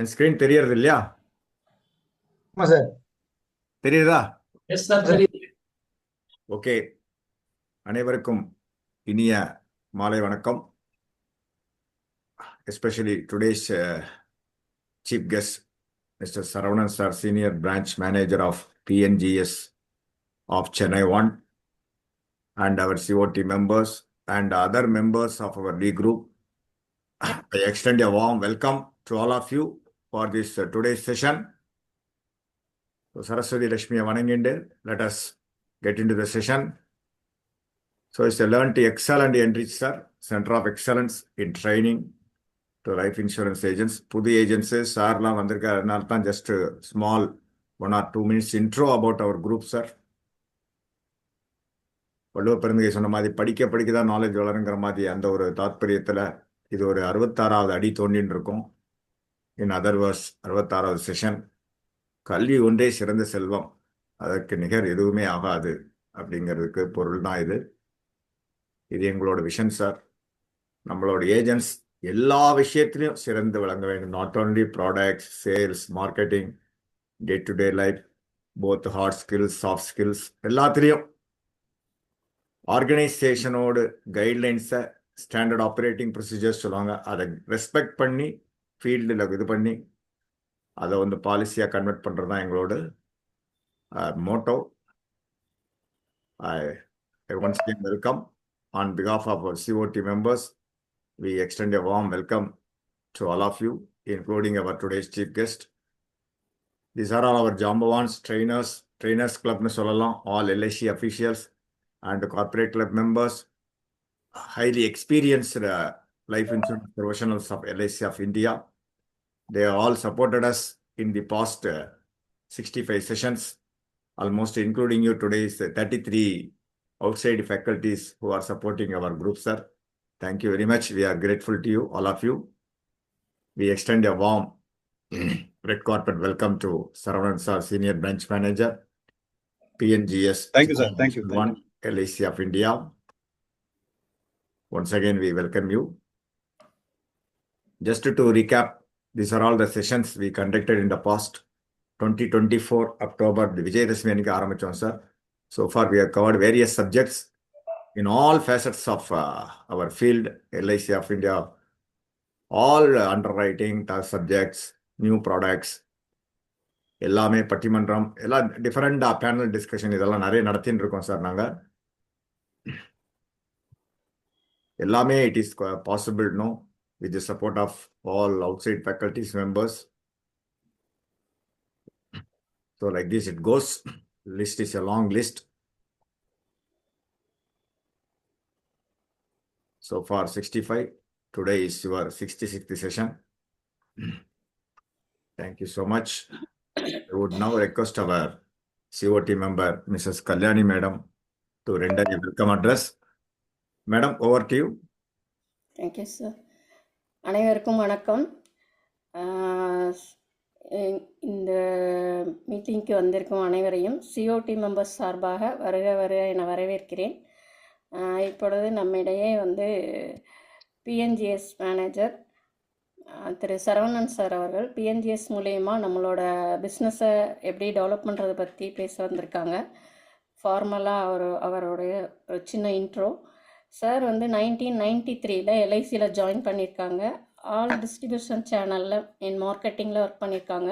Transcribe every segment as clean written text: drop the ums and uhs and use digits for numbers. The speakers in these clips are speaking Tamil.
என் ஸ்கிரீன் தெரியறது இல்லையா? ஆமா சார். தெரியுதா? எஸ் சார், தெரியுது. ஓகே. அனைவருக்கும் இனிய மாலை வணக்கம். Especially today's chief guest mister Saravanan sir, senior branch manager of PNGS of Chennai 1, and our COT members and other members of our D group. I extend a warm welcome to all of you for this today's session. So Saraswati Lakshmi Vananginde, let us get into the session. So it's a learn to excel and enrich, sir. Center of Excellence in Training to Life Insurance Agents. புது ஏஜென்ட்ஸு சார்லாம் வந்திருக்காரு. அதனால தான் just small 1 or 2 minutes intro about our group, sir. வள்ளுவ பெருந்தகை சொன்ன மாதிரி படிக்க படிக்க தான் நாலேஜ் வளருங்கிற மாதிரி அந்த ஒரு தாத்பரியத்தில் இது ஒரு 66வது அடி தோண்டின்னு இருக்கும். இன் அதர் வேர்ஸ் 66வது செஷன். கல்வி ஒன்றே சிறந்த செல்வம், அதற்கு நிகர் எதுவுமே ஆகாது அப்படிங்கிறதுக்கு பொருள் தான் இது. இது எங்களோட விஷன் சார். நம்மளோட ஏஜென்ட்ஸ் எல்லா விஷயத்திலையும் சிறந்து விளங்க வேண்டும். Not only products, sales, marketing, day to day life, both hard skills, soft skills, எல்லாத்துலேயும் ஆர்கனைசேஷனோட கைட்லைன்ஸை, ஸ்டாண்டர்ட் ஆப்ரேட்டிங் ப்ரொசீஜர்ஸ் சொல்லுவாங்க, அதை ரெஸ்பெக்ட் பண்ணி ஃபீல்டில் இது பண்ணி அதை வந்து பாலிசியாக கன்வெர்ட் பண்ணுறது தான் எங்களோட Moto. I once again welcome on behalf of our COT members. We extend a warm welcome to all of you, including our today's chief guest. These are all our Jambawans, trainers club nu sollalam, all LIC officials and corporate club members, highly experienced life insurance professionals of LIC of India. They all supported us in the past 65 sessions, almost including you today is 33 outside faculties who are supporting our group, sir. Thank you very much. We are grateful to you, all of you. We extend a warm red carpet welcome to Saravanan sir, Senior Branch Manager, PNGS. Thank you, sir. Thank you. One LIC of India. Once again, we welcome you. Just to recap, these are all the sessions we conducted in the past 2024 October, the Vijayadashmi aniki ஆரம்பிச்சோம், sir. So far, we have covered various subjects in all facets of our field, LIC of India, all underwriting subjects, new products, எல்லாமே பட்டிமன்றம், எல்லாம் டிஃபரெண்ட் பேனல் டிஸ்கஷன் இதெல்லாம் நிறைய நடத்தின்னு இருக்கோம் சார். நாங்கள் எல்லாமே it is possible no with the support of all outside faculties members. So like this it goes. List is a long list. So far 65. Today is your 66th session. Thank you so much. I would now request our COT member, Mrs. Kalyani Madam, to render a welcome address. Madam, over to you. Thank you, sir. அனைவருக்கும் வணக்கம். இந்த மீட்டிங்க்கு வந்திருக்கும் அனைவரையும் சிஓடி மெம்பர்ஸ் சார்பாக வருக வருக என வரவேற்கிறேன். இப்பொழுது நம்மிடையே வந்து பிஎன்ஜிஎஸ் மேனேஜர் திரு சரவணன் சார் அவர்கள் பிஎன்ஜிஎஸ் மூலயமா நம்மளோட பிஸ்னஸை எப்படி டெவலப் பண்ணுறதை பற்றி பேச வந்திருக்காங்க. ஃபார்மலாக அவருடைய ஒரு சின்ன இன்ட்ரோ. சார் வந்து 1993 எல்ஐசியில் ஜாயின் பண்ணியிருக்காங்க. ஆல் டிஸ்ட்ரிபியூஷன் சேனலில் இன் மார்க்கெட்டிங்கில் ஒர்க் பண்ணியிருக்காங்க.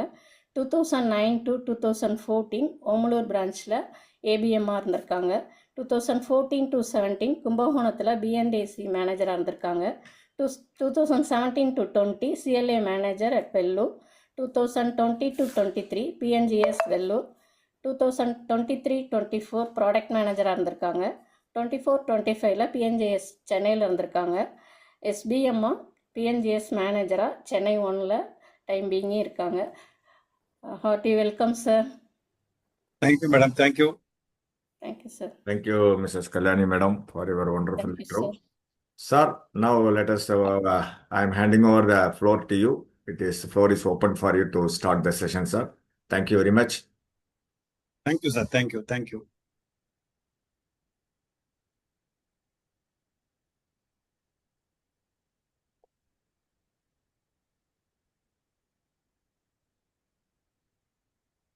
2009 to 2014 ஓமலூர் பிரான்ச்சில் ஏபிஎம்மாக இருந்திருக்காங்க. 2014 to 17 கும்பகோணத்தில் பிஎன்டிசி மேனேஜராக இருந்திருக்காங்க. 2017 to 20 CLA manager at Vellore. 2020 to 23 PNGS Vellore. 2023-24 product மேனேஜராக இருந்திருக்காங்க. 24-25 பிஎன்ஜிஎஸ் சென்னையில் இருந்திருக்காங்க. எஸ்பிஎம்மாக பிஎன்ஜிஎஸ் மேனேஜராக சென்னை 1 டைம் பீங்கே இருக்காங்க. Hearty welcome sir. Thank you, madam. Thank you. Thank you, sir. Thank you, Mrs. Kalyani Madam, for your wonderful Thank you, intro. sir. Sir, now let us, I am handing over the floor to you. Floor is open for you to start the session, sir. Thank you very much. Thank you, sir. Thank you. Thank you.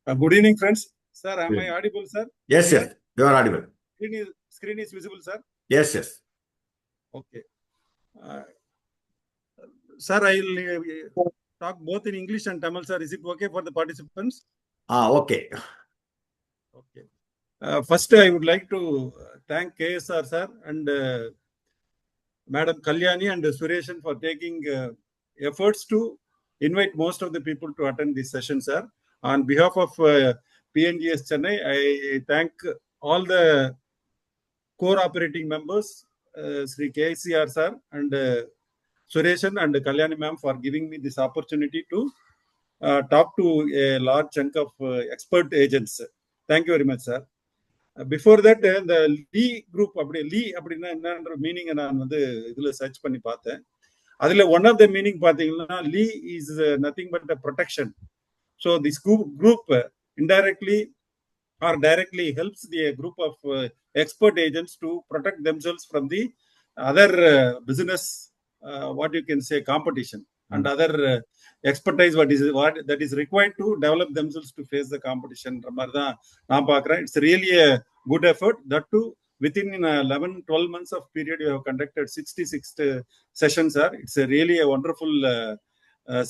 Good evening, friends. Sir, am Good I evening. audible, sir? Yes, yes, you are audible. Screen is visible, sir? Yes, yes. Okay. Sir, I will talk both in English and Tamil, sir. Is it okay for the participants? Okay. Okay. First, I would like to thank KSR, sir, and Madam Kalyani and Sureshan for taking efforts to invite most of the people to attend this session, sir. On behalf of PNGS Chennai, I thank all the core operating members, Sri KCR sir and Sureshan and Kalyani ma'am for giving me this opportunity to talk to a large chunk of expert agents. Thank you very much, sir. Before that, the Lee group, Lee அப்படின்னா என்னன்ற மீனிங் நான் வந்து இதுல சர்ச் பண்ணி பார்த்தேன். அதுல ஒன் ஆஃப் த மீனிங் பாத்தீங்கன்னா லீ is nothing but a protection. So this group indirectly or directly helps the group of expert agents to protect themselves from the other business, what you can say, competition and other expertise what that is required to develop themselves to face the competition. It's really a good effort. That too, within 11-12 months of period, you have conducted 66 sessions, sir. It's really a wonderful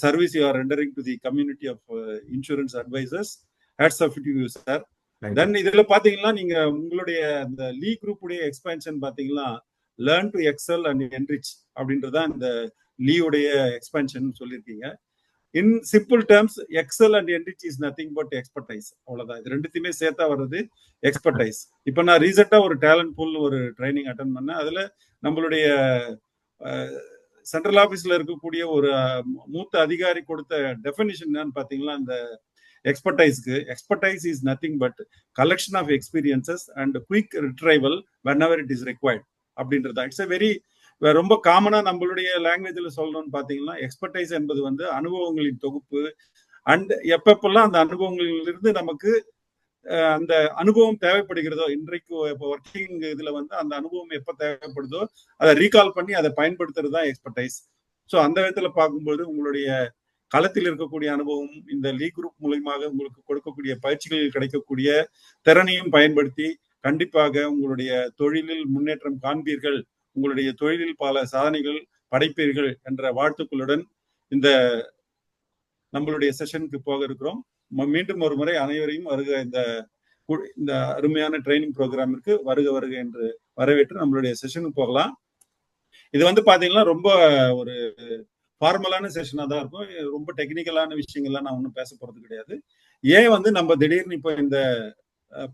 service you are rendering to the community of insurance advisors. Hats off to you, sir. Then இதுல பாத்தீங்கன்னா நீங்க உங்களுடைய இந்த லீ குரூப் உடைய எக்ஸ்பேன்ஷன் பாத்தீங்கன்னா learn to excel and enrich அப்படின்றதான் இந்த லீவுடைய எக்ஸ்பேன்ஷன் சொல்லியிருக்கீங்க. In simple terms, excel and enrich is nothing but expertise. அவ்வளவுதான். இது ரெண்டுத்தையுமே சேர்த்தா வர்றது எக்ஸ்பர்டைஸ். இப்ப நான் ரீசெண்டா ஒரு டேலண்ட் பூல் ஒரு ட்ரைனிங் அட்டன் பண்ணேன். அதுல நம்மளுடைய சென்ட்ரல் ஆபீஸ்ல இருக்கக்கூடிய ஒரு மூத்த அதிகாரி கொடுத்த டெஃபினிஷன் என்னன்னு பாத்தீங்கன்னா, இந்த expertise is nothing but collection of experiences and quick retrieval whenever it is required அப்படின்றதா. இட்ஸ் a very ரொம்ப காமனா நம்மளுடைய லாங்குவேஜ்ல சொல்லணும்னு பாத்தீங்கன்னா, எக்ஸ்பர்டைஸ் என்பது வந்து அனுபவங்களின் தொகுப்பு. அண்ட் எப்பப்பெல்லாம் அந்த அனுபவங்களிலிருந்து நமக்கு அந்த அனுபவம் தேவைப்படுகிறதோ, இன்றைக்கு ஒர்க்கிங் இதுல வந்து அந்த அனுபவம் எப்ப தேவைப்படுதோ அதை ரீகால் பண்ணி அதை பயன்படுத்துறது தான் எக்ஸ்பர்டைஸ். ஸோ அந்த விதத்துல பார்க்கும்போது உங்களுடைய களத்தில் இருக்கக்கூடிய அனுபவம், இந்த லீ குரூப் மூலமாக உங்களுக்கு கொடுக்கக்கூடிய பயிற்சிகளில் கிடைக்கக்கூடிய திறனையும் பயன்படுத்தி கண்டிப்பாக உங்களுடைய தொழிலில் முன்னேற்றம் காண்பீர்கள், உங்களுடைய தொழிலில் பல சாதனைகள் படைப்பீர்கள் என்ற வாழ்த்துக்களுடன் இந்த நம்மளுடைய செஷனுக்கு போக இருக்கிறோம். மீண்டும் ஒரு முறை அனைவரையும் வருக இந்த அருமையான ட்ரைனிங் ப்ரோக்ராமிற்கு வருக வருக என்று வரவேற்று நம்மளுடைய செஷனுக்கு போகலாம். இது வந்து பாத்தீங்கன்னா ரொம்ப ஒரு ஃபார்மலான செஷனா தான் இருக்கும். ரொம்ப டெக்னிக்கலான விஷயங்கள்லாம் நான் ஒன்றும் பேச போறது கிடையாது. ஏன் வந்து நம்ம திடீர்னு இப்போ இந்த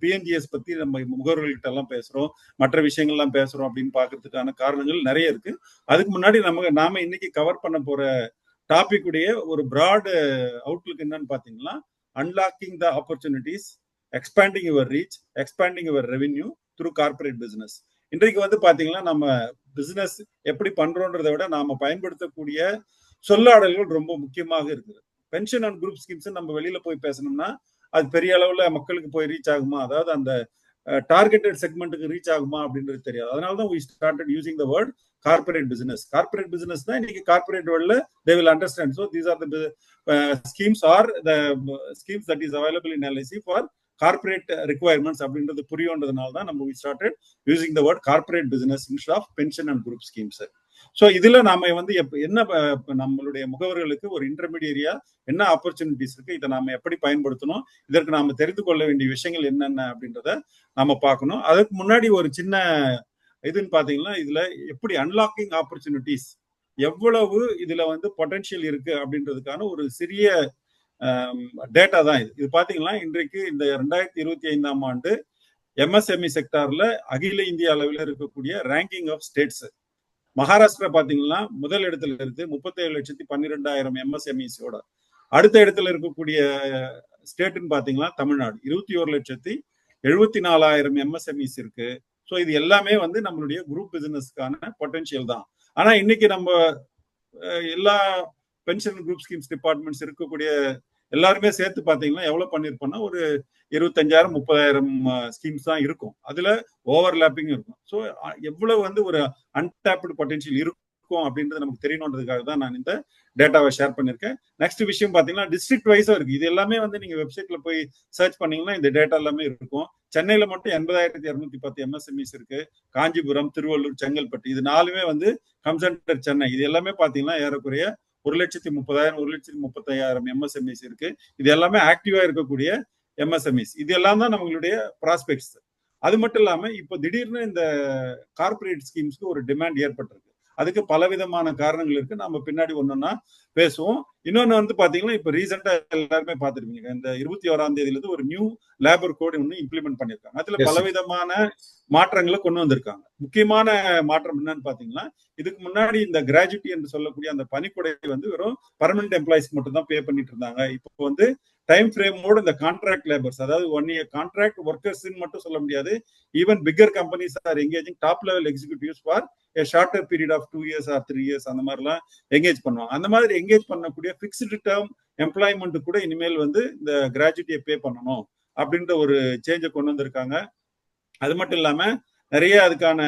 பிஎன்ஜிஎஸ் பத்தி நம்ம முகவர்கள்கிட்ட எல்லாம் பேசுறோம், மற்ற விஷயங்கள்லாம் பேசுறோம் அப்படின்னு பாக்குறதுக்கான காரணங்கள் நிறைய இருக்கு. அதுக்கு முன்னாடி நாம இன்னைக்கு கவர் பண்ண போற டாபிக் உடைய ஒரு பிராட் அவுட்லுக் என்னன்னு பாத்தீங்கன்னா, unlocking the opportunities, expanding your reach, expanding your revenue through corporate business. இன்றைக்கு வந்து பாத்தீங்கன்னா நம்ம பிசினஸ் எப்படி பண்றோன்றதை விட நாம பயன்படுத்தக்கூடிய சொல்லாடல்கள் ரொம்ப முக்கியமாக இருக்குது. பென்ஷன் அண்ட் குரூப் ஸ்கீம்ஸ் நம்ம வெளியில போய் பேசணும்னா அது பெரிய அளவுல மக்களுக்கு போய் ரீச் ஆகுமா, அதாவது அந்த டார்கெட்டட் செக்மெண்ட்டுக்கு ரீச் ஆகுமா அப்படின்றது தெரியாது. அதனாலதான் we started using the word corporate business. Corporate business தான் இன்னைக்கு corporate வேர்ல்ட்ல they will understand. So these are the schemes or the schemes that is available in LIC for corporate requirements அப்படின்றது புரியுன்றதுனால தான் நம்ம we started using the word corporate business instead of pension and group schemes. So இதுல நாம வந்து என்ன நம்மளுடைய முகவர்களுக்கு ஒரு இன்டர்மீடியரியா என்ன ஆப்பர்ச்சுனிட்டிஸ் இருக்கு, இதை நாம எப்படி பயன்படுத்தணும், இதற்கு நாம தெரிந்து கொள்ள வேண்டிய விஷயங்கள் என்னென்ன அப்படின்றத நாம பார்க்கணும். அதுக்கு முன்னாடி ஒரு சின்ன இதுன்னு பாத்தீங்கன்னா, இதுல எப்படி அன்லாக்கிங் ஆப்பர்ச்சுனிட்டிஸ், எவ்வளவு இதுல வந்து பொட்டன்ஷியல் இருக்கு அப்படின்றதுக்கான ஒரு சிறிய டேட்டா தான் இது. இது பாத்தீங்கன்னா இன்றைக்கு இந்த 2025ஆம் ஆண்டு எம்எஸ்எம்இ செக்டார்ல அகில இந்திய அளவில் இருக்கக்கூடிய ரேங்கிங் ஆஃப் ஸ்டேட்ஸ், மகாராஷ்டிரா பாத்தீங்கன்னா முதல் இடத்துல இருக்கு 37,12,000 எம்எஸ்எம்இஸோட. அடுத்த இடத்துல இருக்கக்கூடிய ஸ்டேட்னு பாத்தீங்கன்னா தமிழ்நாடு 21,74,000 எம்எஸ்எம்இஸ் இருக்கு. ஸோ இது எல்லாமே வந்து நம்மளுடைய குரூப் பிசினஸ்க்கான பொட்டன்ஷியல் தான். ஆனா இன்னைக்கு நம்ம எல்லா பென்ஷன் குரூப் ஸ்கீம்ஸ் டிபார்ட்மெண்ட்ஸ் இருக்கக்கூடிய எல்லாருமே சேர்த்து பாத்தீங்கன்னா எவ்வளவு பண்ணிருப்போம்னா ஒரு 25,000-30,000 ஸ்கீம்ஸ் தான் இருக்கும். அதுல ஓவர்லாப்பிங் இருக்கும். ஸோ எவ்வளவு வந்து ஒரு அன்டாப்டு பொட்டன்ஷியல் இருக்கும் இருக்கும் அப்படின்றது நமக்கு தெரியணுன்றதுக்காக தான் நான் இந்த டேட்டாவை ஷேர் பண்ணியிருக்கேன். நெக்ஸ்ட் விஷயம் பாத்தீங்கன்னா டிஸ்ட்ரிக்ட் வைஸா இருக்கு. இது எல்லாமே வந்து நீங்க வெப்சைட்ல போய் சர்ச் பண்ணீங்கன்னா இந்த டேட்டா எல்லாமே இருக்கும். சென்னையில மட்டும் 80,210 MSMEs இருக்கு. காஞ்சிபுரம், திருவள்ளூர், செங்கல்பட்டு இது 4மே வந்து கம்ஸ் அண்டர் சென்னை. இது எல்லாமே பாத்தீங்கன்னா ஏறக்குறைய 1,30,000 1,35,000 MSMEs இருக்கு. இது எல்லாமே ஆக்டிவா இருக்கக்கூடிய MSMEs. இது எல்லாம் தான் நம்மளுடைய ப்ராஸ்பெக்ட்ஸ். அது மட்டும் இல்லாம இப்ப திடீர்னு இந்த கார்பரேட் ஸ்கீம்ஸ்க்கு ஒரு டிமாண்ட் ஏற்பட்டிருக்கு. அதுக்கு பலவிதமான காரணங்கள் இருக்கு. நம்ம பின்னாடி ஒன்னொன்னா பேசுவோம். இன்னொன்னு வந்து பாத்தீங்கன்னா இப்ப ரீசெண்டா எல்லாருமே பாத்துருப்பீங்க. இந்த 21ஆம் தேதியில இருந்து ஒரு நியூ லேபர் கோட் ஒன்னு இம்ப்ளிமெண்ட் பண்ணிருக்காங்க. அதுல பலவிதமான மாற்றங்களை கொண்டு வந்திருக்காங்க. முக்கியமான மாற்றம் என்னன்னு பாத்தீங்கன்னா இதுக்கு முன்னாடி இந்த கிராஜுவிட்டி என்று சொல்லக்கூடிய அந்த பணிக்கொடை வந்து வெறும் பர்மனன்ட் எம்ப்ளாயிஸ்க்கு மட்டும் தான் பே பண்ணிட்டு இருந்தாங்க. இப்போ வந்து டைம் ஃப்ரேமோட இந்த கான்ட்ராக்ட் லேபர்ஸ், அதாவது 1 year கான்ட்ராக்ட் ஒர்க்கர்ஸ் மட்டும் சொல்ல முடியாது. Even bigger companies are engaging top level executives for a shorter period of 2 years or 3 years அந்த மாதிரிலாம் எங்கேஜ் பண்ணுவாங்க. அந்த மாதிரி எங்கேஜ் பண்ணக்கூடிய ஃபிக்ஸ்டு டேர்ம் எம்ப்ளாய்மெண்ட் கூட இனிமேல் வந்து இந்த கிராஜுவிட்டியை பே பண்ணணும் அப்படின்ற ஒரு சேஞ்சை கொண்டு வந்திருக்காங்க. அது மட்டும் இல்லாம நிறைய அதுக்கான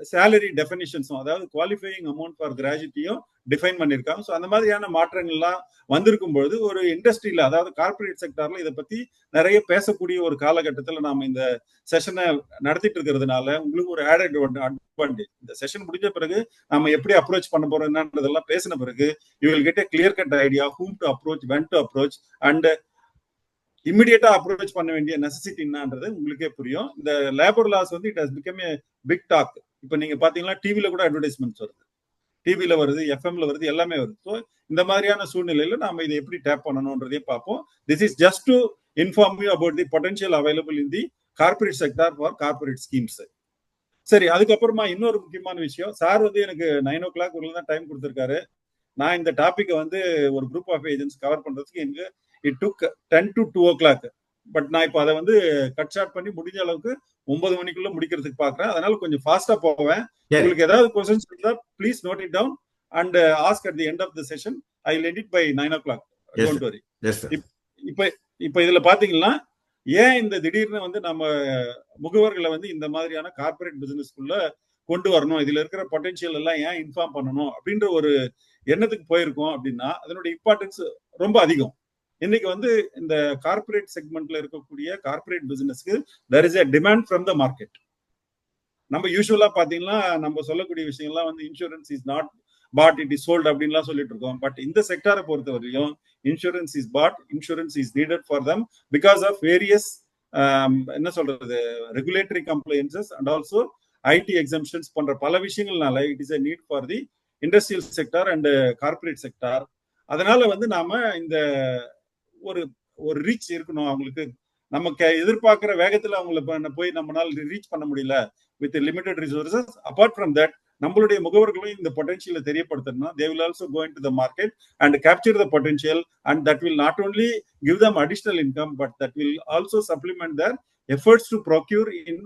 சேலரி டெஃபினிஷன்ஸும், அதாவது குவாலிஃபையிங் அமௌண்ட் ஃபார் கிராஜுவிட்டியும் டிஃபைன் பண்ணியிருக்காங்க. ஸோ அந்த மாதிரியான மாற்றங்கள்லாம் வந்திருக்கும் பொழுது ஒரு இண்டஸ்ட்ரியில, அதாவது கார்பரேட் செக்டார்ல இதை பத்தி நிறைய பேசக்கூடிய ஒரு காலகட்டத்தில் நாம இந்த செஷனை நடத்திட்டு இருக்கிறதுனால உங்களுக்கு ஒரு ஆடட் அட்வான்டேஜ். இந்த செஷன் முடிஞ்ச பிறகு நம்ம எப்படி அப்ரோச் பண்ண போறோம் என்னன்றதெல்லாம் பேசின பிறகு you will get a clear cut idea whom to approach, when to approach and இமிடியேட்டா அப்ரோச் பண்ண வேண்டிய நெசசிட்டி என்னன்றது உங்களுக்கே புரியும். இந்த லேபர் லாஸ் வந்து it has become a big talk. இப்போ நீங்க பாத்தீங்கன்னா டிவில கூட அட்வர்டைஸ்மெண்ட்ஸ் வருது, டிவில வருது, எஃப்எம்ல வருது, எல்லாமே வருது. ஸோ இந்த மாதிரியான சூழ்நிலையில நாம இதை எப்படி டேப் பண்ணணும்ன்றதையும் பார்ப்போம். This is just to inform you about the potential available in the corporate sector for corporate schemes. சரி, அதுக்கப்புறமா இன்னொரு முக்கியமான விஷயம், சார் வந்து எனக்கு 9 o'clock தான் டைம் கொடுத்திருக்காரு. நான் இந்த டாபிக்கை வந்து ஒரு குரூப் ஆஃப் ஏஜென்ட்ஸ் கவர் பண்றதுக்கு எனக்கு it took 10 to 2 o'clock. But நான் இப்போ அதை வந்து கட் ஷார்ட் பண்ணி முடிஞ்ச அளவுக்கு 9 மணிக்குள்ள முடிக்கிறதுக்கு பாக்குறேன். அதனால கொஞ்சம் ஃபாஸ்டா போவேன். உங்களுக்கு ஏதாவது क्वेश्चंस இருந்தா please note it down and ask at the end of the session. I will end it by 9 o'clock. Don't worry. இப்போ இதுல பாத்தீங்கன்னா ஏன் இந்த திடீர்னு வந்து நம்ம முகவர்களை வந்து இந்த மாதிரியான கார்பரேட் பிசினஸ்க்குள்ள கொண்டு வரணும், இதுல இருக்கிற பொட்டன்ஷியல் எல்லாம் ஏன் இன்ஃபார்ம் பண்ணணும் அப்படின்ற ஒரு எண்ணத்துக்கு போயிருக்கோம் அப்படின்னா அதனுடைய இம்பார்ட்டன்ஸ் ரொம்ப அதிகம். இன்னைக்கு வந்து இந்த கார்பரேட் செக்மெண்ட்ல இருக்கக்கூடிய corporate பிசினஸ்க்கு there is a demand from the market. நம்ம யூசுவலா பாத்தீங்கன்னா நம்ம சொல்லக்கூடிய விஷயங்கள்லாம் வந்து insurance is not bought, it is sold அப்படின்லாம் சொல்லிட்டு இருக்கோம். பட் இந்த செக்டாரை பொறுத்தவரையும் insurance is bought, insurance is needed for them because of various என்ன சொல்றது regulatory compliances and also IT exemptions போன்ற பல விஷயங்கள்னால it is a need for the industrial sector and corporate sector. அதனால வந்து நாம இந்த ஒரு ரீச் இருக்கணும் அவங்களுக்கு. நமக்கு எதிர்பார்க்கிற வேகத்துல அவங்களை போய் நம்மளால ரீச் பண்ண முடியல with limited resources. Apart from that நம்மளுடைய முகவர்களும் இந்த பொட்டன்ஷியலை தெரியப்படுத்தணும். they will also go into the market and capture the potential and that will not only give them additional income but that will also supplement their efforts to procure in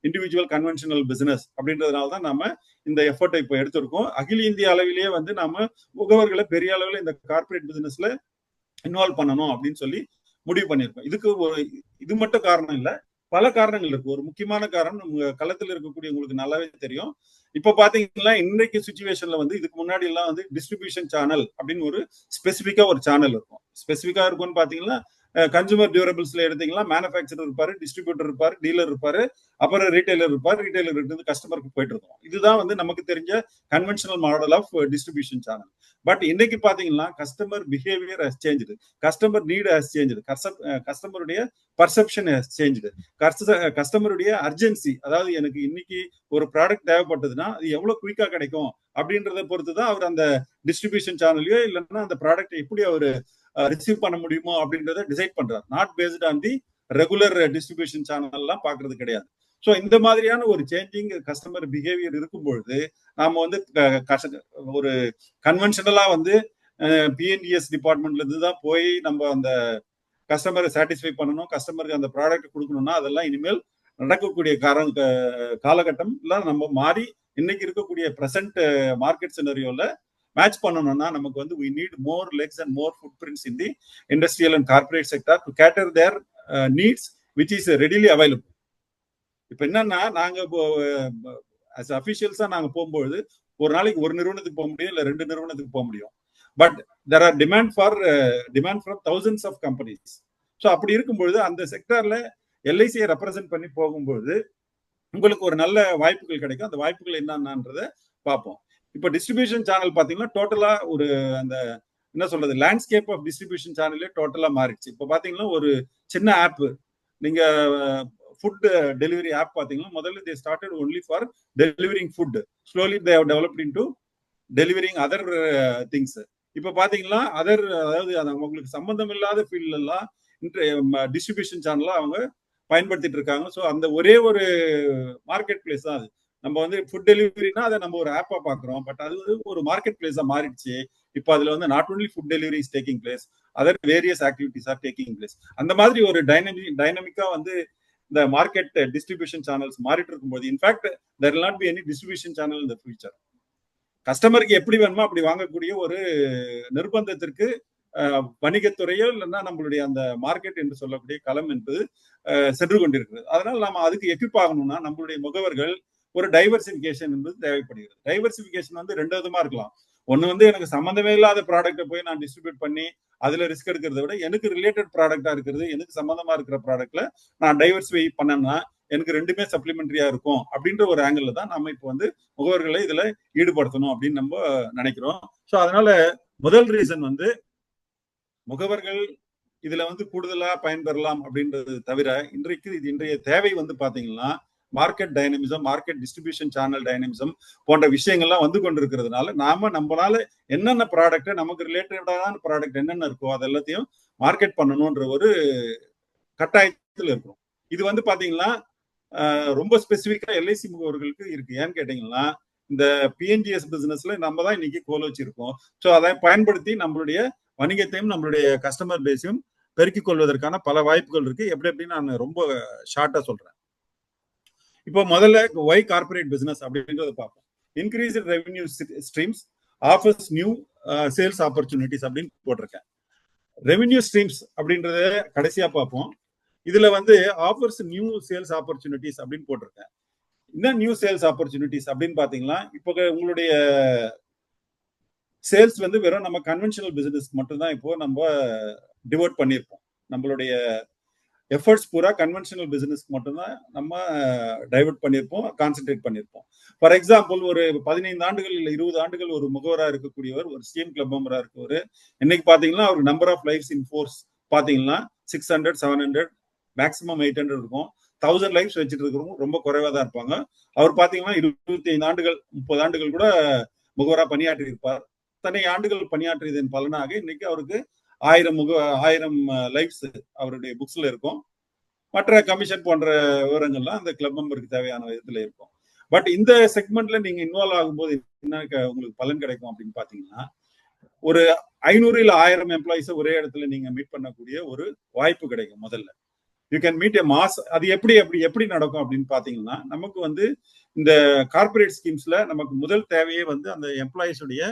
individual conventional business. அப்படின்றதுனால தான் நாம இந்த எஃபர்ட்டை இப்போ எடுத்திருக்கோம். அகில இந்திய அளவிலேயே வந்து நாம முகவர்களை பெரிய அளவில் இந்த கார்பரேட் பிசினஸ்ல இன்வால்வ் பண்ணணும் அப்படின்னு சொல்லி முடிவு பண்ணியிருக்கோம். இதுக்கு இது மட்டும் காரணம் இல்ல, பல காரணங்கள் இருக்கு. ஒரு முக்கியமான காரணம் உங்க களத்தில் இருக்கக்கூடிய உங்களுக்கு நல்லாவே தெரியும். இப்ப பாத்தீங்கன்னா இன்றைக்கு சிச்சுவேஷன்ல வந்து இதுக்கு முன்னாடி எல்லாம் வந்து டிஸ்ட்ரிபியூஷன் சேனல் அப்படின்னு ஒரு ஸ்பெசிபிக்கா ஒரு சேனல் இருக்கும். ஸ்பெசிபிக்கா இருக்கும்னு பாத்தீங்கன்னா கன்சூமர் டியூரபிள்ஸ்ல எடுத்தீங்கன்னா மேனுஃபேக்சரர் இருப்பாரு, டிஸ்ட்ரிபியூட்டர் இருப்பாரு, டீலர் இருப்பாரு, அப்புறம் ரீட்டைலர் இருப்பாரு, ரீட்டைலர் இருந்து கஸ்டமருக்கு போயிட்டு இருக்கும். இதுதான் வந்து நமக்கு தெரிஞ்ச conventional model of distribution channel. But இன்னைக்கு பாத்தீங்கன்னா customer behaviour has changed, customer need has changed, கஸ்டமருடைய பர்செப்ஷன் ஹஸ் சேஞ்சுது, கஸ்டமருடைய அர்ஜென்சி, அதாவது எனக்கு இன்னைக்கு ஒரு ப்ராடக்ட் தேவைப்பட்டதுன்னா அது எவ்வளவு குயிக்கா கிடைக்கும் அப்படின்றத பொறுத்துதான் அவர் அந்த டிஸ்ட்ரிபியூஷன் சேனல்லையோ இல்லைன்னா அந்த ப்ராடக்ட் எப்படி அவர் ரிசீவ் பண்ண முடியுமோ அப்படின்றத டிசைட் பண்றாரு. Not based on the regular distribution channel எல்லாம் பாக்குறது கிடையாது. ஸோ இந்த மாதிரியான ஒரு சேஞ்சிங் கஸ்டமர் பிஹேவியர் இருக்கும் பொழுது நாம வந்து ஒரு கன்வென்ஷனலா வந்து பிஎன்டிஎஸ் டிபார்ட்மெண்ட்ல இருந்து தான் போய் நம்ம அந்த கஸ்டமரை சாட்டிஸ்ஃபை பண்ணணும், கஸ்டமருக்கு அந்த ப்ராடக்ட் கொடுக்கணும்னா அதெல்லாம் இனிமேல் நடக்கக்கூடிய காலகட்டம் எல்லாம் நம்ம மாறி இன்னைக்கு இருக்கக்கூடிய பிரசன்ட் மார்க்கெட் சினரியோல மேட்ச் பண்ணணும்னா நமக்கு வந்து we need more legs and more footprints in the industrial and corporate sector to cater their needs which is readily available. இப்ப என்னன்னா நாங்க as officials நாங்க போகும்போது ஒரு நாளைக்கு ஒரு நிறுவனத்துக்கு போக முடியும், இல்ல 2 நிறுவனத்துக்கு போக முடியும். But there are demand from thousands of companies. So அப்படி இருக்கும்பொழுது அந்த செக்டர்ல எல்ஐசியை ரெப்ரசென்ட் பண்ணி போகும்போது உங்களுக்கு ஒரு நல்ல வாய்ப்புகள் கிடைக்கும். அந்த வாய்ப்புகள் என்னன்றத பார்ப்போம். இப்போ டிஸ்ட்ரிபியூஷன் சேனல் பாத்தீங்கன்னா டோட்டலா ஒரு அந்த என்ன சொல்றது லேண்ட்ஸ்கேப் ஆஃப் டிஸ்ட்ரிபியூஷன் சேனலே டோட்டலா மாறிடுச்சு. இப்போ பாத்தீங்கன்னா ஒரு சின்ன ஆப் நீங்க ஃபுட் டெலிவரி ஆப் பாத்தீங்கன்னா முதல்ல they started only for delivering food. Slowly they have developed into delivering other things. இப்போ பாத்தீங்கன்னா அதாவது உங்களுக்கு சம்பந்தம் இல்லாத ஃபீல்ட்ல எல்லாம் டிஸ்ட்ரிபியூஷன் சேனலா அவங்க பயன்படுத்திட்டு இருக்காங்க. ஸோ அந்த ஒரே ஒரு மார்க்கெட் பிளேஸ் தான் அது. நம்ம வந்து ஃபுட் டெலிவரினா அதை நம்ம ஒரு ஆப்பா பாக்குறோம், பட் அது ஒரு மார்க்கெட் பிளேஸா மாறிடுச்சு. இப்போ அதுல வந்து not only food delivery is taking place, other various activities are taking place. அந்த மாதிரி ஒரு டைனமிக்கா வந்து இந்த மார்க்கெட் டிஸ்ட்ரிபியூஷன் சேனல்ஸ் மாறிட்டு இருக்கும்போது in fact there will not be any distribution channel in the future. கஸ்டமருக்கு எப்படி வேணுமோ அப்படி வாங்கக்கூடிய ஒரு நிர்பந்தத்திற்கு வணிகத்துறையோ இல்லைன்னா நம்மளுடைய அந்த மார்க்கெட் என்று சொல்லக்கூடிய களம் என்பது சென்று கொண்டிருக்கிறது. அதனால நம்ம அதுக்கு எக்யூப் ஆகணும்னா நம்மளுடைய முகவர்கள் ஒரு டைவர்சிபிகேஷன் என்பது தேவைப்படுகிறது. டைவர்சிபிகேஷன் வந்து 2 விதமா இருக்கலாம். ஒன்னு வந்து எனக்கு சம்பந்தமே இல்லாத ப்ராடக்ட்டை போய் நான் டிஸ்ட்ரிபியூட் பண்ணி அதுல ரிஸ்க் எடுக்கிறத விட எனக்கு ரிலேட்டட் ப்ராடக்டா இருக்கிறது, எனக்கு சம்பந்தமா இருக்கிற ப்ராடக்ட்ல நான் டைவர்சிஃபை பண்ணேன்னா எனக்கு ரெண்டுமே சப்ளிமெண்டரியா இருக்கும் அப்படின்ற ஒரு ஆங்கிள் தான் நம்ம இப்போ வந்து முகவர்களை இதுல ஈடுபடுத்தணும் அப்படின்னு நம்ம நினைக்கிறோம். ஸோ அதனால முதல் ரீசன் வந்து முகவர்கள் இதுல வந்து கூடுதலா பயன்பெறலாம் அப்படின்றது தவிர இன்றைய தேவை வந்து பாத்தீங்கன்னா market dynamism, market distribution channel dynamism போன்ற விஷயங்கள்லாம் வந்து கொண்டிருக்கிறதுனால நம்மளால என்னென்ன ப்ராடக்ட் நமக்கு ரிலேட்டடான ப்ராடக்ட் என்னென்ன இருக்கோ அது எல்லாத்தையும் மார்க்கெட் பண்ணணும்ன்ற ஒரு கட்டாயத்தில் இருக்கிறோம். இது வந்து பாத்தீங்கன்னா ரொம்ப ஸ்பெசிபிக்கா எல்ஐசி முகவர்களுக்கு இருக்கு. ஏன்னு கேட்டீங்கன்னா இந்த பிஎன்ஜிஎஸ் பிசினஸ்ல நம்ம தான் இன்னைக்கு கோல் வச்சிருக்கோம். ஸோ அதை பயன்படுத்தி நம்மளுடைய வணிகத்தையும் நம்மளுடைய கஸ்டமர் பேஸையும் பெருக்கிக் கொள்வதற்கான பல வாய்ப்புகள் இருக்கு. எப்படின்னு நான் ரொம்ப ஷார்ட்டா சொல்றேன். இப்போ முதல்ல ஒய் கார்பரேட் பிசினஸ் அப்படின்றத பார்ப்போம். Increase revenue streams offers new sales opportunities அப்படின்னு போட்டிருக்கேன். ரெவென்யூ ஸ்ட்ரீம்ஸ் அப்படின்றத கடைசியா பார்ப்போம். இதுல வந்து ஆஃபர்ஸ் நியூ சேல்ஸ் ஆப்பர்ச்சுனிட்டிஸ் அப்படின்னு போட்டிருக்கேன். என்ன நியூ சேல்ஸ் ஆப்பர்ச்சுனிட்டிஸ் அப்படின்னு பாத்தீங்கன்னா இப்போ உங்களுடைய சேல்ஸ் வந்து வெறும் நம்ம கன்வென்ஷனல் பிசினஸ்க்கு மட்டும் தான் இப்போ நம்ம டிவோட் பண்ணியிருப்போம். நம்மளுடைய எஃபர்ட்ஸ் பூரா கன்வென்ஷனல் பிசினஸ்க்கு மட்டும்தான் நம்ம டைவர்ட் பண்ணியிருப்போம், கான்சென்ட்ரேட் பண்ணியிருப்போம். ஃபார் எக்ஸாம்பிள் ஒரு 15 ஆண்டுகள் இல்லை 20 ஆண்டுகள் ஒரு முகவராக இருக்கக்கூடியவர், ஒரு சிஎம் கிளப் மெம்பராக இருக்கவர், இன்னைக்கு பாத்தீங்கன்னா அவர் number of lives in force பாத்தீங்கன்னா 600, 700, மேக்ஸிமம் 800 இருக்கும். 1000 லைஃப்ஸ் வச்சுட்டு இருக்கிறவங்க ரொம்ப குறைவா தான் இருப்பாங்க. அவர் பாத்தீங்கன்னா 25 ஆண்டுகள் 30 ஆண்டுகள் கூட முகவராக பணியாற்றி இருப்பார். தன்னை ஆண்டுகள் பணியாற்றியதன் பலனாக இன்னைக்கு அவருக்கு 1000 லைஃப்ஸ் அவருடைய புக்ஸ்ல இருக்கும். மற்ற கமிஷன் போன்ற விவரங்கள்லாம் அந்த கிளப் மெம்பருக்கு தேவையான விதத்துல இருக்கும். பட் இந்த செக்மெண்ட்ல நீங்க இன்வால்வ் ஆகும்போது என்ன உங்களுக்கு பலன் கிடைக்கும் அப்படின்னு பாத்தீங்கன்னா ஒரு 500 இல்ல 1000 எம்ப்ளாயிஸை ஒரே இடத்துல நீங்க மீட் பண்ணக்கூடிய ஒரு வாய்ப்பு கிடைக்கும். முதல்ல you can meet a mass. அது எப்படி நடக்கும் அப்படின்னு பாத்தீங்கன்னா நமக்கு வந்து இந்த கார்பரேட் ஸ்கீம்ஸ்ல நமக்கு முதல் தேவையே வந்து அந்த எம்ப்ளாயிஸுடைய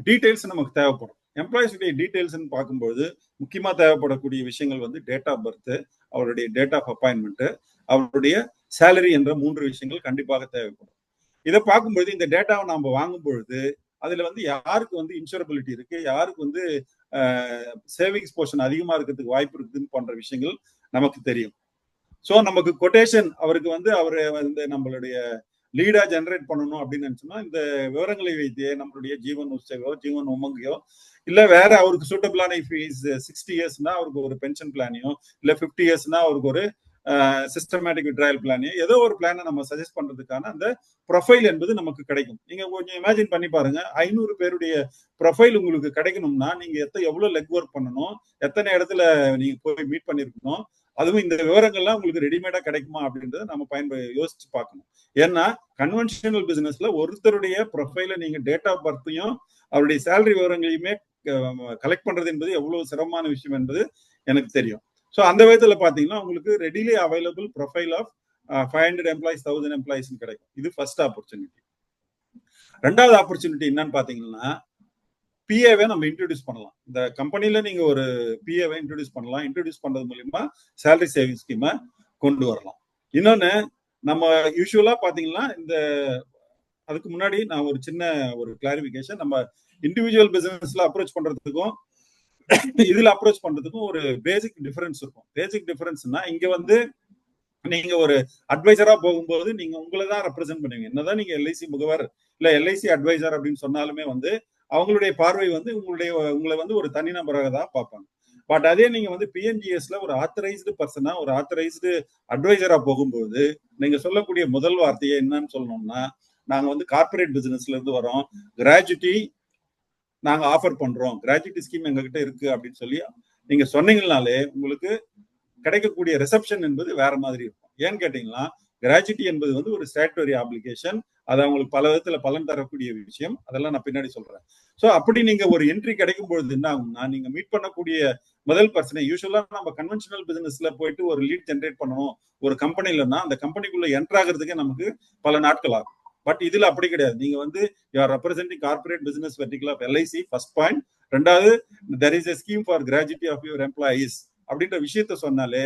டீடைல்ஸ் நமக்கு தேவைப்படும். எம்ப்ளாயிஸுடைய டீடைல்ஸ் பார்க்கும்போது முக்கியமா தேவைப்படக்கூடிய விஷயங்கள் வந்து டேட் ஆஃப் பர்த், அவருடைய டேட் ஆஃப் அப்பாயின்மெண்ட், அவருடைய சேலரி என்ற 3 விஷயங்கள் கண்டிப்பாக தேவைப்படும். இதை பார்க்கும்போது இந்த டேட்டாவை நாம வாங்கும் பொழுது அதுல வந்து யாருக்கு வந்து இன்சூரபிலிட்டி இருக்கு, யாருக்கு வந்து சேவிங்ஸ் போர்ஷன் அதிகமா இருக்கிறதுக்கு வாய்ப்பு இருக்குதுன்னு போன்ற விஷயங்கள் நமக்கு தெரியும். ஸோ நமக்கு கொட்டேஷன் அவருக்கு வந்து அவரை வந்து நம்மளுடைய லீடா ஜெனரேட் பண்ணணும் அப்படின்னு நினைச்சோம்னா இந்த விவரங்களை வைத்தே நம்மளுடைய ஜீவன் உற்சவோ ஜீவன் உமங்கையோ இல்ல வேற அவருக்கு சூட்டபிளான இஃப் இஸ் 60 இயர்ஸ்னா அவருக்கு ஒரு பென்ஷன் பிளானையோ இல்ல 50 இயர்ஸ்னா அவருக்கு ஒரு சிஸ்டமேட்டிக் விட்ராயல் பிளானையோ ஏதோ ஒரு பிளானை நம்ம சஜஸ்ட் பண்றதுக்கான அந்த ப்ரொஃபைல் என்பது நமக்கு கிடைக்கும். நீங்க கொஞ்சம் இமேஜின் பண்ணி பாருங்க, 500 பேருடைய ப்ரொஃபைல் உங்களுக்கு கிடைக்கணும்னா நீங்க எவ்வளவு லெக் ஒர்க் பண்ணணும், எத்தனை இடத்துல நீங்க போய் மீட் பண்ணிருக்கணும், அதுவும் இந்த விவரங்கள்லாம் உங்களுக்கு ரெடிமேடா கிடைக்குமா அப்படின்றத நம்ம யோசிச்சு பார்க்கணும். ஏன்னா கன்வென்ஷனல் பிசினஸ்ல ஒருத்தருடைய ப்ரொஃபைல நீங்க டேட் ஆஃப் பர்த்தையும் அவருடைய சேலரி விவரங்களையுமே கலெக்ட் பண்றது என்பது எவ்வளவு சிரமமான விஷயம் என்பது எனக்கு தெரியும். ஸோ அந்த விதத்துல பாத்தீங்கன்னா உங்களுக்கு readily available profile of 500 employees 1000 employees கிடைக்கும். இது ஃபர்ஸ்ட் ஆப்பர்ச்சுனிட்டி. ரெண்டாவது ஆப்பர்ச்சுனிட்டி என்னன்னு பாத்தீங்கன்னா பிஏவை நம்ம இன்ட்ரோடியூஸ் பண்ணலாம். இந்த கம்பெனில நீங்க ஒரு பிஏவை இன்ட்ரோடியூஸ் பண்ணலாம். இன்ட்ரோடியூஸ் பண்றது மூலியமா சேலரி சேவிங் ஸ்கீமை கொண்டு வரலாம். இன்னொன்னு நம்ம யூஸ்வலா பாத்தீங்கன்னா இந்த அதுக்கு முன்னாடி நான் ஒரு சின்ன ஒரு கிளாரிபிகேஷன், நம்ம இண்டிவிஜுவல் பிசினஸ்ல அப்ரோச் பண்றதுக்கும் இதுல அப்ரோச் பண்றதுக்கும் ஒரு பேசிக் டிஃபரன்ஸ் இருக்கும். பேசிக் டிஃபரன்ஸ்னா இங்க வந்து நீங்க ஒரு அட்வைசரா போகும்போது நீங்க உங்களை தான் ரெப்ரசென்ட் பண்ணுவீங்க. என்னதான் நீங்க எல்ஐசி முகவர் இல்ல எல்ஐசி அட்வைசர் அப்படின்னு சொன்னாலுமே வந்து அவங்களுடைய பார்வை வந்து உங்களை வந்து ஒரு தனிநபராக தான் பார்ப்பாங்க. பட் அதே நீங்க வந்து பிஎன்ஜிஎஸ்ல ஒரு ஆத்தரைஸ்டு பர்சனா ஒரு ஆத்தரைஸ்டு அட்வைசரா போகும்போது நீங்க சொல்லக்கூடிய முதல் வார்த்தையை என்னன்னு சொல்லணும்னா, நாங்க வந்து கார்பரேட் பிசினஸ்ல இருந்து வரோம், கிராஜுவிட்டி நாங்க ஆஃபர் பண்றோம், கிராஜுவிட்டி ஸ்கீம் எங்ககிட்ட இருக்கு அப்படின்னு சொல்லி நீங்க சொன்னீங்கனாலே உங்களுக்கு கிடைக்கக்கூடிய ரிசப்ஷன் என்பது வேற மாதிரி இருக்கும். ஏன்னு கேட்டீங்கன்னா, கிராஜுவிட்டி என்பது வந்து ஒரு ஸ்டாட்டுட்டரி அப்ளிகேஷன், அது அவங்களுக்கு பல விதத்துல பலன் தரக்கூடிய விஷயம். அதெல்லாம் நான் பின்னாடி சொல்றேன். ஸோ அப்படி நீங்க ஒரு என்ட்ரி கிடைக்கும் பொழுது என்ன ஆகும்னா, நீங்க மீட் பண்ணக்கூடிய முதல் பர்சனை யூஸ்வலா நம்ம கன்வென்ஷனல் பிசினஸ்ல போயிட்டு ஒரு லீட் ஜென்ரேட் பண்ணணும் ஒரு கம்பெனிலன்னா அந்த கம்பெனிக்குள்ள என்டர் ஆகிறதுக்கே நமக்கு பல நாட்கள் ஆகும். பட் இதுல அப்படி கிடையாது. நீங்க வந்து you are representing corporate business vertical of LIC, first point. ரெண்டாவது, there is a scheme for gratuity of your employees அப்படின்ற விஷயத்த சொன்னாலே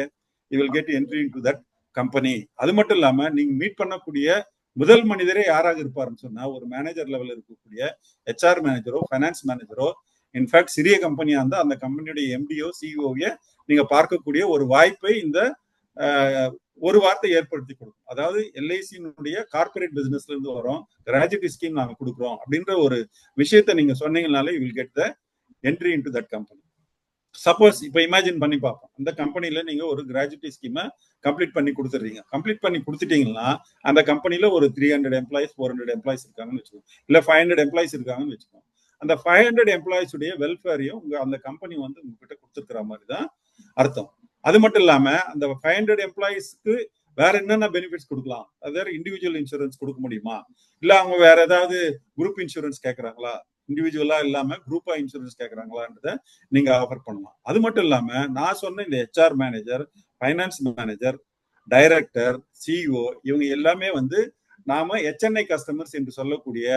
you will get entry into that company. அது மட்டும் இல்லாம நீங்க மீட் பண்ணக்கூடிய முதல் மனிதரே யாராக இருப்பாருன்னு சொன்னா ஒரு மேனேஜர் லெவல் இருக்கக்கூடிய ஹெச்ஆர் மேனேஜரோ ஃபைனான்ஸ் மேனேஜரோ, இன்ஃபேக்ட் சிறிய கம்பெனியா இருந்தா அந்த கம்பெனியுடைய எம்டிஓ சிஇஓவை நீங்க பார்க்கக்கூடிய ஒரு வாய்ப்பை இந்த ஒரு வார்த்தை ஏற்படுத்தி கொடுக்கும். அதாவது எல்ஐசியினுடைய கார்பரேட் பிசினஸ்ல இருந்து வரோம், கிராஜுவிட்டி ஸ்கீம் நாங்க கொடுக்குறோம் அப்படின்ற ஒரு விஷயத்த நீங்க சொன்னீங்கனாலே you will get the entry into that company. Suppose இப்ப இமேஜின் பண்ணி பார்ப்போம், அந்த கம்பெனில நீங்க ஒரு கிராஜுவிட்டி ஸ்கீமை கம்ப்ளீட் பண்ணி கொடுத்துறீங்க. கம்ப்ளீட் பண்ணி கொடுத்துட்டீங்கன்னா அந்த கம்பெனில ஒரு 300 எம்ப்ளாயிஸ் 400 எம்ப்ளாயிஸ் இருக்காங்கன்னு வச்சுக்கோங்க, இல்ல 500 எம்ப்ளாயிஸ் இருக்காங்கன்னு வச்சுக்கோங்க. அந்த 500 எம்ப்ளாயிஸ் உடைய வெல்ஃபேரையும் அந்த கம்பெனி வந்து உங்ககிட்ட கொடுத்துருக்கிற மாதிரி தான் அர்த்தம். அது மட்டும் இல்லாம அந்த 500 எம்ப்ளாயிஸ்க்கு வேற என்னென்ன பெனிஃபிட்ஸ் கொடுக்கலாம், அதாவது இண்டிவிஜுவல் இன்சூரன்ஸ் கொடுக்க முடியுமா, இல்ல அவங்க வேற ஏதாவது குரூப் இன்சூரன்ஸ் கேட்கறாங்களா, இண்டிவிஜுவலா இல்லாம குரூப்பா இன்சூரன்ஸ் கேட்கறாங்களான்றத நீங்க ஆஃபர் பண்ணலாம். அது மட்டும் இல்லாம நான் சொன்ன இந்த HR manager, finance manager, director, CEO இவங்க எல்லாமே வந்து நாம HNI கஸ்டமர்ஸ் என்று சொல்லக்கூடிய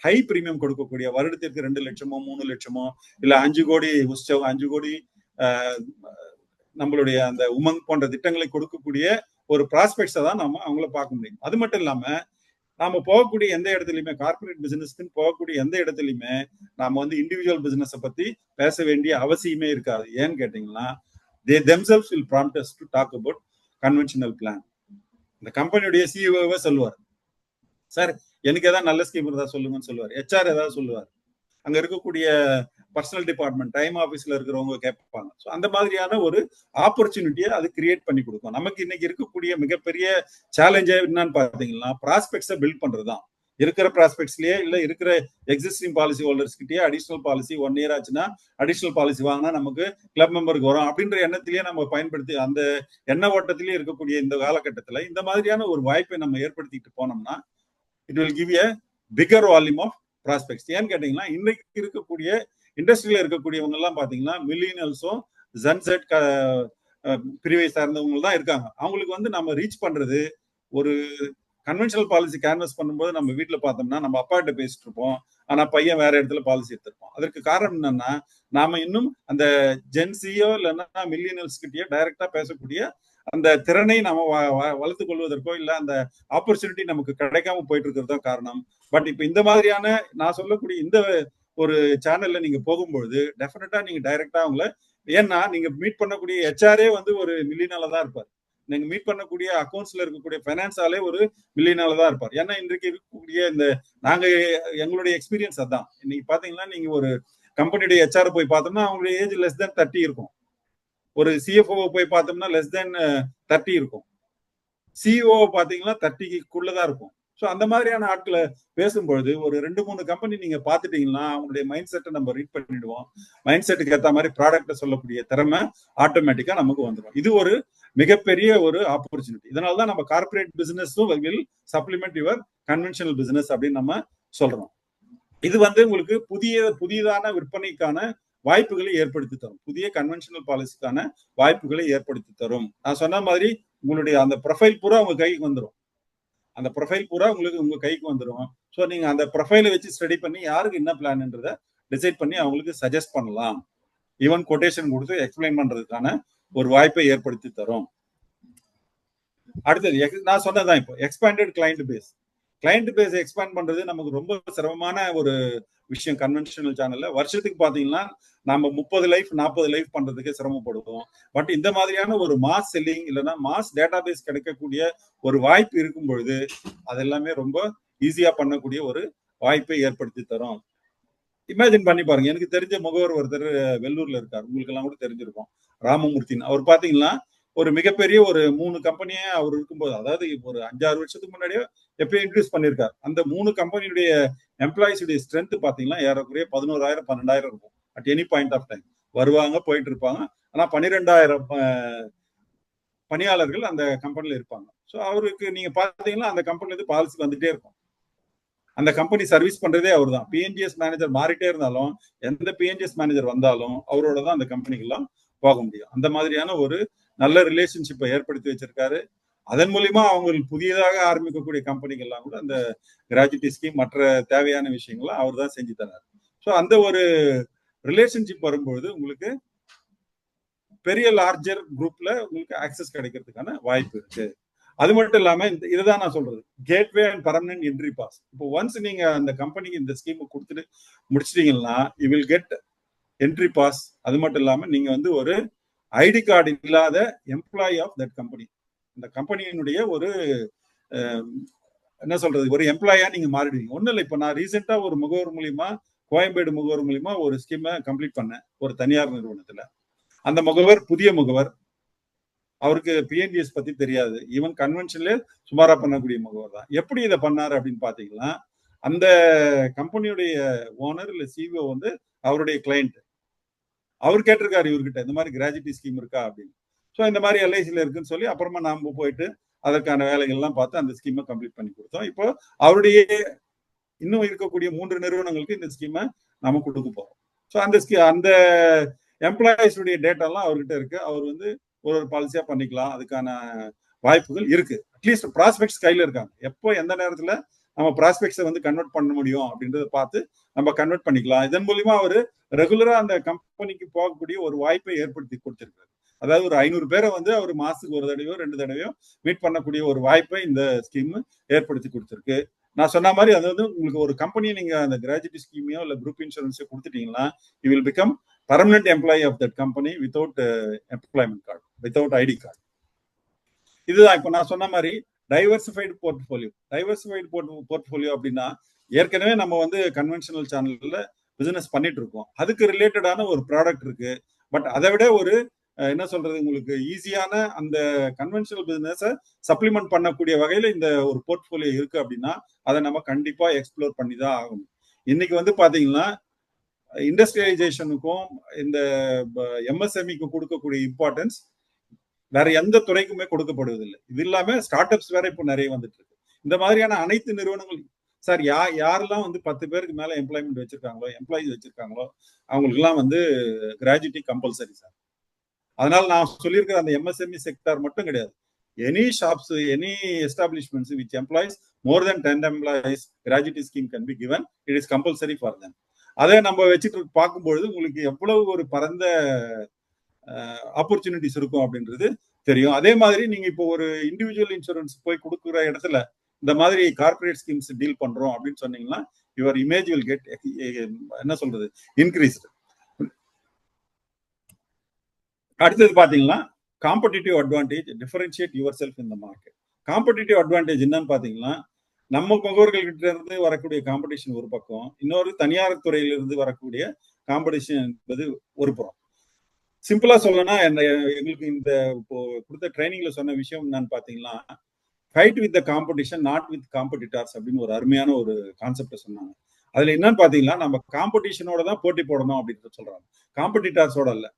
ஹை பிரீமியம் கொடுக்கக்கூடிய, வருடத்திற்கு 2 லட்சமோ 3 லட்சமோ இல்ல 5 கோடி உற்சவம் 5 கோடி நம்மளுடைய அந்த உமங் போன்ற திட்டங்களை கொடுக்கக்கூடிய ஒரு ப்ராஸ்பெக்ட்ஸை தான் நம்ம அவங்கள பார்க்க முடியும். அது மட்டும் இல்லாம நாம போகக்கூடிய எந்த இடத்துலயுமே, கார்பரேட் பிசினஸ்க்கு போகக்கூடிய எந்த இடத்துலயுமே நாம வந்து இண்டிவிஜுவல் பிசினஸை பத்தி பேச வேண்டிய அவசியமே இருக்காது. ஏன்னு கேட்டீங்கன்னா, they themselves will prompt us to talk about conventional plan. இந்த கம்பெனியுடைய சிஇஓவே சொல்லுவார், சார் எனக்கு ஏதாவது நல்ல ஸ்கீம் இருந்தா சொல்லுங்கன்னு சொல்லுவார். ஹெச்ஆர் ஏதாவது சொல்லுவார், அங்க இருக்கக்கூடிய பர்சனல் டிபார்ட்மெண்ட் டைம் ஆபீஸ்ல இருக்கிறவங்க கேட்பாங்க. ஸோ அந்த மாதிரியான ஒரு ஆப்பர்ச்சுனிட்டியை அது கிரியேட் பண்ணி கொடுக்கும். நமக்கு இன்னைக்கு இருக்கக்கூடிய மிகப்பெரிய சேலஞ்சே என்னன்னு பாத்தீங்கன்னா, ப்ராஸ்பெக்ட்ஸை பில்ட் பண்றதுதான். இருக்கிற ப்ராஸ்பெக்ட்ஸ்லயே இல்ல இருக்கிற எக்ஸிஸ்டிங் பாலிசி ஹோல்டர்ஸ் கிட்டயே அடிஷனல் பாலிசி 1 இயர் ஆச்சுன்னா அடிஷனல் பாலிசி வாங்கினா நமக்கு கிளப் மெம்பருக்கு வரும் அப்படின்ற எண்ணத்திலேயே நம்ம பயன்படுத்தி அந்த எண்ண ஓட்டத்திலேயே இருக்கக்கூடிய இந்த காலகட்டத்துல இந்த மாதிரியான ஒரு வாய்ப்பை நம்ம ஏற்படுத்திட்டு போனோம்னா it will give a figure volume of prospects. ஏன்னு கேட்டீங்கன்னா, இன்னைக்கு இருக்கக்கூடிய இண்டஸ்ட்ரியில இருக்கக்கூடியவங்க எல்லாம் பாத்தீங்கன்னா மில்லினியல்ஸும் ஜென்செட் பிரிவை சார்ந்தவங்க தான் இருக்காங்க. அவங்களுக்கு வந்து நம்ம ரீச் பண்றது ஒரு கன்வென்ஷனல் பாலிசி கேன்வஸ் பண்ணும்போது நம்ம வீட்டுல பார்த்தோம்னா நம்ம அப்பா கிட்ட பேசிட்டு இருப்போம், ஆனா பையன் வேற இடத்துல பாலிசி எடுத்திருப்போம். அதற்கு காரணம் என்னன்னா, நாம இன்னும் அந்த ஜென்சியோ இல்லைன்னா மில்லினியல்ஸ் கிட்டயோ டைரக்டா பேசக்கூடிய அந்த திறனை நாம வளர்த்து கொள்வதற்கோ இல்ல அந்த ஆப்பர்ச்சுனிட்டி நமக்கு கிடைக்காம போயிட்டு இருக்கிறது தான் காரணம். பட் இப்ப இந்த மாதிரியான நான் சொல்லக்கூடிய இந்த ஒரு சேனல்ல நீங்க போகும்பொழுது டெஃபினட்டா நீங்க டைரக்டா அவங்கள, ஏன்னா நீங்க மீட் பண்ணக்கூடிய ஹெச்ஆரே வந்து ஒரு மில்லியனால தான் இருப்பார், நீங்க மீட் பண்ணக்கூடிய அக்கௌண்ட்ஸ்ல இருக்கக்கூடிய ஃபைனான்ஸாலே ஒரு மில்லியனால தான் இருப்பார். ஏன்னா இன்றைக்கு இருக்கக்கூடிய இந்த நாங்க எங்களுடைய எக்ஸ்பீரியன்ஸ் அதான். இன்னைக்கு பாத்தீங்கன்னா நீங்க ஒரு கம்பெனியுடைய ஹெச்ஆர் போய் பார்த்தோம்னா அவங்களுடைய ஏஜ் லெஸ் தென் 30 இருக்கும், ஒரு சிஎஃப்ஓ போய் பார்த்தோம்னா லெஸ் தென் 30 இருக்கும், சிஇஓ பாத்தீங்கன்னா 30க்குள்ளதான் இருக்கும். ஸோ அந்த மாதிரியான ஆட்களை பேசும்பொழுது ஒரு 2-3 கம்பெனி நீங்க பாத்துட்டீங்கன்னா அவங்களுடைய மைண்ட் செட்டை நம்ம ரீட் பண்ணிடுவோம். மைண்ட் செட்டுக்கு ஏற்ற மாதிரி ப்ராடக்ட்டை சொல்லக்கூடிய திறமை ஆட்டோமேட்டிக்கா நமக்கு வந்துடும். இது ஒரு மிகப்பெரிய ஒரு ஆப்பர்ச்சுனிட்டி. இதனாலதான் நம்ம கார்பரேட் பிசினஸும் will supplement your conventional business அப்படின்னு நம்ம சொல்றோம். இது வந்து உங்களுக்கு புதியதான விற்பனைக்கான வாய்ப்புகளை ஏற்படுத்தி தரும், புதிய கன்வென்ஷனல் பாலிசிக்கான வாய்ப்புகளை ஏற்படுத்தி தரும். நான் சொன்ன மாதிரி உங்களுடைய அந்த ப்ரொஃபைல் பூரா உங்க கைக்கு வந்துடும், அந்த ப்ரொஃபைல் பூரா உங்களுக்கு உங்க கைக்கு வந்துடும். ஸோ நீங்க அந்த ப்ரொஃபைலை வச்சு ஸ்டடி பண்ணி யாருக்கு என்ன பிளான்ன்றத டிசைட் பண்ணி அவங்களுக்கு சஜஸ்ட் பண்ணலாம். ஈவன் கொட்டேஷன் கொடுத்து எக்ஸ்பிளைன் பண்றதுக்கான ஒரு வாய்ப்பை ஏற்படுத்தி தரும். அடுத்தது நான் சொன்னதான் இப்போ எக்ஸ்பேண்டட் கிளைண்ட் பேஸ் எக்ஸ்பேண்ட் பண்றது நமக்கு ரொம்ப சிரமமான ஒரு விஷயம். கன்வென்ஷனல் சேனல்ல வருஷத்துக்கு பாத்தீங்கன்னா நம்ம 30 லைஃப் 40 லைஃப் பண்றதுக்கு சிரமப்படுவோம். பட் இந்த மாதிரியான ஒரு மாஸ் செல்லிங் இல்லைன்னா மாஸ் டேட்டா பேஸ் கிடைக்கக்கூடிய ஒரு வாய்ப்பு இருக்கும் பொழுது அதெல்லாமே ரொம்ப ஈஸியா பண்ணக்கூடிய ஒரு வாய்ப்பை ஏற்படுத்தி தரும். இமேஜின் பண்ணி பாருங்க. எனக்கு தெரிஞ்ச முகவர் ஒருத்தர் வெள்ளூர்ல இருக்காரு, உங்களுக்கு எல்லாம் கூட தெரிஞ்சிருக்கும், ராமமூர்த்தின்னு. அவர் பாத்தீங்கன்னா ஒரு மிகப்பெரிய ஒரு 3 கம்பெனியே அவர் இருக்கும்போது, அதாவது ஒரு 5-6 வருஷத்துக்கு முன்னாடியே எப்பயும் இன்ட்ரடியூஸ் பண்ணியிருக்காரு. அந்த 3 கம்பெனியுடைய எம்ப்ளாயிஸுடைய ஸ்ட்ரென்த் பாத்தீங்கன்னா ஏறக்குறைய 11,000 12,000 இருக்கும் at any point of time. வருவாங்க போயிட்டு இருப்பாங்க. ஆனா 12,000 பணியாளர்கள் அந்த கம்பெனில இருப்பாங்க. ஸோ அவருக்கு நீங்க பாத்தீங்கன்னா அந்த கம்பெனில இருந்து பாலிசி வந்துட்டே இருக்கும். அந்த கம்பெனி சர்வீஸ் பண்றதே அவர் தான். பிஎன்ஜிஎஸ் மேனேஜர் மாறிட்டே இருந்தாலும் எந்த பிஎன்ஜிஎஸ் மேனேஜர் வந்தாலும் அவரோட தான் அந்த கம்பெனிக்கெல்லாம் போக முடியும். அந்த மாதிரியான ஒரு நல்ல ரிலேஷன்ஷிப்பை ஏற்படுத்தி வச்சிருக்காரு. அதன் மூலியமா அவங்களுக்கு புதியதாக ஆரம்பிக்கக்கூடிய கம்பெனிகள்லாம் கூட அந்த கிராஜுவிட்டி ஸ்கீம் மற்ற தேவையான விஷயங்கள்லாம் அவர் தான் செஞ்சு தராரு. ஸோ அந்த ஒரு ரிலேஷன்ஷிப் வரும்பொழுது உங்களுக்கு பெரிய லார்ஜர் குரூப்ல உங்களுக்கு ஆக்சஸ் கிடைக்கிறதுக்கான வாய்ப்பு இருக்கு. அது மட்டும் இல்லாம இதுதான் நான் சொல்றது, gateway and permanent entry pass. இப்போ ஒன்ஸ் நீங்க அந்த கம்பெனிக்கு இந்த ஸ்கீம் கொடுத்துட்டு முடிச்சிட்டீங்கன்னா you will get entry pass. அது மட்டும் இல்லாம நீங்க வந்து ஒரு ஐடி கார்டு இல்லாத எம்ப்ளாயி ஆஃப் தட் கம்பெனி, இந்த கம்பெனியினுடைய ஒரு என்ன சொல்றது ஒரு எம்ப்ளாயா நீங்க மாறிடுவீங்க. ஒன்றும் இல்லை, இப்போ நான் ரீசெண்டா ஒரு முகவர் மூலியமா, கோயம்பேடு முகவர் மூலியமா ஒரு ஸ்கீமை கம்ப்ளீட் பண்ணேன் ஒரு தனியார் நிறுவனத்துல. அந்த முகவர் புதிய முகவர், அவருக்கு பிஎன்ஜிஎஸ் பத்தி தெரியாது, ஈவன் கன்வென்ஷன்ல சுமாரா பண்ணக்கூடிய முகவர் தான். எப்படி இதை பண்ணாரு அப்படின்னு பாத்தீங்கன்னா, அந்த கம்பெனியுடைய ஓனர் இல்ல சிஇஓ வந்து அவருடைய கிளைண்ட். அவர் கேட்டிருக்காரு இவர்கிட்ட, இந்த மாதிரி கிராஜுவிட்டி ஸ்கீம் இருக்கா அப்படின்னு. ஸோ இந்த மாதிரி எல்ஐசியில் இருக்குன்னு சொல்லி அப்புறமா நாம போயிட்டு அதற்கான வேலைகள்லாம் பார்த்து அந்த ஸ்கீமை கம்ப்ளீட் பண்ணி கொடுத்தோம். இப்போ அவருடைய இன்னும் இருக்கக்கூடிய 3 நிறுவனங்களுக்கு இந்த ஸ்கீமை நாம கொடுக்க போறோம். ஸோ அந்த எம்ப்ளாயிஸுடைய டேட்டாலாம் அவர்கிட்ட இருக்கு. அவர் வந்து ஒரு பாலிசியா பண்ணிக்கலாம், அதுக்கான வாய்ப்புகள் இருக்கு. அட்லீஸ்ட் ப்ராஸ்பெக்ட்ஸ் கையில இருக்காங்க. எப்போ எந்த நேரத்துல நம்ம ப்ராஸ்பெக்ட்ஸை வந்து கன்வெர்ட் பண்ண முடியும் அப்படின்றத பார்த்து நம்ம கன்வெர்ட் பண்ணிக்கலாம். இதன் மூலியமா அவர் ரெகுலரா அந்த கம்பெனிக்கு போகக்கூடிய ஒரு வாய்ப்பை ஏற்படுத்தி கொடுத்திருக்காரு. அதாவது ஒரு 500 பேரை வந்து அவர் மாசத்துக்கு ஒரு தடவையோ 2 தடவையோ மீட் பண்ணக்கூடிய ஒரு வாய்ப்பை இந்த ஸ்கீம் ஏற்படுத்தி கொடுத்திருக்கு. நான் சொன்ன மாதிரி அதாவது உங்களுக்கு ஒரு கம்பெனியை நீங்க அந்த கிராஜுவிட்டி ஸ்கீமையோ இல்ல குரூப் இன்சூரன்ஸோ கொடுத்துட்டீங்கன்னா you will become permanent employee of that company without employment card, without ID card. இதுதான் இப்போ நான் சொன்ன மாதிரி டைவர்சிஃபைடு போர்ட்ஃபோலியோ அப்படின்னா, ஏற்கனவே நம்ம வந்து கன்வென்ஷனல் சேனல்ல பிசினஸ் பண்ணிட்டு இருக்கோம், அதுக்கு ரிலேட்டடான ஒரு ப்ராடக்ட் இருக்கு. பட் அதை விட ஒரு என்ன சொல்றது உங்களுக்கு ஈஸியான அந்த கன்வென்ஷனல் பிசினஸை சப்ளிமெண்ட் பண்ணக்கூடிய வகையில இந்த ஒரு போர்ட்ஃபோலியோ இருக்கு அப்படின்னா அதை நம்ம கண்டிப்பா எக்ஸ்ப்ளோர் பண்ணி தான் ஆகணும். இன்னைக்கு வந்து பாத்தீங்கன்னா இண்டஸ்ட்ரியலைசேஷனுக்கும் இந்த எம்எஸ்எம்இக்கு கொடுக்கக்கூடிய இம்பார்ட்டன்ஸ் வேற எந்த துறைக்குமே கொடுக்கப்படுவதில்லை. இது இல்லாம ஸ்டார்ட் அப்ஸ் வேற இப்போ நிறைய வந்துட்டு இருக்கு. இந்த மாதிரியான அனைத்து நிறுவனங்கள் சார் யாரெல்லாம் வந்து 10 பேருக்கு மேல எம்ப்ளாய்மெண்ட் வச்சிருக்காங்களோ, எம்ப்ளாயிஸ் வச்சிருக்காங்களோ, அவங்களுக்கு எல்லாம் வந்து கிராஜுவிட்டி கம்பல்சரி சார். அதனால நான் சொல்லியிருக்கிற அந்த எம்எஸ்எம்இ செக்டார் மட்டும் கிடையாது, any shops, any establishments which employees more then 10 employees gratuity scheme can be given. It is compulsory for them. அதை நம்ம வச்சுட்டு பார்க்கும்பொழுது உங்களுக்கு எவ்வளவு ஒரு பரந்த ஆப்பர்ச்சுனிட்டிஸ் இருக்கும் அப்படின்றது தெரியும். அதே மாதிரி நீங்க இப்போ ஒரு இண்டிவிஜுவல் இன்சூரன்ஸ் போய் கொடுக்குற இடத்துல இந்த மாதிரி கார்பரேட் ஸ்கீம்ஸ் டீல் பண்றோம் அப்படின்னு சொன்னீங்கன்னா யுவர் இமேஜ் வில் கெட் என்ன சொல்றது இன்க்ரீஸ்டு. அடுத்தது பாத்தீங்கன்னா competitive advantage, differentiate your self in the market. Competitive advantage என்னன்னு பாத்தீங்கன்னா, நம்ம முகவர்கள் கிட்ட இருந்து வரக்கூடிய காம்படிஷன் ஒரு பக்கம், இன்னொரு தனியார் துறையிலிருந்து வரக்கூடிய காம்படிஷன் என்பது ஒரு புறம். சிம்பிளா சொல்லணும்னா எங்களுக்கு இந்த இப்போ கொடுத்த ட்ரைனிங்ல சொன்ன விஷயம் என்னன்னு பாத்தீங்கன்னா, fight with the competition not with competitors அப்படின்னு ஒரு அருமையான ஒரு கான்செப்டை சொன்னாங்க. அதுல என்னன்னு பாத்தீங்கன்னா, நம்ம காம்படிஷனோட தான் போட்டி போடணும் அப்படின்னு சொல்றாங்க, காம்படிட்டர்ஸோட இல்ல.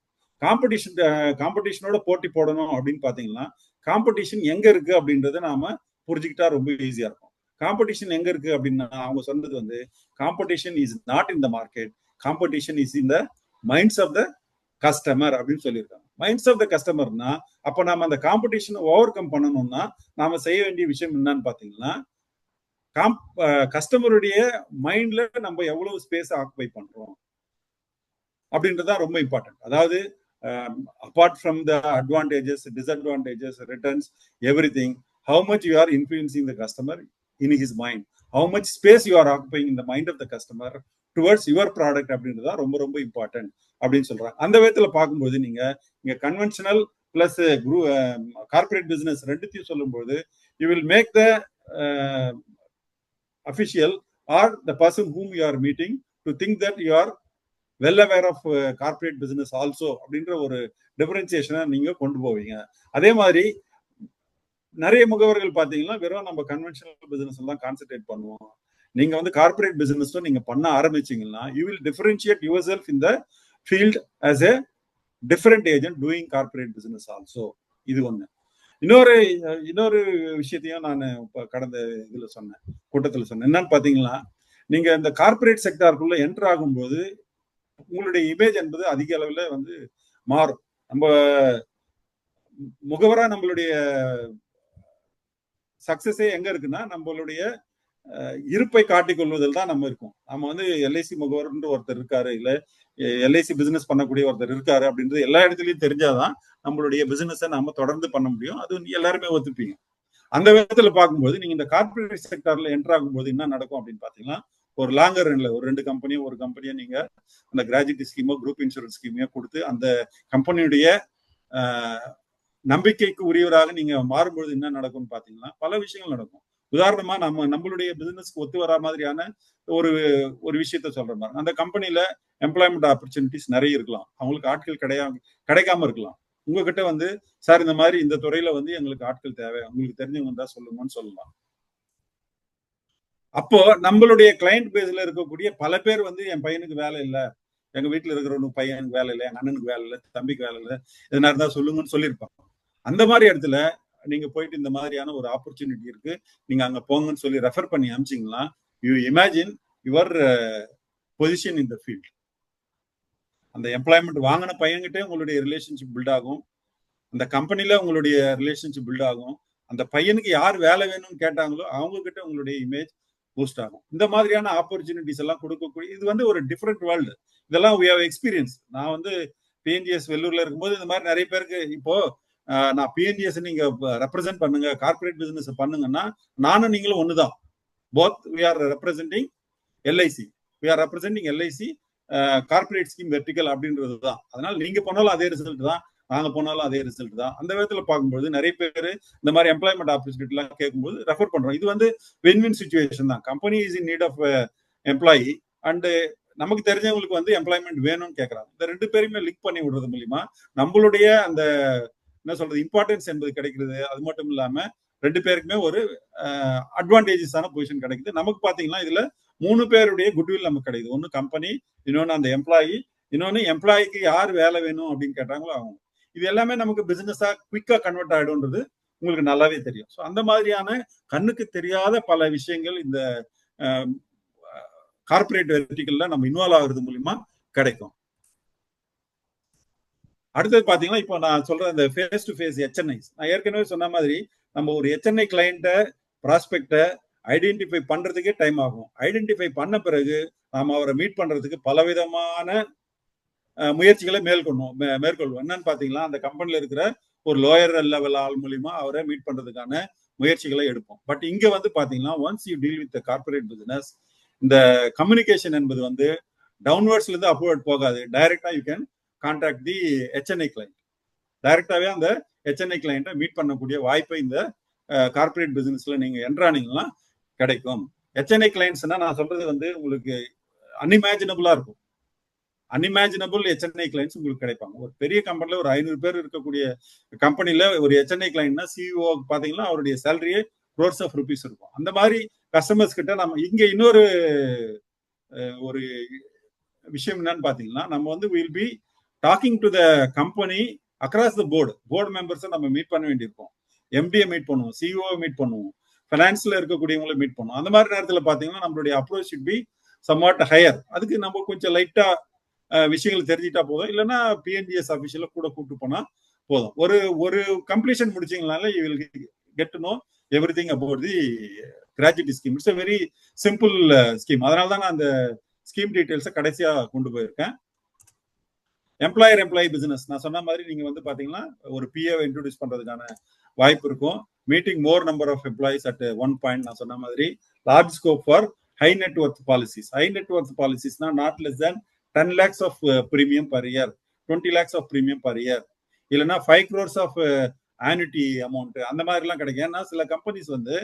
காம்படிஷனோட போட்டி போடணும் அப்படின்னு பாத்தீங்கன்னா, காம்படிஷன் எங்க இருக்கு அப்படின்றத நாம புரிஞ்சுக்கிட்டா ரொம்ப ஈஸியா இருக்கும். காம்படிஷன் எங்க இருக்கு அப்படின்னா, அவங்க சொன்னது வந்து competition is not in the market, competition is in the minds of the customer அப்படின்னு சொல்லியிருக்காங்க. மைண்ட்ஸ் ஆஃப் த கஸ்டமர்னா அப்ப நாம அந்த காம்படிஷனை ஓவர் கம் பண்ணணும்னா நாம செய்ய வேண்டிய விஷயம் என்னன்னு பாத்தீங்கன்னா, கஸ்டமருடைய மைண்ட்ல நம்ம எவ்வளவு ஸ்பேஸ் ஆக்குபை பண்றோம் அப்படின்றதான் ரொம்ப இம்பார்ட்டன்ட். அதாவது apart from the advantages, disadvantages, returns, every thing, how much you are influencing the customer in his mind, how much space you are occupying in the mind of the customer towards your product அப்படின்றது தான் ரொம்ப ரொம்ப இம்பார்ட்டன்ட் அப்படின்னு சொல்றாங்க. அந்த விதத்துல பார்க்கும்போது நீங்க கன்வென்ஷனல் பிளஸ் கார்பரேட் பிசினஸ் ரெண்டுத்தையும் சொல்லும்போது you will make the official or the person whom you are meeting to think that you are well aware of corporate business also அப்படின்ற ஒரு டிஃபரன்சியேஷனை நீங்க கொண்டு போவீங்க. அதே மாதிரி நிறைய முகவர்கள் பாத்தீங்கன்னா வெறும் நம்ம கன்வென்ஷனல் பிசினஸ் தான் கான்சென்ட்ரேட் பண்ணுவோம். நீங்க வந்து கார்பரேட் பிசினஸ் நீங்க பண்ண ஆரம்பிச்சீங்கன்னா you will differentiate yourself in the field as a different agent doing corporate business also. இது ஒண்ணு. இன்னொரு விஷயத்தையும் நான் கடந்த இதுல சொன்னேன், கூட்டத்துல சொன்னேன். என்னன்னு பாத்தீங்கன்னா, நீங்க இந்த கார்பரேட் செக்டாருக்குள்ள என்டர் ஆகும்போது உங்களுடைய இமேஜ் என்பது அதிக அளவுல வந்து மாறும். நம்ம முகவரா நம்மளுடைய சக்சஸே எங்க இருக்குன்னா நம்மளுடைய இருப்பை காட்டிக் கொள்வதில் தான் நம்ம இருக்கோம். நம்ம வந்து எல்ஐசி முகவர்ன்ற ஒருத்தர் இருக்காரு, இல்ல எல்ஐசி பிசினஸ் பண்ணக்கூடிய ஒருத்தர் இருக்காரு அப்படின்றது எல்லா இடத்துலயும் தெரிஞ்சாதான் நம்மளுடைய பிசினஸை நம்ம தொடர்ந்து பண்ண முடியும். அது எல்லாருமே ஒத்துப்பீங்க. அந்த விதத்துல பார்க்கும்போது நீங்க இந்த கார்பரேட் செக்டர்ல என்டர் ஆகும்போது என்ன நடக்கும் அப்படின்னு பாத்தீங்கன்னா, ஒரு லாங்கர் ரன்ல ஒரு 2 கம்பெனியோ ஒரு கம்பெனியோ நீங்க அந்த கிராஜுவிட்டி ஸ்கீமோ குரூப் இன்சூரன்ஸ் ஸ்கீமையோ கொடுத்து அந்த கம்பெனியுடைய நம்பிக்கைக்கு உரியவராக நீங்க மாறும்போது என்ன நடக்கும்னு பாத்தீங்கன்னா, பல விஷயங்கள் நடக்கும். உதாரணமா நம்மளுடைய பிசினஸ்க்கு ஒத்து வர மாதிரியான ஒரு விஷயத்த சொல்ற மாதிரி, அந்த கம்பெனில எம்ப்ளாய்மெண்ட் ஆப்பர்ச்சுனிட்டிஸ் நிறைய இருக்கலாம், அவங்களுக்கு ஆட்கள் கிடைக்காம இருக்கலாம். உங்ககிட்ட வந்து சார் இந்த மாதிரி இந்த துறையில வந்து எங்களுக்கு ஆட்கள் தேவை, உங்களுக்கு தெரிஞ்சவங்க தான் சொல்லுங்கன்னு சொல்லலாம். அப்போ நம்மளுடைய கிளைண்ட் பேஸ்ல இருக்கக்கூடிய பல பேர் வந்து என் பையனுக்கு வேலை இல்லை, எங்க வீட்டுல இருக்கிறவனுக்கு பையனுக்கு வேலை இல்லை, எங்க அண்ணனுக்கு வேலை இல்லை, தம்பிக்கு வேலை இல்லை, எதனா இருந்தா சொல்லுங்கன்னு சொல்லியிருப்பாங்க. அந்த மாதிரி இடத்துல நீங்க போயிட்டு இந்த மாதிரியான ஒரு ஆப்பர்ச்சுனிட்டி இருக்கு, நீங்க அங்க போங்கன்னு சொல்லி ரெஃபர் பண்ணி அமிச்சிங்கன்னா, you imagine your position in the field. அந்த எம்ப்ளாய்மெண்ட் வாங்கின பையன்கிட்டே உங்களுடைய ரிலேஷன்ஷிப் பில்ட் ஆகும், அந்த கம்பெனில உங்களுடைய ரிலேஷன்ஷிப் பில்ட் ஆகும், அந்த பையனுக்கு யார் வேலை வேணும்னு கேட்டாங்களோ அவங்க கிட்ட உங்களுடைய இமேஜ் பூஸ்ட் ஆகும். இந்த மாதிரியான ஆப்பர்ச்சுனிட்டிஸ் எல்லாம் கொடுக்கக்கூடிய இது வந்து ஒரு டிஃப்ரெண்ட் வேர்ல்டு. இதெல்லாம் we have experience. நான் வந்து பிஎன்ஜிஎஸ் வெள்ளூர்ல இருக்கும்போது இந்த மாதிரி நிறைய பேருக்கு இப்போ நான் பிஎன்ஜிஎஸ் நீங்க ரெப்ரசென்ட் பண்ணுங்க, கார்பரேட் பிசினஸ் பண்ணுங்கன்னா நானும் நீங்களும் ஒண்ணுதான். Both we are representing LIC, we are representing LIC corporate scheme vertical அப்படின்றது தான். அதனால நீங்க போனாலும் அதே ரிசல்ட் தான், நாங்க போனாலும் அதே ரிசல்ட் தான். அந்த விதத்துல பார்க்கும்போது நிறைய பேர் இந்த மாதிரி எம்ப்ளாய்மெண்ட் ஆப்பர்ச்சுனிட்டி எல்லாம் கேட்கும்போது ரெஃபர் பண்றோம். இது வந்து வின்-வின் சிச்சுவேஷன் தான். Company is in need of employee and நமக்கு தெரிஞ்சவங்களுக்கு வந்து எம்ப்ளாய்மெண்ட் வேணும்னு கேட்கறாங்க. இந்த 2 பேருமே லிங்க் பண்ணி விடுறது மூலியமா நம்மளுடைய அந்த என்ன சொல்றது இம்பார்ட்டன்ஸ் என்பது கிடைக்கிறது. அது மட்டும் இல்லாம 2 பேருக்குமே ஒரு அட்வான்டேஜஸான பொசிஷன் கிடைக்குது. நமக்கு பாத்தீங்கன்னா இதுல 3 பேருடைய குட்வில் நமக்கு கிடைக்குது. ஒன்னு கம்பெனி, இன்னொன்னு அந்த எம்ப்ளாயி, இன்னொன்னு எம்ப்ளாய்க்கு யார் வேலை வேணும் அப்படின்னு கேட்டாங்களோ அவங்க. இது எல்லாமே நமக்கு பிசினஸா குவிக்கா கன்வெர்ட் ஆயிடும்ன்றது உங்களுக்கு நல்லாவே தெரியும். ஸோ அந்த மாதிரியான கண்ணுக்கு தெரியாத பல விஷயங்கள் இந்த கார்பரேட் வெர்டிகல்ல நம்ம இன்வால்வ் ஆகுறது மூலியமா கிடைக்கும். அடுத்தது பாத்தீங்கன்னா, இப்போ நான் சொல்ற இந்த ஃபேஸ் டு ஃபேஸ் HNIs, நான் ஏற்கனவே சொன்ன மாதிரி நம்ம ஒரு HNI கிளைண்ட ப்ராஸ்பெக்ட ஐடென்டிஃபை பண்றதுக்கே டைம் ஆகும். ஐடென்டிஃபை பண்ண பிறகு நாம அவரை மீட் பண்றதுக்கு பலவிதமான முயற்சிகளை மேற்கொள்வோம். என்னன்னு பாத்தீங்கன்னா, அந்த கம்பெனில இருக்கிற ஒரு லோயர் லெவல் ஆள் மூலியமா அவரை மீட் பண்றதுக்கான முயற்சிகளை எடுப்போம். பட் இங்க வந்து பாத்தீங்கன்னா, once you deal with corporate business, இந்த கம்யூனிகேஷன் என்பது வந்து டவுன்வர்ட்ஸ்ல இருந்து அப்வர்ட் போகாது. டைரக்டா you can contact the HNI client. டைரக்டாவே அந்த HNI கிளைண்ட்டை மீட் பண்ணக்கூடிய வாய்ப்பை இந்த கார்பரேட் பிசினஸ்ல நீங்க என்ட்ரானீங்கன்னா கிடைக்கும். HNI கிளைண்ட்ஸ்னா நான் சொல்றது வந்து உங்களுக்கு அன்இமேஜினபிளா இருக்கும். அன்இமேஜினபிள் HNI கிளைண்ட்ஸ் உங்களுக்கு கிடைப்பாங்க. ஒரு பெரிய கம்பெனில ஒரு 500 பேர் இருக்கக்கூடிய கம்பெனில ஒரு HNI கிளைண்ட்னா CEO பாத்தீங்கன்னா அவருடைய சேலரியே crores of rupees இருக்கும். அந்த மாதிரி கஸ்டமர்ஸ் கிட்ட நம்ம இங்க இன்னொரு ஒரு விஷயம் என்னன்னு பாத்தீங்கன்னா, நம்ம வந்து will be talking to the company across the board மெம்பர்ஸை நம்ம மீட் பண்ண வேண்டியிருக்கும். எம்டியை மீட் பண்ணுவோம், சிஇஓ மீட் பண்ணுவோம், ஃபைனான்ஸ்ல இருக்கக்கூடியவங்களை மீட் பண்ணுவோம். அந்த மாதிரி நேரத்துல பாத்தீங்கன்னா நம்மளுடைய approach should be somewhat higher. அதுக்கு நம்ம கொஞ்சம் லைட்டா விஷயங்கள் தெரிஞ்சுட்டா போதும், இல்லைன்னா பிஎன்ஜிஎஸ் ஆஃபீஷியல கூட கூப்பிட்டு போனா போதும். ஒரு கம்ப்ளீஷன் முடிச்சீங்கனால you will get to know everything about the gratuity scheme. It's a very simple scheme. அதனால தான் நான் அந்த ஸ்கீம் டீடைல்ஸை கடைசியா கொண்டு போயிருக்கேன். எம்ப்ளாயி பிசினஸ் நான் சொன்ன மாதிரி நீங்க வந்து பாத்தீங்கன்னா ஒரு பிஏவை இன்ட்ரோடியூஸ் பண்றதுக்கான வாய்ப்பு இருக்கும். Meeting more number of employees at one point. நான் சொன்ன மாதிரி large scope for high net worth policies. High net worth பாலிசிஸ்னா not less than 10 lakhs of premium per year, 20 lakhs of premium per year, இல்லைன்னா 5 crores ஆஃப் ஆனுட்டி அமௌண்ட், அந்த மாதிரி எல்லாம் கிடைக்கும். ஏன்னா சில கம்பெனிஸ் வந்து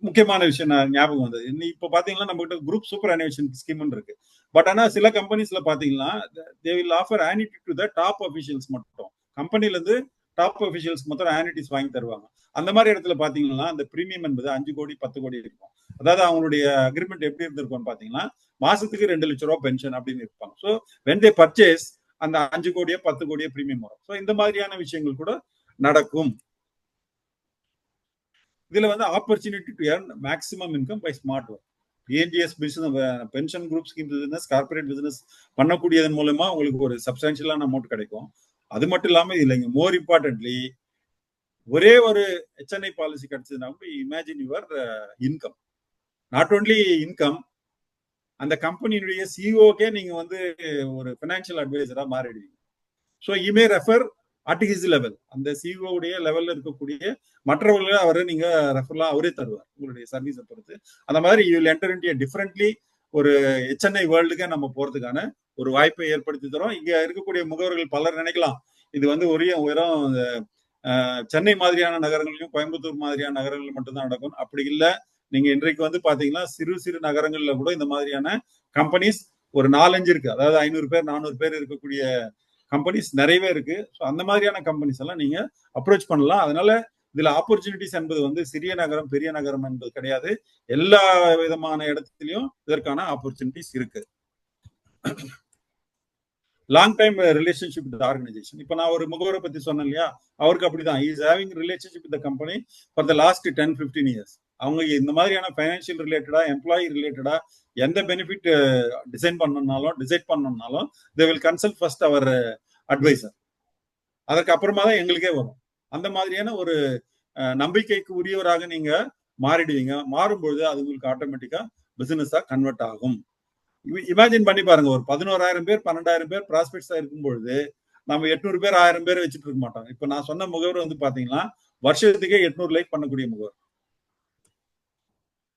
முக்கியமான விஷயம் நான் ஞாபகம் வந்தது. இப்போ பாத்தீங்கன்னா நம்ம கிட்ட குரூப் சூப்பர் அனிவேஷன் ஸ்கீம் இருக்கு. பட் ஆனா சில கம்பெனிஸ்ல பாத்தீங்கன்னா they will offer ஆனிட்டி to the top officials மட்டும். கம்பெனில இருந்து டாப் அபிஷியல்ஸ் மட்டும் ஆனிட்டிஸ் வாங்கி தருவாங்க. அந்த மாதிரி இடத்துல பாத்தீங்கன்னா அந்த பிரீமியம் என்பது 5 கோடி 10 கோடி இருக்கும். அதாவது அவங்களுடைய அக்ரிமெண்ட் எப்படி இருந்திருக்கும் பாத்தீங்கன்னா மாசத்துக்கு 2 லட்சம் ரூபாய் பென்ஷன் அப்படின்னு இருப்பாங்க. ஸோ வென் தே பர்ச்சேஸ் அந்த 5 கோடியோ 10 கோடியோ பிரீமியம் வரும். ஸோ இந்த மாதிரியான விஷயங்கள் கூட நடக்கும். இதுல வந்து opportunity to earn maximum income by smart work. PNGS business, pension group scheme business, corporate business பண்ணக்கூடியதன் மூலமா உங்களுக்கு ஒரு சப்ஸ்டான்ஷியலான அமௌண்ட் கிடைக்கும். அது மட்டும் இல்லாம இல்லைங்க, மோர் இம்பார்ட்டன்ட்லி ஒரே ஒரு HNI பாலிசி கிடைச்சதுன்னா imagine your income. Not only income, அந்த கம்பெனியுடைய சிஓக்கே நீங்க வந்து ஒரு பினான்சியல் அட்வைசரா மாறிடுவீங்க. So you may refer at his level. அந்த சிஓ உடைய லெவல்ல இருக்கக்கூடிய மற்றவர்களை அவரை நீங்க ரெஃபர்லாம் அவரே தருவார் உங்களுடைய சர்வீஸை பொறுத்து. அந்த மாதிரி you will enter into differently ஒரு HNI வேர்ல்டுக்கே நம்ம போறதுக்கான ஒரு வாய்ப்பை ஏற்படுத்தி தரோம். இங்க இருக்கக்கூடிய முகவர்கள் பலர் நினைக்கலாம் இது வந்து வெறும் சென்னை மாதிரியான நகரங்களிலும் கோயம்புத்தூர் மாதிரியான நகரங்கள் மட்டும்தான் நடக்கும். அப்படி இல்லை. நீங்க இன்றைக்கு வந்து பாத்தீங்கன்னா சிறு சிறு நகரங்கள்ல கூட இந்த மாதிரியான கம்பெனிஸ் ஒரு 4-5 இருக்கு. அதாவது 500 பேர் 400 பேர் இருக்கக்கூடிய கம்பெனிஸ் நிறையவே இருக்கு. ஸோ அந்த மாதிரியான கம்பெனிஸ் எல்லாம் நீங்க அப்ரோச் பண்ணலாம். அதனால இதுல ஆப்பர்ச்சுனிட்டிஸ் என்பது வந்து சிறிய நகரம் பெரிய நகரம் என்பது கிடையாது. எல்லா விதமான இடத்துலயும் இதற்கான ஆப்பர்ச்சுனிட்டிஸ் இருக்கு. Long time relationship with organisation. இப்போ நான் ஒரு முகவரை பத்தி சொன்னேன் இல்லையா, அவருக்கு அப்படிதான். Is having relationship with company for the last 10-15 years. அவங்க இந்த மாதிரியான ஃபைனான்சியல் ரிலேட்டடா, எம்ப்ளாயி ரிலேட்டடா எந்த பெனிஃபிட் டிசைட் பண்ணணும்னாலும் they will consult first our advisor. அதற்கு அப்புறமா தான் எங்களுக்கே வரும். அந்த மாதிரியான ஒரு நம்பிக்கைக்கு உரியவராக நீங்க மாறிடுவீங்க. மாறும்பொழுது அது உங்களுக்கு ஆட்டோமேட்டிக்கா பிசினஸா கன்வெர்ட் ஆகும். இமேஜின் பண்ணி பாருங்க, ஒரு 11,000 பேர் 12,000 பேர் ப்ராஸ்பெக்ட்ஸா இருக்கும் பொழுது நம்ம 800 பேர் 1000 பேர் வச்சுட்டு இருக்க மாட்டோம். இப்ப நான் சொன்ன முகவர் வந்து பாத்தீங்கன்னா வருஷத்துக்கே 800 லைக் பண்ணக்கூடிய முகவர்.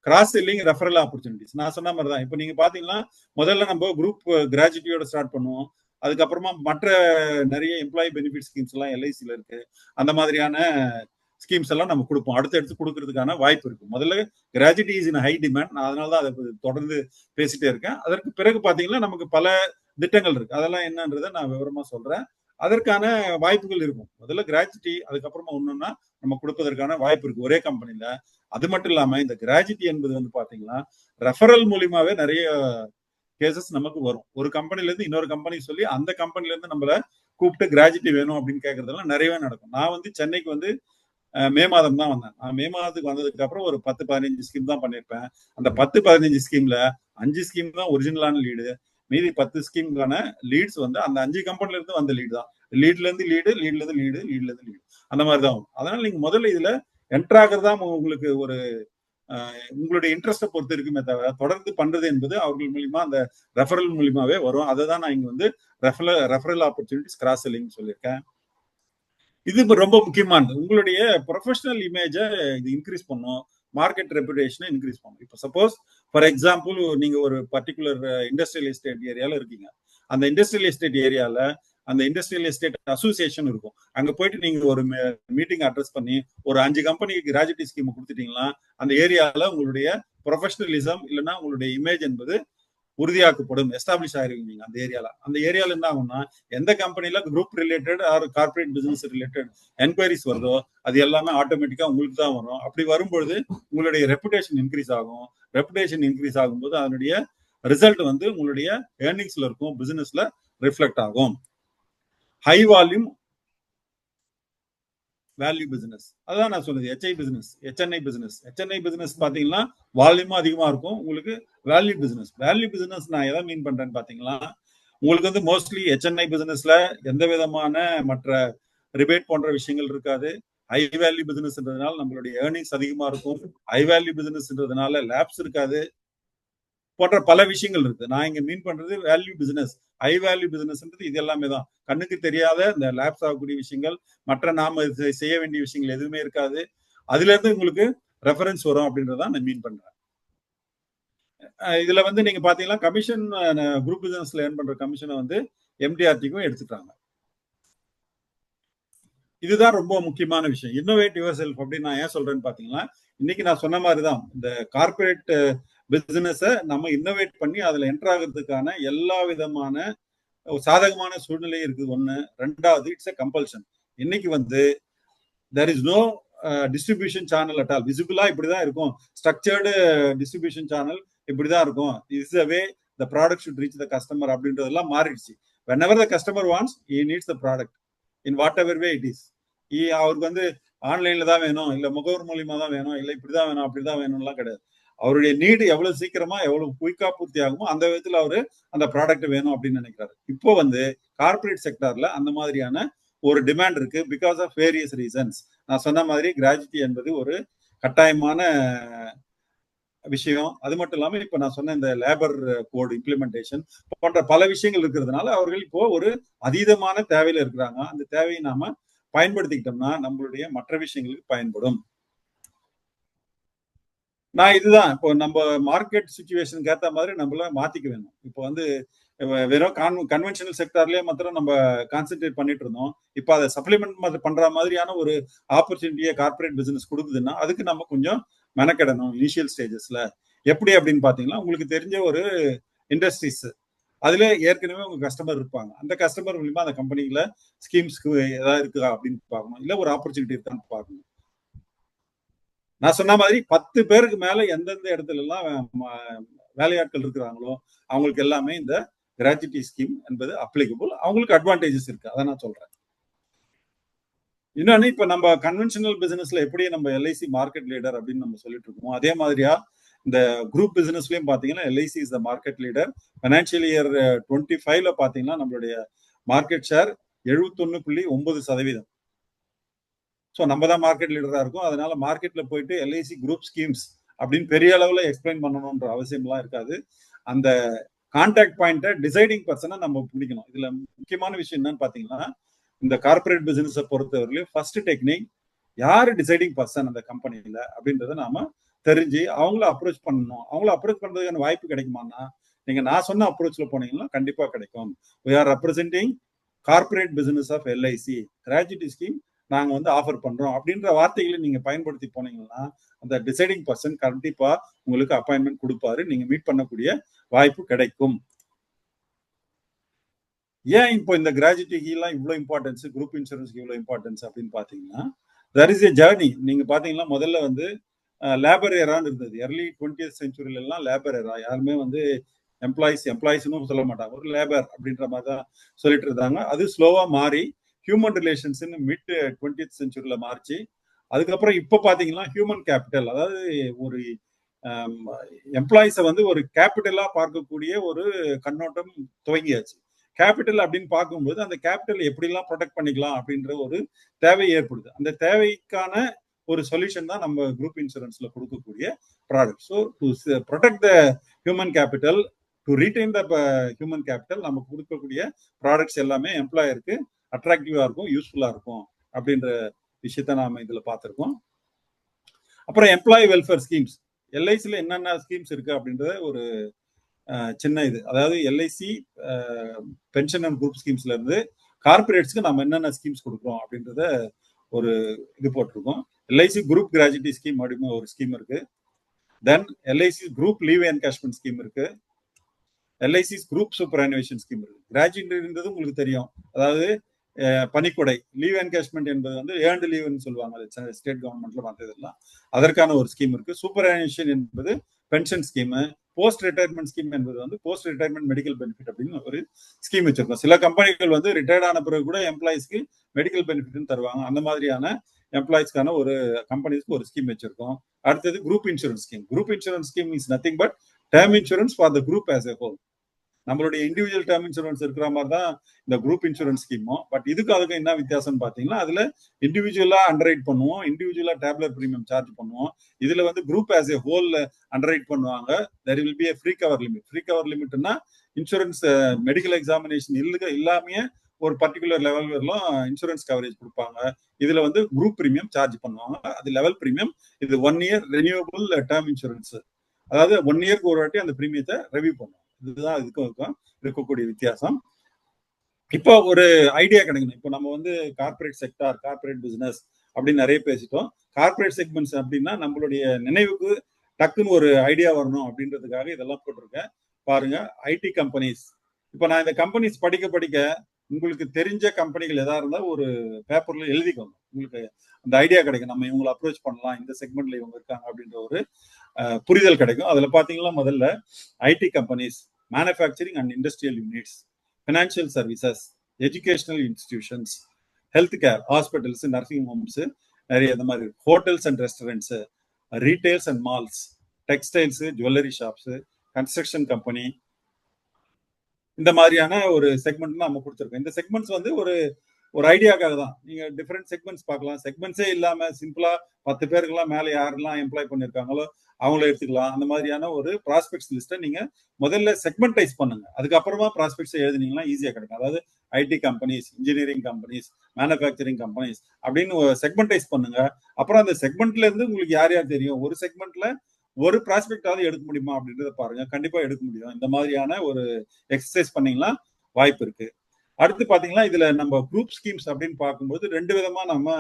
கிராஸ் செல்லிங், ரெஃபரல் ஆப்பர்ச்சுனிட்டிஸ் நான் சொன்ன மாதிரி தான். இப்போ நீங்க பாத்தீங்கன்னா முதல்ல நம்ம குரூப் கிராஜுவிட்டியோட ஸ்டார்ட் பண்ணுவோம். அதுக்கப்புறமா மற்ற நிறைய எம்ப்ளாயி பெனிஃபிட் ஸ்கீம்ஸ் எல்லாம் LICல இருக்கு. அந்த மாதிரியான ஸ்கீம்ஸ் எல்லாம் நம்ம கொடுப்போம். அடுத்து கொடுக்கறதுக்கான வாய்ப்பு இருக்கு. முதல்ல gratuity is in high demand. நான் அதனால தான் அதை தொடர்ந்து பேசிட்டே இருக்கேன். அதற்கு பிறகு பாத்தீங்கன்னா நமக்கு பல திட்டங்கள் இருக்கு. அதெல்லாம் என்னன்றதை நான் விவரமா சொல்றேன். அதற்கான வாய்ப்புகள் இருக்கும். முதல்ல கிராஜுவிட்டி, அதுக்கப்புறமா ஒண்ணுன்னா நம்ம கொடுப்பதற்கான வாய்ப்பு இருக்கு ஒரே கம்பெனில. அது மட்டும் இல்லாம இந்த கிராஜுவிட்டி என்பது வந்து பாத்தீங்கன்னா ரெஃபரல் மூலியமாவே நிறைய கேசஸ் நமக்கு வரும். ஒரு கம்பெனில இருந்து இன்னொரு கம்பெனி சொல்லி அந்த கம்பெனில இருந்து நம்மள கூப்பிட்டு கிராஜுவிட்டி வேணும் அப்படின்னு கேட்கறதெல்லாம் நிறையவே நடக்கும். நான் வந்து சென்னைக்கு வந்து மே மாதம் தான் வந்தேன். நான் மே மாதத்துக்கு வந்ததுக்கு அப்புறம் ஒரு 10-15 ஸ்கீம் தான் பண்ணிருப்பேன். அந்த 10-15 ஸ்கீம்ல 5 ஸ்கீம் தான் ஒரிஜினலான லீடு. மீதி 10 ஸ்கீம்கான லீட்ஸ் வந்து அந்த 5 கம்பெனில இருந்து வந்த லீடு தான். லீட்ல இருந்து லீடு, லீட்ல இருந்து லீடு, லீட்ல இருந்து லீடு, அந்த மாதிரி தான். அதனால நீங்க முதல்ல இதுல என்டர் ஆகிறதா உங்களுக்கு ஒரு உங்களுடைய இன்ட்ரெஸ்ட்டை பொறுத்து இருக்குமே தவிர தொடர்ந்து பண்றது என்பது அவர்கள் மூலியமா அந்த ரெஃபரல் மூலியமாவே வரும். அதை தான் நான் இங்க வந்து ரெஃபரல் ஆப்பர்ச்சுனிட்டிஸ், கிராஸ் செல்லிங் சொல்லியிருக்கேன். இது ரொம்ப முக்கியமானது. உங்களுடைய ப்ரொஃபஷனல் இமேஜை இது இன்க்ரீஸ் பண்ணும், மார்க்கெட் ரெப்புடேஷனை இன்க்ரீஸ் பண்ணும். இப்போ சப்போஸ் ஃபார் எக்ஸாம்பிள் நீங்க ஒரு பர்டிகுலர் இண்டஸ்ட்ரியல் எஸ்டேட் ஏரியால இருக்கீங்க. அந்த இண்டஸ்ட்ரியல் எஸ்டேட் ஏரியால அந்த இண்டஸ்ட்ரியல் எஸ்டேட் அசோசியேஷன் இருக்கும். அங்க போயிட்டு நீங்க ஒரு மீட்டிங் அட்ரஸ் பண்ணி ஒரு 5 கம்பெனிக்கு கிராஜுவிட்டி ஸ்கீம் கொடுத்துட்டீங்கன்னா அந்த ஏரியால உங்களுடைய ப்ரொஃபஷனலிசம் இல்லைன்னா உங்களுடைய இமேஜ் என்பது உறுதியாக்கப்படும், எஸ்டாப்ளிஷ் ஆயிருவீங்க அந்த ஏரியால. அந்த ஏரியால என்ன ஆகும்னா எந்த கம்பெனில group related or corporate business related enquiries வருதோ அது எல்லாமே ஆட்டோமேட்டிக்கா உங்களுக்கு தான் வரும். அப்படி வரும்பொழுது உங்களுடைய ரெப்புடேஷன் இன்க்ரீஸ் ஆகும். ரெப்புடேஷன் இன்க்ரீஸ் ஆகும்போது அதனுடைய ரிசல்ட் வந்து உங்களுடைய ஏர்னிங்ஸ்ல இருக்கும், பிசினஸ்ல ரிஃப்ளெக்ட் ஆகும். ஹை வால்யூம் வேல்யூ பிசினஸ், அதான் நான் சொன்னது. HNI பிசினஸ் பாத்தீங்கன்னா வால்யூமும் அதிகமா இருக்கும். உங்களுக்கு வேல்யூ பிசினஸ் நான் எதை மீன் பண்றேன்னு பாத்தீங்கன்னா உங்களுக்கு வந்து மோஸ்ட்லி HNI பிசினஸ்ல எந்த விதமான மற்ற ரிபேட் போன்ற விஷயங்கள் இருக்காது. ஹை வேல்யூ பிசினஸ்ன்றதுனால நம்மளுடைய ஏர்னிங்ஸ் அதிகமா இருக்கும். ஹை வேல்யூ பிசினஸ்ன்றதுனால லேப்ஸ் இருக்காது போன்ற பல விஷயங்கள் இருக்கு. நான் இங்க மீன் பண்றது வேல்யூ பிசினஸ், ஹை வேல்யூ பிசினஸ்ன்றது இது எல்லாமே தான். கண்ணுக்கு தெரியாத இந்த லேப்ஸ் ஆகக்கூடிய விஷயங்கள், மற்ற நாம செய்ய வேண்டிய விஷயங்கள் எதுவுமே இருக்காது. அதுல இருந்து உங்களுக்கு ரெஃபரன்ஸ் வரும் அப்படின்றத நான் மீன் பண்றேன். இதுல வந்து நீங்க பாத்தீங்கன்னா கமிஷன் குரூப் பிசினஸ்ல ஏர்ன் பண்ற கமிஷனை வந்து எம்டிஆர்டிக்கும் எடுத்துட்டாங்க. இதுதான் ரொம்ப முக்கியமான விஷயம். இன்னோவேட் யுவர் செல்ஃப் அப்படின்னு நான் ஏன் சொல்றேன்னு பாத்தீங்கன்னா, இன்னைக்கு நான் சொன்ன மாதிரிதான் இந்த கார்பரேட் பிசினஸ நம்ம இன்னோவேட் பண்ணி அதுல என்டர் ஆகிறதுக்கான எல்லா விதமான சாதகமான சூழ்நிலை இருக்குது. ஒண்ணு. ரெண்டாவது, இட்ஸ் எ கம்பல்ஷன். இன்னைக்கு வந்து there is no distribution channel at all. விசிபிளா இப்படிதான் இருக்கும். ஸ்ட்ரக்சர்டு டிஸ்ட்ரிபியூஷன் சேனல் இப்படிதான் இருக்கும். Is the way the product should reach the customer அப்படின்றதெல்லாம் மாறிடுச்சு. whenever the customer wants, he needs the product in whatever way it is. அவருக்கு வந்து ஆன்லைன்ல தான் வேணும், இல்ல முகவர் மூலியமா தான் வேணும், இல்ல இப்படிதான் வேணும் அப்படிதான் வேணும்லாம் கிடையாது. அவருடைய நீடு எவ்வளவு சீக்கிரமா எவ்வளவு குயிக்கா பூர்த்தி ஆகுமோ அந்த விதத்துல அவரு அந்த ப்ராடக்ட் வேணும் அப்படின்னு நினைக்கிறாரு. இப்போ வந்து கார்பரேட் செக்டார்ல அந்த மாதிரியான ஒரு டிமாண்ட் இருக்கு. Because of various reasons. நான் சொன்ன மாதிரி கிராஜுவிட்டி என்பது ஒரு கட்டாயமான விஷயம். அது மட்டும் இல்லாம இப்ப நான் சொன்ன இந்த லேபர் கோட் இம்ப்ளிமெண்டேஷன் போன்ற பல விஷயங்கள் இருக்கிறதுனால அவர்கள் இப்போ ஒரு அதீதமான தேவையில இருக்கிறாங்க. அந்த தேவையை நாம பயன்படுத்திக்கிட்டோம்னா நம்மளுடைய மற்ற விஷயங்களுக்கு பயன்படும். நான் இதுதான் இப்போ நம்ம மார்க்கெட் சிச்சுவேஷனுக்கு ஏற்ற மாதிரி நம்மள மாத்திக்க வேணும். இப்போ வந்து வெறும் கன்வென்ஷனல் செக்டார்லயே மாத்திரம் நம்ம கான்சென்ட்ரேட் பண்ணிட்டு இருந்தோம். இப்போ அதை சப்ளிமெண்ட் பண்ற மாதிரியான ஒரு ஆப்பர்ச்சுனிட்டியை கார்பரேட் பிசினஸ் கொடுக்குதுன்னா அதுக்கு நம்ம கொஞ்சம் மெனக்கெடணும் இனிஷியல் ஸ்டேஜஸ்ல. எப்படி அப்படின்னு பாத்தீங்கன்னா, உங்களுக்கு தெரிஞ்ச ஒரு இண்டஸ்ட்ரீஸ் அதுல ஏற்கனவே உங்க கஸ்டமர் இருப்பாங்க. அந்த கஸ்டமர் மூலியமா அந்த கம்பெனில ஸ்கீம்ஸ்க்கு ஏதாவது இருக்குதா அப்படின்னு பார்க்கணும், இல்ல ஒரு ஆப்பர்ச்சுனிட்டி இருக்கான்னு பார்க்கணும். நான் சொன்ன மாதிரி 10 பேருக்கு மேல எந்தெந்த இடத்துல எல்லாம் வேலையாட்கள் இருக்கிறாங்களோ அவங்களுக்கு எல்லாமே இந்த கிராஜுவிட்டி ஸ்கீம் என்பது அப்ளிகபிள். அவங்களுக்கு அட்வான்டேஜஸ் இருக்கு, அதை நான் சொல்றேன். இன்னொன்னு, இப்ப நம்ம கன்வென்ஷனல் பிசினஸ்ல எப்படி நம்ம எல்ஐசி மார்க்கெட் லீடர் அப்படின்னு நம்ம சொல்லிட்டு இருக்கோம், அதே மாதிரியா இந்த குரூப் பிசினஸ்லயும் பாத்தீங்கன்னா LIC is the market leader. Financial year 25ல பாத்தீங்கன்னா நம்மளுடைய மார்க்கெட் ஷேர் 71.9%. ஸோ நம்ம தான் மார்க்கெட் லீடரா இருக்கும். அதனால மார்க்கெட்ல போயிட்டு எல்ஐசி குரூப் ஸ்கீம்ஸ் அப்படின்னு பெரிய அளவுல எக்ஸ்பிளைன் பண்ணணும்ன்ற அவசியம்லாம் இருக்காது. அந்த கான்டாக்ட் பாயிண்ட்டை டிசைடிங் பர்சனை நம்ம பிடிக்கணும். இதுல முக்கியமான விஷயம் என்னன்னு பாத்தீங்கன்னா, இந்த கார்பரேட் பிசினஸை பொறுத்தவரையிலும் ஃபர்ஸ்ட் டெக்னிக் யாரு டிசைடிங் பர்சன் அந்த கம்பெனில அப்படின்றத நாம தெரிஞ்சு அவங்கள அப்ரோச் பண்ணணும். அவங்கள அப்ரோச் பண்றதுக்கான வாய்ப்பு கிடைக்குமானா, நீங்க நான் சொன்ன அப்ரோச்ல போனீங்கன்னா கண்டிப்பா கிடைக்கும். we are representing corporate business of LIC gratuity scheme நாங்க வந்து ஆஃபர் பண்றோம் அப்படின்ற வார்த்தைகளை நீங்க பயன்படுத்தி போனீங்கன்னா அந்த டிசைடிங் பர்சன் கண்டிப்பா உங்களுக்கு அப்பாயின்மெண்ட் கொடுப்பாரு. நீங்க மீட் பண்ணக்கூடிய வாய்ப்பு கிடைக்கும். ஏன் இப்போ இந்த கிராஜுவிட்டிக்கு எல்லாம் இவ்வளவு இம்பார்ட்டன்ஸ், குரூப் இன்சூரன்ஸ்க்கு இவ்வளவு இம்பார்ட்டன்ஸ் அப்படின்னு பாத்தீங்கன்னா, there is a journey. நீங்க பாத்தீங்கன்னா முதல்ல வந்து லேபர் ஏரான்னு இருந்தது. early 20th centuryல எல்லாம் லேபர் ஏரா. யாருமே வந்து எம்ப்ளாயிஸ்னு சொல்ல மாட்டாங்க, ஒரு லேபர் அப்படின்ற மாதிரி தான் சொல்லிட்டு இருந்தாங்க. அது ஸ்லோவா மாறி ஹியூமன் ரிலேஷன்ஸ் மிட் 20th centuryல மாறிச்சு. அதுக்கப்புறம் இப்ப பாத்தீங்கன்னா ஹியூமன் கேபிட்டல், அதாவது ஒரு எம்ப்ளாயிஸை வந்து ஒரு கேபிட்டலா பார்க்கக்கூடிய ஒரு கண்ணோட்டம் துவங்கியாச்சு. கேபிட்டல் அப்படின்னு பார்க்கும்போது அந்த கேபிட்டல் எப்படிலாம் ப்ரொடெக்ட் பண்ணிக்கலாம் அப்படின்ற ஒரு தேவை ஏற்படுது. அந்த தேவைக்கான ஒரு சொல்யூஷன் தான் நம்ம குரூப் இன்சூரன்ஸ்ல கொடுக்கக்கூடிய product. So to protect the human capital, to retain the human capital, நம்ம கொடுக்கக்கூடிய ப்ராடக்ட்ஸ் எல்லாமே எம்ப்ளாயருக்கு அட்ராக்டிவா இருக்கும், யூஸ்ஃபுல்லா இருக்கும் அப்படின்ற விஷயத்த நாம இதுல பார்த்திருக்கோம். அப்புறம் எம்ப்ளாயி வெல்ஃபேர் ஸ்கீம்ஸ், எல்ஐசில என்னென்ன ஸ்கீம்ஸ் இருக்கு அப்படின்றத ஒரு சின்ன இது, அதாவது எல்ஐசி பென்ஷன் அண்ட் குரூப் ஸ்கீம்ஸ்ல இருந்து கார்பரேட்ஸ்க்கு நம்ம என்னென்ன ஸ்கீம்ஸ் கொடுக்குறோம் அப்படின்றத ஒரு இது போட்டிருக்கோம். எல்ஐசி குரூப் கிராஜுவிட்டி ஸ்கீம் அப்படின்னு ஒரு ஸ்கீம் இருக்கு. Then LIC group leave encashment scheme இருக்கு. LIC group superannuation scheme இருக்கு. கிராஜுவிட்டின்றது உங்களுக்கு தெரியும், அதாவது பணிக்கொடை. லீவ் என்கேஷ்மெண்ட் என்பது வந்து ஏர்ன்டு லீவ்னு சொல்லுவாங்க ஸ்டேட் கவர்மெண்ட்ல மற்றதெல்லாம். அதற்கான ஒரு ஸ்கீம் இருக்கு. சூப்பர் அனுவேஷன் என்பது pension scheme. Post retirement scheme என்பது வந்து போஸ்ட் ரிட்டையர்மெண்ட் மெடிக்கல் பெனிஃபிட் அப்படின்னு ஒரு ஸ்கீம் வச்சிருக்கோம். சில கம்பெனிகள் வந்து ரிட்டையர்ட் ஆன பிறகு கூட எம்ப்ளாயிஸ்க்கு மெடிக்கல் பெனிஃபிட் தருவாங்க. அந்த மாதிரியான எம்ப்ளாயிஸ்க்கான ஒரு கம்பெனிஸ்க்கு ஒரு ஸ்கீம் வச்சிருக்கோம். அடுத்தது group insurance scheme. Group insurance scheme is nothing but term insurance for the group as a whole. நம்மளுடைய இண்டிவிஜுவல் டேர்ம் இன்சூரன்ஸ் இருக்கிற மாதிரி தான் இந்த குரூப் இன்சூரன்ஸ் ஸ்கீமும். பட் இதுக்கு அதுக்கு என்ன வித்தியாசம்னு பாத்தீங்கன்னா, அதுல இண்டிவிஜுவலா அண்டர்ரைட் பண்ணுவோம், இண்டிவிஜுவலா டேப்லர் பிரீமியம் சார்ஜ் பண்ணுவோம். இதுல வந்து group as a whole underwrite பண்ணுவாங்க. there will be a free cover limit. Free cover லிமிட்னா இன்சூரன்ஸ் மெடிக்கல் எக்ஸாமினேஷன் இல்லாமயே ஒரு பர்டிகுலர் லெவல் வரலாம் இன்சூரன்ஸ் கவரேஜ் கொடுப்பாங்க. இதுல வந்து குரூப் பிரீமியம் சார்ஜ் பண்ணுவாங்க. அது லெவல் பிரீமியம். இது 1 இயர் ரெனியூவபிள் டேர்ம் இன்சூரன்ஸ். அதாவது 1 இயர்க்கு ஒரு வாட்டி அந்த பிரீமியத்தை ரெவியூ பண்ணுவோம். இதுதான் இதுக்கும் இருக்கக்கூடிய வித்தியாசம். இப்போ ஒரு ஐடியா கிடைக்கணும். இப்போ நம்ம வந்து கார்பரேட் செக்டார், கார்பரேட் பிசினஸ் அப்படின்னு நிறைய பேசிட்டோம். கார்பரேட் செக்மெண்ட்ஸ் அப்படின்னா நம்மளுடைய நினைவுக்கு டக்குன்னு ஒரு ஐடியா வரணும் அப்படின்றதுக்காக இதெல்லாம் போட்டிருக்கேன். பாருங்க, ஐடி கம்பெனிஸ். இப்போ நான் இந்த கம்பெனிஸ் படிக்க உங்களுக்கு தெரிஞ்ச கம்பெனிகள் எதா இருந்தா ஒரு பேப்பர்ல எழுதிக்கோங்க. உங்களுக்கு அந்த ஐடியா கிடைக்கும். நம்ம இவங்களை அப்ரோச் பண்ணலாம், இந்த செக்மெண்ட்ல இவங்க இருக்காங்க அப்படின்ற ஒரு புரிதல் கிடைக்கும். அதுல பாத்தீங்கன்னா முதல்ல IT companies, manufacturing and industrial units, financial services, educational institutions, health care, hospitals, nursing Holmes, நிறைய இந்த மாதிரி hotels and restaurants, retails and malls, textiles, jewellery shops, construction company, இந்த மாதிரியான ஒரு செக்மெண்ட் நம்ம கொடுத்துருக்கோம். இந்த செக்மெண்ட்ஸ் வந்து ஒரு ஐடியாக்காக தான். நீங்க டிஃப்ரெண்ட் செக்மெண்ட்ஸ் பார்க்கலாம். செக்மெண்ட்ஸே இல்லாம சிம்பிளா 10 பேருக்கெல்லாம் மேல யாரெல்லாம் எம்ப்ளாய் பண்ணிருக்காங்களோ அவங்கள எடுத்துக்கலாம். அந்த மாதிரியான ஒரு ப்ராஸ்பெக்ட்ஸ் லிஸ்ட்டை நீங்க முதல்ல செக்மெண்டைஸ் பண்ணுங்க. அதுக்கப்புறமா ப்ராஸ்பெக்ட்ஸ் எழுதினீங்கன்னா ஈஸியா கிடைக்கும். அதாவது IT companies, engineering companies, manufacturing companies அப்படின்னு செக்மெண்டைஸ் பண்ணுங்க. அப்புறம் அந்த செக்மெண்ட்ல இருந்து உங்களுக்கு யார் யார் தெரியும், ஒரு செக்மெண்ட்ல ஒரு ப்ராஸ்பெக்டாவது எடுக்க முடியுமா அப்படின்றத பாருங்க. கண்டிப்பா எடுக்க முடியும். இந்த மாதிரியான ஒரு எக்ஸசைஸ் பண்ணீங்கன்னா வாய்ப்பு இருக்கு. அடுத்து பாத்தீங்கன்னா இதுல நம்ம குரூப் ஸ்கீம்ஸ் அப்படின்னு பார்க்கும்போது 2 விதமா நம்ம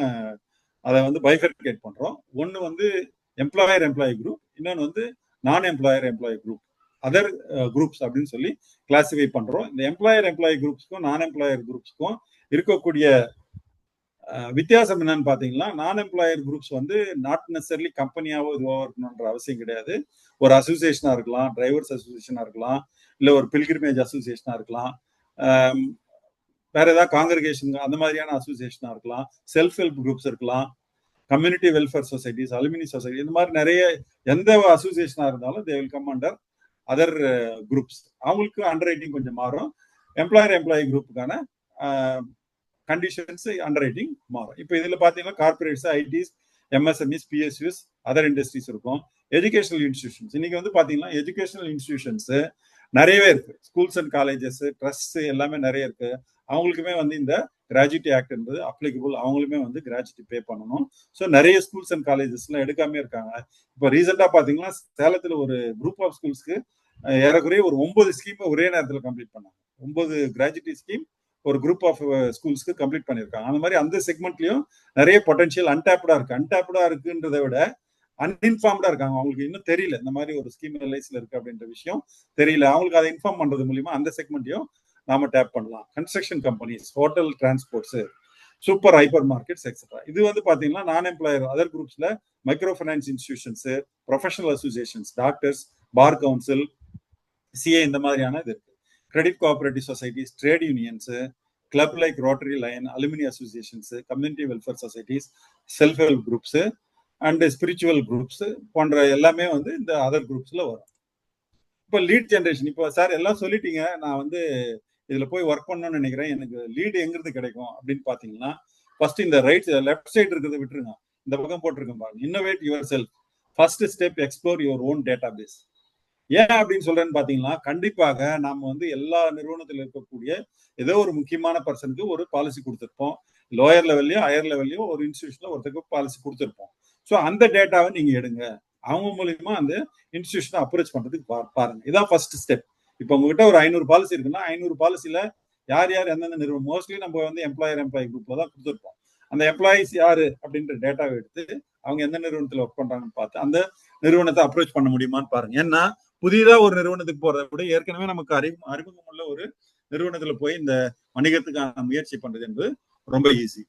அதை வந்து பைஃபர்கேட் பண்றோம். ஒன்னு வந்து எம்ப்ளாயி குரூப், இன்னொன்னு வந்து நான் எம்ப்ளாயி குரூப், அதர் குரூப்ஸ் அப்படின்னு சொல்லி கிளாசிஃபை பண்றோம். இந்த எம்ப்ளாயி குரூப்ஸ்க்கும் நான் எம்ப்ளாயர் குரூப்ஸ்க்கும் இருக்கக்கூடிய வித்தியாசம் என்னன்னு பாத்தீங்கன்னா, நான் எம்ப்ளாயர் குரூப்ஸ் வந்து நாட் நெசசரிலி கம்பெனியாவோ இதுவோ இருக்கணும்ன்ற அவசியம் கிடையாது. ஒரு அசோசியேஷனா இருக்கலாம், டிரைவர்ஸ் அசோசியேஷனா இருக்கலாம், இல்ல ஒரு பில்கிரிமேஜ் அசோசியேஷனா இருக்கலாம், வேற ஏதாவது காங்கிரிகேஷன் அந்த மாதிரியான அசோசியேஷனா இருக்கலாம், செல்ஃப் ஹெல்ப் குரூப்ஸ் இருக்கலாம், community welfare societies, alumni society, இந்த மாதிரி நிறைய எந்த அசோசியேஷனா இருந்தாலும் they will come under other groups. அவங்களுக்கு அண்டர் ரைட்டிங் கொஞ்சம் மாறும். எம்ப்ளாயி குரூப்புக்கான கண்டிஷன்ஸ் அண்டர் ரைட்டிங் மாறும். இப்போ இதுல பாத்தீங்கன்னா corporates, ITs, MSMEs, PSUs, other industries இருக்கும். எஜுகேஷனல் இன்ஸ்டிடியூஷன்ஸ், இன்னைக்கு வந்து பாத்தீங்கன்னா எஜுகேஷனல் இன்ஸ்டிடியூஷன்ஸ் நிறையவே இருக்கு. ஸ்கூல்ஸ் அண்ட் காலேஜஸ், ட்ரஸ்ட் எல்லாமே நிறைய இருக்கு. அவங்களுக்குமே வந்து இந்த கிராஜுவிட்டி ஆக்ட் என்பது அப்ளிகபிள். அவங்களுமே வந்து கிராஜுவிட்டி பே பண்ணணும். ஸோ நிறைய ஸ்கூல்ஸ் அண்ட் காலேஜஸ்லாம் எடுக்காம இருக்காங்க. இப்போ ரீசெண்டா பாத்தீங்கன்னா சேலத்துல ஒரு குரூப் ஆஃப் ஸ்கூல்ஸ்க்கு ஏறக்குறைய ஒரு 9 ஸ்கீம் ஒரே நேரத்தில் கம்ப்ளீட் பண்ணாங்க. 9 கிராஜுவிட்டி ஸ்கீம் ஒரு குரூப் ஆஃப் ஸ்கூல்ஸ்க்கு கம்ப்ளீட் பண்ணிருக்காங்க. அந்த மாதிரி அந்த செக்மெண்ட்லயும் நிறைய பொட்டன்ஷியல் அன்டாப்டா இருக்கு. அன்டாப்டா இருக்குன்றதை விட அன்இன்ஃபார்ம்டா இருக்காங்க. அவங்களுக்கு இன்னும் தெரியல இந்த மாதிரி ஒரு ஸ்கீம் எல்ஐசில இருக்கு அப்படின்ற விஷயம் தெரியல. அவங்களுக்கு அதை இன்ஃபார்ம் பண்றது மூலியமா அந்த செக்மெண்ட்டையும் நாம டேப் பண்ணலாம். Construction companies, hotel, transports, super hyper markets etcetera. இது வந்து பாத்தீங்கன்னா நான் எம்ப்ளாயர் அதர் குரூப்ஸ்ல micro finance institutions, professional associations, doctors, bar council, CA, இந்த மாதிரியான இது இருக்கு. Credit cooperative societies, trade unions, club like Rotary Lion, alumni associations, community welfare societies, self help groups and spiritual groups போன்ற எல்லாமே வந்து இந்த அதர் குரூப்ஸ்ல வரும். இப்போ லீட் ஜென்ரேஷன், இப்போ சார் எல்லாம் சொல்லிட்டீங்க, நான் வந்து இதுல போய் ஒர்க் பண்ணணும்னு நினைக்கிறேன், எனக்கு லீடு எங்கிருந்து கிடைக்கும் அப்படின்னு பாத்தீங்கன்னா, ஃபர்ஸ்ட் இந்த லெஃப்ட் சைடு இருக்கிறத விட்டுருங்க, இந்த பக்கம் போட்டிருக்கேன் பாருங்க, innovate yourself, first step explore your own database. ஏன் அப்படின்னு சொல்றேன்னு பாத்தீங்கன்னா, கண்டிப்பாக நாம வந்து எல்லா நிறுவனத்தில் இருக்கக்கூடிய ஏதோ ஒரு முக்கியமான பர்சனுக்கு ஒரு பாலிசி கொடுத்துருப்போம். லோயர் லெவல்லையோ ஹையர் லெவல்லையோ ஒரு இன்ஸ்டிடியூஷன்ல ஒருத்தருக்கு பாலிசி கொடுத்துருப்போம். ஸோ அந்த டேட்டாவை நீங்க எடுங்க. அவங்க மூலியமா அந்த இன்ஸ்டிடியூஷனை அப்ரோச் பண்றதுக்கு பாருங்க. இதான் ஃபர்ஸ்ட் ஸ்டெப். இப்போ உங்ககிட்ட ஒரு 500 பாலிசி இருக்குன்னா 500 பாலிசியில யார் யார் எந்தெந்த நிறுவனம், மோஸ்ட்லி நம்ம வந்து எம்ப்ளாயி குரூப்ல தான் கொடுத்துருப்போம். அந்த எம்ப்ளாயிஸ் யாரு அப்படின்ற டேட்டாவை எடுத்து அவங்க எந்த நிறுவனத்தில் ஒர்க் பண்றாங்கன்னு பார்த்து அந்த நிறுவனத்தை அப்ரோச் பண்ண முடியுமான்னு பாருங்க. ஏன்னா புதிதா ஒரு நிறுவனத்துக்கு போறதை விட ஏற்கனவே நமக்கு அறிமுகம் உள்ள ஒரு நிறுவனத்துல போய் இந்த வணிகத்துக்கான முயற்சி பண்றது என்பது ரொம்ப ஈஸி.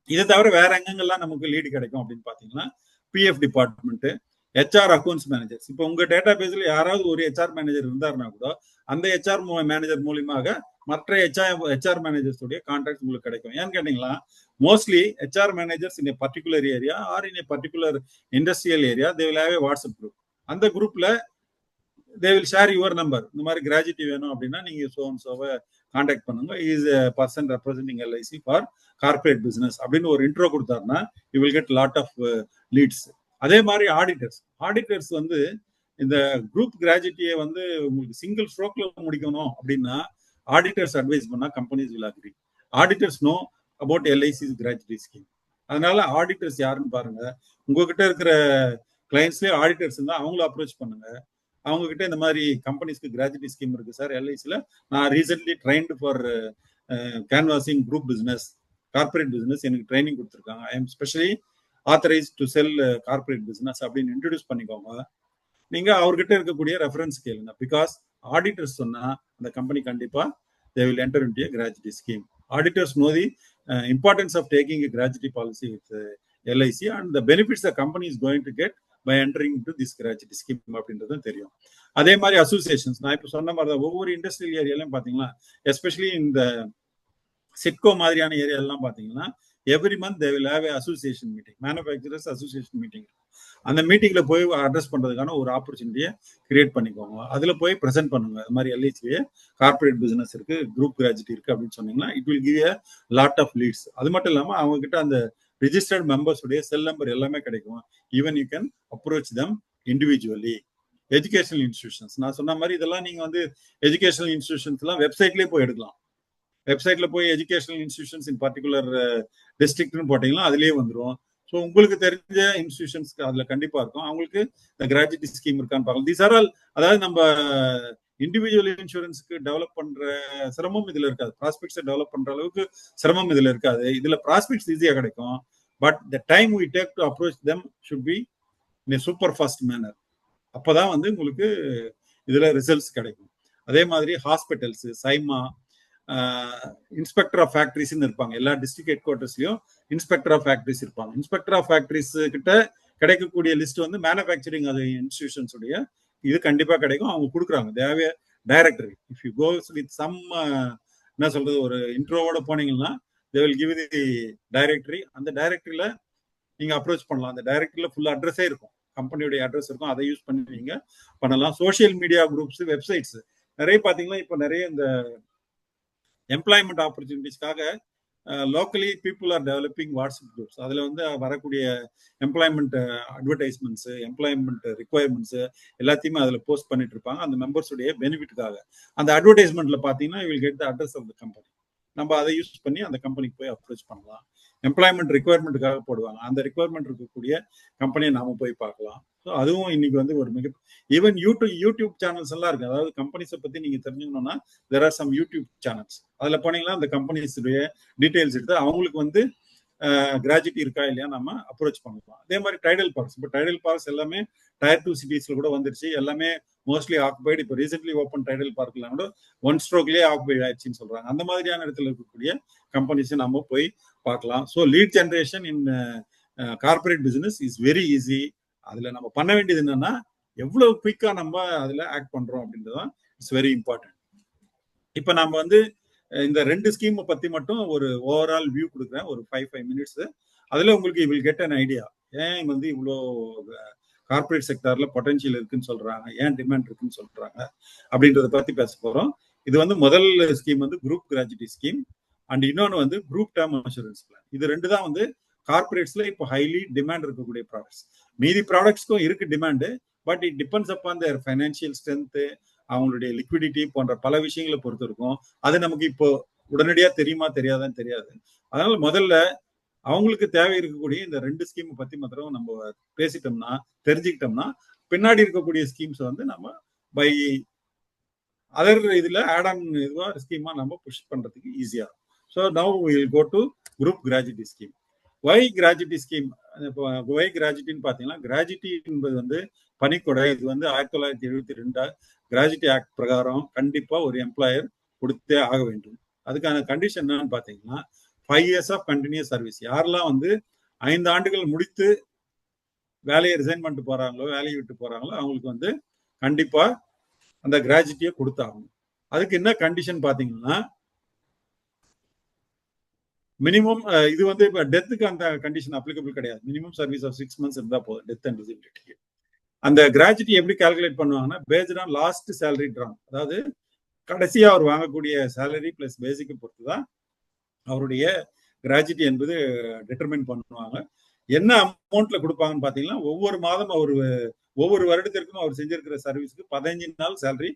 இதை தவிர வேற எங்கெங்கெல்லாம் நமக்கு லீடு கிடைக்கும் அப்படின்னு பாத்தீங்கன்னா, PF department, HR accounts managers. இப்போ உங்க டேட்டா பேஸ்ல யாராவது ஒரு ஹெச்ஆர் மேனேஜர் இருந்தாருன்னா கூட அந்த ஹெச்ஆர் மேனேஜர் மூலியமாக மற்ற ஹெச்ஆர் மேனேஜர்ஸ் உடைய கான்டாக்ட் உங்களுக்கு கிடைக்கும். ஏன்னு கேட்டீங்களா, mostly HR managers in a particular area or in a particular industrial area they will have a WhatsApp group. அந்த குரூப்ல they will share your number. இந்த மாதிரி கிராஜுவிட்டி வேணும் அப்படின்னா நீங்க சோவை கான்டாக்ட் பண்ணுங்க. Is person representing LIC for corporate business அப்படின்னு ஒரு இன்ட்ரோ கொடுத்தாருன்னா you will get lot of leads. அதே மாதிரி ஆடிட்டர்ஸ் வந்து இந்த குரூப் கிராஜுவிட்டியை வந்து உங்களுக்கு சிங்கிள் ஸ்ட்ரோக்ல முடிக்கணும் அப்படின்னா ஆடிட்டர்ஸ் அட்வைஸ் பண்ணா companies will agree. Auditors know about LIC's gratuity scheme. அதனால ஆடிட்டர்ஸ் யாருன்னு பாருங்க. உங்ககிட்ட இருக்கிற கிளைண்ட்ஸ்லேயே ஆடிட்டர்ஸ் இருந்தால் அவங்கள அப்ரோச் பண்ணுங்க. அவங்க கிட்ட இந்த மாதிரி கம்பெனிஸ்க்கு கிராஜுவிட்டி ஸ்கீம் இருக்கு சார் எல்ஐசியில், நான் recently trained for canvassing group business, corporate business, எனக்கு ட்ரைனிங் கொடுத்துருக்காங்க. I am specially authorise to sell corporate business அப்படின்னு இன்ட்ரடியூஸ் பண்ணிக்கோங்க. நீங்க அவர்கிட்ட இருக்கக்கூடிய ரெஃபரன்ஸ் கேளுங்க. பிகாஸ் ஆடிட்டர்ஸ் சொன்னா அந்த கம்பெனி கண்டிப்பா they will enter into a gratuity scheme. Auditors know the importance of taking a gratuity policy with LIC and the benefits the company is going to get by entering into this gratuity scheme அப்படின்றதும் தெரியும். அதே மாதிரி அசோசியேஷன்ஸ், நான் இப்போ சொன்ன மாதிரி தான் ஒவ்வொரு இண்டஸ்ட்ரியல் ஏரியாலையும் பார்த்தீங்கன்னா, எஸ்பெஷலி இந்த சிட்கோ மாதிரியான ஏரியாலாம் பார்த்தீங்கன்னா every month they will have A association meeting, manufacturers association meeting. அந்த மீட்டிங்ல போய் அட்ரஸ் பண்றதுக்கான ஒரு ஆப்பர்ச்சுனிட்டியை கிரியேட் பண்ணிக்கோங்க. அதுல போய் ப்ரெசென்ட் பண்ணுங்க. அது மாதிரி எல்ஐசியே கார்பரேட் பிசினஸ் இருக்கு, குரூப் கிராஜுவிட்டி இருக்கு அப்படின்னு சொன்னீங்கன்னா it will give a lot of leads. அது மட்டும் இல்லாம அவங்க கிட்ட அந்த ரிஜிஸ்டர்ட் மெம்பர்ஸ் உடைய செல் நம்பர் எல்லாமே கிடைக்கும். Even you can approach them individually. Educational institutions, நான் சொன்ன மாதிரி இதெல்லாம் நீங்க வந்து எஜுகேஷனல் இன்ஸ்டிடியூஷன்ஸ் எல்லாம் வெப்சைட்லயே போய் எடுக்கலாம். வெப்சைட்ல போய் எஜுகேஷனல் இன்ஸ்டிடியூஷன்ஸ் இன் பர்டிகுலர் டிஸ்ட்ரிக்ட்னு போட்டீங்கன்னா அதுலயே வந்துடும். ஸோ உங்களுக்கு தெரிஞ்ச இன்ஸ்டிடியூஷன்ஸ்க்கு அதுல கண்டிப்பா இருக்கும். அவங்களுக்கு இந்த கிராஜுவிட்டி ஸ்கீம் இருக்கான்னு பார்க்கலாம். தீஸ் ஆர் ஆல், அதாவது நம்ம இண்டிவிஜுவல் இன்சூரன்ஸ்க்கு டெவலப் பண்ற சிரமம் இதுல இருக்காது. ப்ராஸ்பெக்ட்ஸை டெவலப் பண்ற அளவுக்கு சிரமம் இதுல இருக்காது. இதுல ப்ராஸ்பெக்ட்ஸ் ஈஸியா கிடைக்கும். But the time we take to approach them should be in a super fast manner. அப்பதான் வந்து உங்களுக்கு இதுல ரிசல்ட்ஸ் கிடைக்கும். அதே மாதிரி hospitals, SIMA, inspector of factories இருப்பாங்க. எல்லா டிஸ்ட்ரிக்ட் ஹெட் குவார்டர்ஸ்லயும் இன்ஸ்பெக்டர் ஆஃப் ஃபேக்டரிஸ் இருப்பாங்க. இன்ஸ்பெக்டர் ஆஃப் ஃபேக்டரிஸ் கிட்ட கிடைக்கக்கூடிய லிஸ்ட் வந்து மேனுஃபேக்சரிங் அது இன்ஸ்டிடியூஷன்ஸ் உடைய இது கண்டிப்பா கிடைக்கும். அவங்க கொடுக்குறாங்க. தேவை directory. If you goes with some என்ன சொல்றது, ஒரு இன்ட்ரோவோட போனீங்கன்னா they will give the directory. அந்த டைரக்டரியில நீங்க அப்ரோச் பண்ணலாம். அந்த டைரக்டரியில ஃபுல் அட்ரஸே இருக்கும், கம்பெனியோட அட்ரஸ் இருக்கும். அதை யூஸ் பண்ணி நீங்க பண்ணலாம். சோசியல் மீடியா குரூப்ஸ், வெப்சைட்ஸ் நிறைய பாத்தீங்கன்னா இப்போ நிறைய இந்த எம்ப்ளாய்மெண்ட் ஆப்பர்ச்சுனிட்டிஸ்க்காக locally people are developing WhatsApp groups. அதுல வந்து வரக்கூடிய எம்ப்ளாய்மெண்ட் அட்வர்டைஸ்மெண்ட்ஸ், எம்ப்ளாய்மெண்ட் ரிக்வயர்மெண்ட்ஸ் எல்லாத்தையுமே அதுல போஸ்ட் பண்ணிட்டு இருப்பாங்க அந்த மெம்பர்ஸுடைய பெனிஃபிட்டுக்காக. அந்த அட்வர்டைஸ்மெண்ட்ல பாத்தீங்கன்னா will get the address of the company. நம்ம அதை யூஸ் பண்ணி அந்த கம்பெனிக்கு போய் அப்ரோச் பண்ணலாம். எம்ப்ளாய்மெண்ட் ரிக்வயர்மெண்ட்டுக்காக போடுவாங்க. அந்த ரிக்வயர்மெண்ட் இருக்கக்கூடிய கம்பெனியை நாம போய் பார்க்கலாம். ஸோ அதுவும் இன்னைக்கு வந்து ஒரு மிக ஈவன் யூடியூப் சேனல்ஸ் எல்லாம் இருக்கு. அதாவது கம்பெனிஸை பத்தி நீங்க தெரிஞ்சுக்கணும்னா there are some YouTube channels. அதுல போனீங்கன்னா அந்த கம்பெனிஸுடைய டீடைல்ஸ் எடுத்து அவங்களுக்கு வந்து கிராஜுவிட்டி இருக்கா இல்லையா நம்ம அப்ரோச் பண்ணலாம். அதே மாதிரி டைடல் பார்க்ஸ், இப்போ டைடல் பார்க்ஸ் எல்லாமே டயர் 2 சிட்டிஸ்ல கூட வந்துருச்சு. எல்லாமே மோஸ்ட்லி ஆக்குபைடு. இப்போ ரீசென்ட்லி ஓப்பன் டைடல் பார்க்லாம் கூட 1 ஸ்ட்ரோக்லயே ஆக்குபைட் ஆயிடுச்சுன்னு சொல்றாங்க. அந்த மாதிரியான இடத்துல இருக்கக்கூடிய கம்பெனிஸை நம்ம போய் பார்க்கலாம். So lead generation in corporate business is very easy. அதுல நம்ம பண்ண வேண்டியது என்னன்னா எவ்வளவு குயிக்கா நம்ம அதுல ஆக்ட் பண்றோம் அப்படின்றதான் இட்ஸ் வெரி இம்பார்ட்டன்ட். இப்ப நம்ம வந்து இந்த 2 ஸ்கீம் பத்தி மட்டும் ஒரு ஓவரால் வியூ கொடுக்குறேன், ஒரு 5 மினிட்ஸ். அதுல உங்களுக்கு வில் கெட் அன் ஐடியா ஏன் வந்து இவ்வளோ கார்பரேட் செக்டார்ல பொட்டன்ஷியல் இருக்குன்னு சொல்றாங்க, ஏன் டிமாண்ட் இருக்குன்னு சொல்றாங்க அப்படின்றத பத்தி பேச போறோம். இது வந்து முதல் ஸ்கீம் வந்து குரூப் கிராஜுவிட்டி ஸ்கீம் அண்ட் இன்னொன்று வந்து குரூப் டேர்ம் இன்சூரன்ஸ் பிளான். இது ரெண்டு தான் வந்து கார்பரேட்ஸ்ல இப்போ ஹைலி டிமாண்ட் இருக்கக்கூடிய ப்ராடக்ட்ஸ். மீதி ப்ராடக்ட்ஸ்க்கும் இருக்கு demand, but it depends upon there financial strength, அவங்களுடைய லிக்விடிட்டி போன்ற பல விஷயங்களை பொறுத்து இருக்கும். அது நமக்கு இப்போ உடனடியா தெரியுமா தெரியாதான்னு தெரியாது. அதனால முதல்ல அவங்களுக்கு தேவை இருக்கக்கூடிய இந்த 2 ஸ்கீம் பத்தி மாத்திரம் நம்ம பேசிட்டோம்னா, தெரிஞ்சுக்கிட்டோம்னா பின்னாடி இருக்கக்கூடிய ஸ்கீம்ஸ் வந்து நம்ம பை அதர் இதுல ஆட் ஆன் இதுவா ஸ்கீமா நம்ம புஷ் பண்றதுக்கு ஈஸியா இருக்கும். So now we will go to group gratuity scheme. Why gratuity scheme? Why கிராஜுவிட்டின்னு பாத்தீங்கன்னா, கிராஜுவிட்டி என்பது வந்து பணிக்கொடை. இது வந்து 1972 கிராஜுவிட்டி ஆக்ட் பிரகாரம் கண்டிப்பா ஒரு எம்ப்ளாயர் கொடுத்தே ஆக வேண்டும். அதுக்கான கண்டிஷன் என்னன்னு பாத்தீங்கன்னா 5 years ஆஃப் கண்டினியூஸ் சர்வீஸ். யாரெல்லாம் வந்து 5 ஆண்டுகள் முடித்து வேலையை ரிசைன் பண்ணிட்டு போறாங்களோ, வேலையை விட்டு போறாங்களோ அவங்களுக்கு வந்து கண்டிப்பா அந்த கிராஜுவிட்டியை கொடுத்தாகணும். அதுக்கு என்ன கண்டிஷன் பாத்தீங்கன்னா, மினிமம் இது வந்து இப்ப டெத்துக்கு அந்த கண்டிஷன் அப்ளிகபிள் கிடையாது. மினிமம் சர்வீஸ் ஆஃப் 6 months இருந்தா போதும் டெத் அண்ட் டிசபிலிட்டிக்கு. அந்த கிராஜுவிட்டி எப்படி கால்குலேட் பண்ணுவாங்கன்னா, based on last salary drawn, அதாவது கடைசியா அவர் வாங்கக்கூடிய சேலரி பிளஸ் பேசிக்கை பொறுத்து தான் அவருடைய கிராஜுவிட்டி என்பது டிட்டர்மின் பண்ணுவாங்க. என்ன அமௌண்ட்ல கொடுப்பாங்கன்னு பாத்தீங்கன்னா, ஒவ்வொரு மாதம் அவர் ஒவ்வொரு வருடத்திற்கும் அவர் செஞ்சிருக்கிற சர்வீஸ்க்கு 15 நாள் சேலரி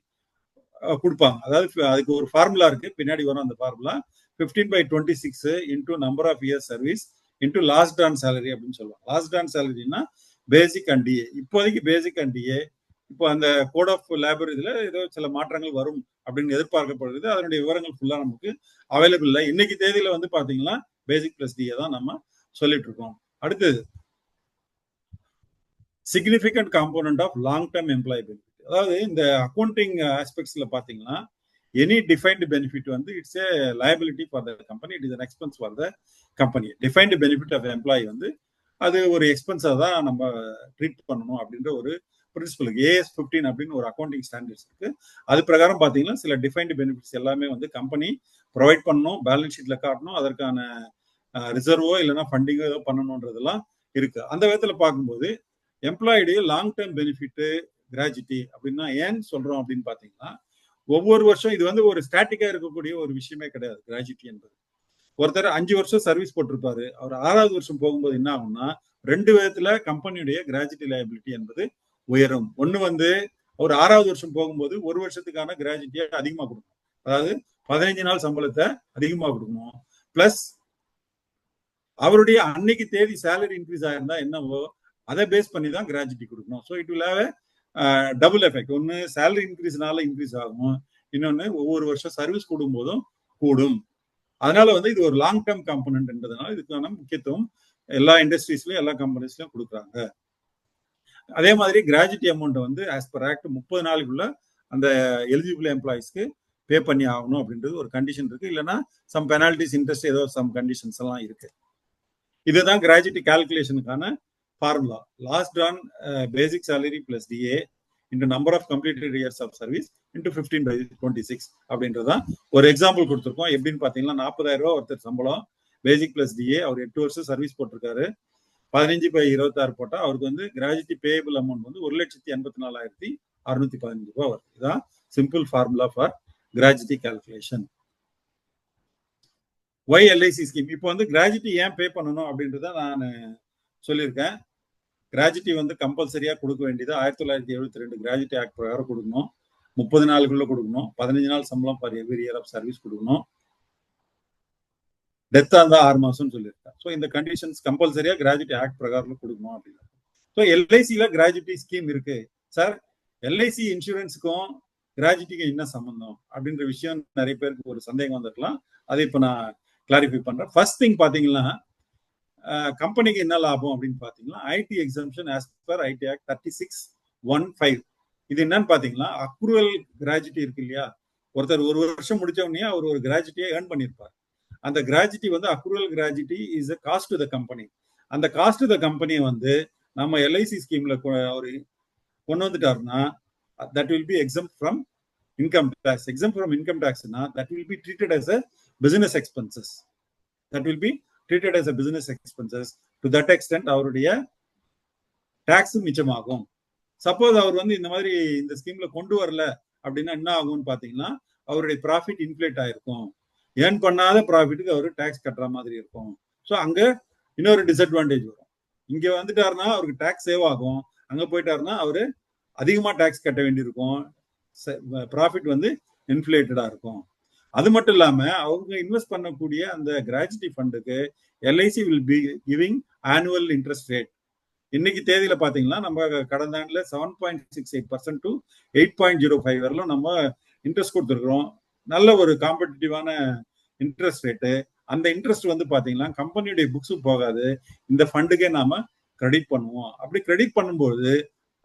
கொடுப்பாங்க. அதாவது அதுக்கு ஒரு ஃபார்முலா இருக்கு, பின்னாடி வரும் அந்த formula. 15/26 into number of years service into last ஆன் சேலரி அப்படின்னு சொல்லுவாங்க. லாஸ்ட் ஆன் சேலரினா பேசிக் அண்ட் டிஏ. இப்போதைக்கு பேசிக் அண்ட் டிஏ இப்போ அந்த கோட் ஆஃப் லேபர் இதுல ஏதோ சில மாற்றங்கள் வரும் அப்படின்னு எதிர்பார்க்கப்படுகிறது. அதனுடைய விவரங்கள் ஃபுல்லா நமக்கு அவைலபிள் இல்லை. இன்னைக்கு தேதியில வந்து பாத்தீங்கன்னா பேசிக் பிளஸ் டிஏ தான் நம்ம சொல்லிட்டு இருக்கோம். அடுத்தது significant component of long term employee benefit. அதாவது இந்த அக்கௌண்டிங் ஆஸ்பெக்ட்ஸ்ல பாத்தீங்கன்னா எனி டிஃபைன்டு பெனிஃபிட் வந்து it's a liability for the company, it is an expense for the company. Defined benefit of employee வந்து அது ஒரு எக்ஸ்பென்ஸா தான் நம்ம ட்ரீட் பண்ணணும் அப்படின்ற ஒரு பிரின்சிபல் இருக்கு. AS 15 அப்படின்னு ஒரு அக்கௌண்டிங் ஸ்டாண்டர்ட்ஸ் இருக்கு. அது பிரகாரம் பாத்தீங்கன்னா சில டிஃபைன்டு பெனிஃபிட்ஸ் எல்லாமே வந்து கம்பெனி ப்ரொவைட் பண்ணணும், பேலன்ஸ் ஷீட்ல காட்டணும், அதற்கான ரிசர்வோ இல்லைன்னா ஃபண்டிங்கோ ஏதோ பண்ணணும்ன்றதெல்லாம் இருக்கு. அந்த விதத்துல பார்க்கும்போது எம்ப்ளாயிடைய லாங் டேர்ம் பெனிஃபிட் கிராஜுவிட்டி அப்படின்னா ஏன் சொல்றோம் அப்படின்னு பாத்தீங்கன்னா, ஒவ்வொரு வருஷம் இது வந்து ஒரு ஸ்டாட்டிக்கா இருக்கக்கூடிய ஒரு விஷயமே கிடையாது. கிராஜுவிட்டி என்பது ஒருத்தர் 5 வருஷம் சர்வீஸ் போட்டிருப்பாரு, அவர் 6வது வருஷம் போகும்போது என்ன ஆகும்னா 2 விதத்துல கம்பெனியுடைய கிராஜுவிட்டி லயபிலிட்டி என்பது உயரும். ஒண்ணு வந்து அவர் 6வது வருஷம் போகும்போது 1 வருஷத்துக்கான கிராஜுவிட்டியை அதிகமா கொடுக்கணும், அதாவது 15 நாள் சம்பளத்தை அதிகமா கொடுக்கணும். பிளஸ் அவருடைய அன்னைக்கு தேதி சேலரி இன்க்ரீஸ் ஆயிருந்தா என்னவோ அதை பேஸ் பண்ணி தான் கிராஜுவிட்டி கொடுக்கணும். So it will have double effect. ஒன்னு சேலரி இன்க்ரீஸ்னால இன்க்ரீஸ் ஆகும், இன்னொன்னு ஒவ்வொரு வருஷம் சர்வீஸ் கூடும் போதும் கூடும். அதனால வந்து இது ஒரு லாங் டேர்ம் காம்பனன்ட் என்றதுனால இதுக்கான முக்கியத்துவம் எல்லா இண்டஸ்ட்ரீஸ்லயும் எல்லா கம்பெனிஸ்லயும் கொடுக்குறாங்க. அதே மாதிரி கிராஜுவிட்டி அமௌண்ட் வந்து ஆஸ் பர் ஆக்ட் 30 நாளுக்குள்ள அந்த எலிஜிபிள் எம்ப்ளாயிஸ்க்கு பே பண்ணி ஆகணும் அப்படின்றது ஒரு கண்டிஷன் இருக்கு. இல்லைன்னா சம் பெனால்டிஸ், இன்ட்ரெஸ்ட், ஏதோ சம் கண்டிஷன்ஸ் எல்லாம் இருக்கு. இதுதான் கிராஜுவிட்டி கால்குலேஷனுக்கான ஃபார்முலா. லாஸ்ட் ஆன் basic salary plus DA into number of completed years of service into 15/26 அப்படின்றதான் ஒரு எக்ஸாம்பிள் கொடுத்துருக்கோம். எப்படின்னு பாத்தீங்கன்னா 40,000 ரூபாய் ஒருத்தர் சம்பளம், பேசிக் பிளஸ் டிஏ, அவர் 8 வருஷம் சர்வீஸ் போட்டிருக்காரு, 15/26 போட்டா அவருக்கு வந்து கிராஜுவிட்டி பேயபிள் அமௌண்ட் வந்து 1,84,615 ரூபாய் வருது. இதுதான் simple formula for gratuity calculation. Why LIC scheme. இப்போ வந்து கிராஜுவிட்டி ஏன் பே பண்ணணும் அப்படின்றத நான் சொல்லியிருக்கேன். கிராஜுவிட்டி வந்து கம்பல்சரியா கொடுக்க வேண்டியது 1972 கிராஜுவிட்டி ஆக்ட் பிரகாரம் கொடுக்கணும், 30 நாளுக்குள்ள கொடுக்கணும், 15 நாள் சம்பளம் for every year of service கொடுக்கணும், டெத்தா இருந்தா 6 மாசம் சொல்லியிருக்கேன். ஸோ இந்த கண்டிஷன்ஸ் கம்பல்சரியா கிராஜுவிட்டி ஆக்ட் பிரகாரம் கொடுக்கணும் அப்படின்னு. ஸோ எல்ஐசியில கிராஜுவிட்டி ஸ்கீம் இருக்கு சார், எல்ஐசி இன்சூரன்ஸுக்கும் கிராஜுவிட்டிக்கும் என்ன சம்பந்தம் அப்படின்ற விஷயம் நிறைய பேருக்கு ஒரு சந்தேகம் வந்திருக்கலாம். அதை இப்போ நான் கிளாரிஃபை பண்றேன். ஃபர்ஸ்ட் திங் பாத்தீங்கன்னா கம்பெனிக்கு என்ன லாபம் அப்படின்னு பாத்தீங்கன்னா IT exemption as per IT act 36(1)(5). இது என்னன்னு பாத்தீங்கன்னா அக்ரூவல் கிராஜுவிட்டி இருக்கு இல்லையா, ஒருத்தர் 1 வருஷம் முடிச்ச உடனே அவர் ஒரு கிராஜுவிட்டியை ஏர்ன் பண்ணிருப்பார். அந்த கிராஜுவிட்டி வந்து accrual gratuity is a cost to the company. அந்த காஸ்ட் டு த கம்பெனியை வந்து நம்ம எல்ஐசி ஸ்கீம்ல அவர் கொண்டு வந்துட்டாருன்னா that will be exempt from income tax. Exempt from income tax na that will be treated as a business expenses. That will be treated as a business expenses. To that extent அவருடைய டாக்ஸ் மிச்சமாகும். சப்போஸ் அவர் வந்து இந்த மாதிரி இந்த ஸ்கீம்ல கொண்டு வரல அப்படின்னா என்ன ஆகும்னு பாத்தீங்கன்னா அவருடைய ப்ராஃபிட் இன்ஃபிளேட் ஆயிருக்கும், ஏர்ன் பண்ணாத ப்ராஃபிட்டுக்கு அவரு டாக்ஸ் கட்டுற மாதிரி இருக்கும். ஸோ அங்க இன்னொரு டிஸ்அட்வான்டேஜ் வரும். இங்க வந்துட்டாருன்னா அவருக்கு டாக்ஸ் சேவ் ஆகும், அங்க போயிட்டாருன்னா அவரு அதிகமா டாக்ஸ் கட்ட வேண்டியிருக்கும், ப்ராஃபிட் வந்து இன்ஃபிளேட்டடா இருக்கும். அது மட்டும் இல்லாம அவங்க இன்வெஸ்ட் பண்ணக்கூடிய அந்த கிராஜுவிட்டி ஃபண்டுக்கு LIC will be giving annual interest rate. இன்னைக்கு தேதியில பாத்தீங்கன்னா நம்ம கடந்த ஆண்டுல 7.68% to 8.05 வரலும் நம்ம இன்ட்ரெஸ்ட் கொடுத்துருக்கிறோம். நல்ல ஒரு காம்படிட்டிவான இன்ட்ரெஸ்ட் ரேட்டு. அந்த இன்ட்ரெஸ்ட் வந்து பாத்தீங்கன்னா கம்பெனியுடைய புக்ஸு போகாது, இந்த ஃபண்டுக்கே நாம கிரெடிட் பண்ணுவோம். அப்படி கிரெடிட் பண்ணும்போது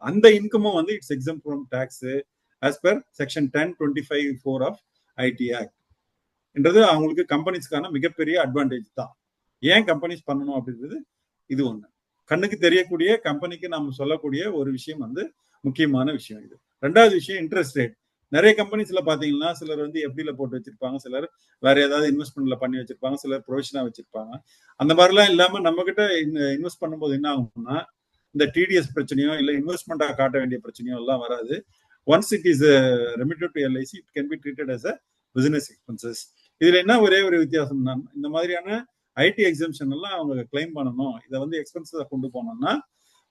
அந்த இன்கமும் வந்து it's exempt from tax as per section 10(25)(4) of IT act என்றது அவங்களுக்கு கம்பெனிஸ்க்கான மிகப்பெரிய அட்வான்டேஜ் தான். ஏன் கம்பெனிஸ் பண்ணணும் அப்படின்றது இது ஒண்ணு. கண்ணுக்கு தெரியக்கூடிய கம்பெனிக்கு நம்ம சொல்லக்கூடிய ஒரு விஷயம் வந்து முக்கியமான விஷயம் இது. ரெண்டாவது விஷயம் இன்ட்ரெஸ்ட் ரேட். நிறைய கம்பெனிஸ்ல பாத்தீங்கன்னா சிலர் வந்து எஃப்டில போட்டு வச்சிருப்பாங்க, சிலர் வேற ஏதாவது இன்வெஸ்ட்மெண்ட்ல பண்ணி வச்சிருப்பாங்க, சிலர் ப்ரொவிஷனா வச்சிருப்பாங்க. அந்த மாதிரிலாம் இல்லாம நம்ம கிட்ட இன்வெஸ்ட் பண்ணும்போது என்ன ஆகும்னா இந்த டிடிஎஸ் பிரச்சனையோ இல்ல இன்வெஸ்ட்மெண்டா காட்ட வேண்டிய பிரச்சனையோ எல்லாம் வராது. Once it is remitted to LIC it can be treated as a business expenses. இதுல என்ன ஒரே ஒரு வித்தியாசம் தான், இந்த மாதிரியான ஐடி எக்ஸம்ஷன் எல்லாம் அவங்க கிளைம் பண்ணணும், இதை வந்து எக்ஸ்பென்சஸா கொண்டு போனோம்னா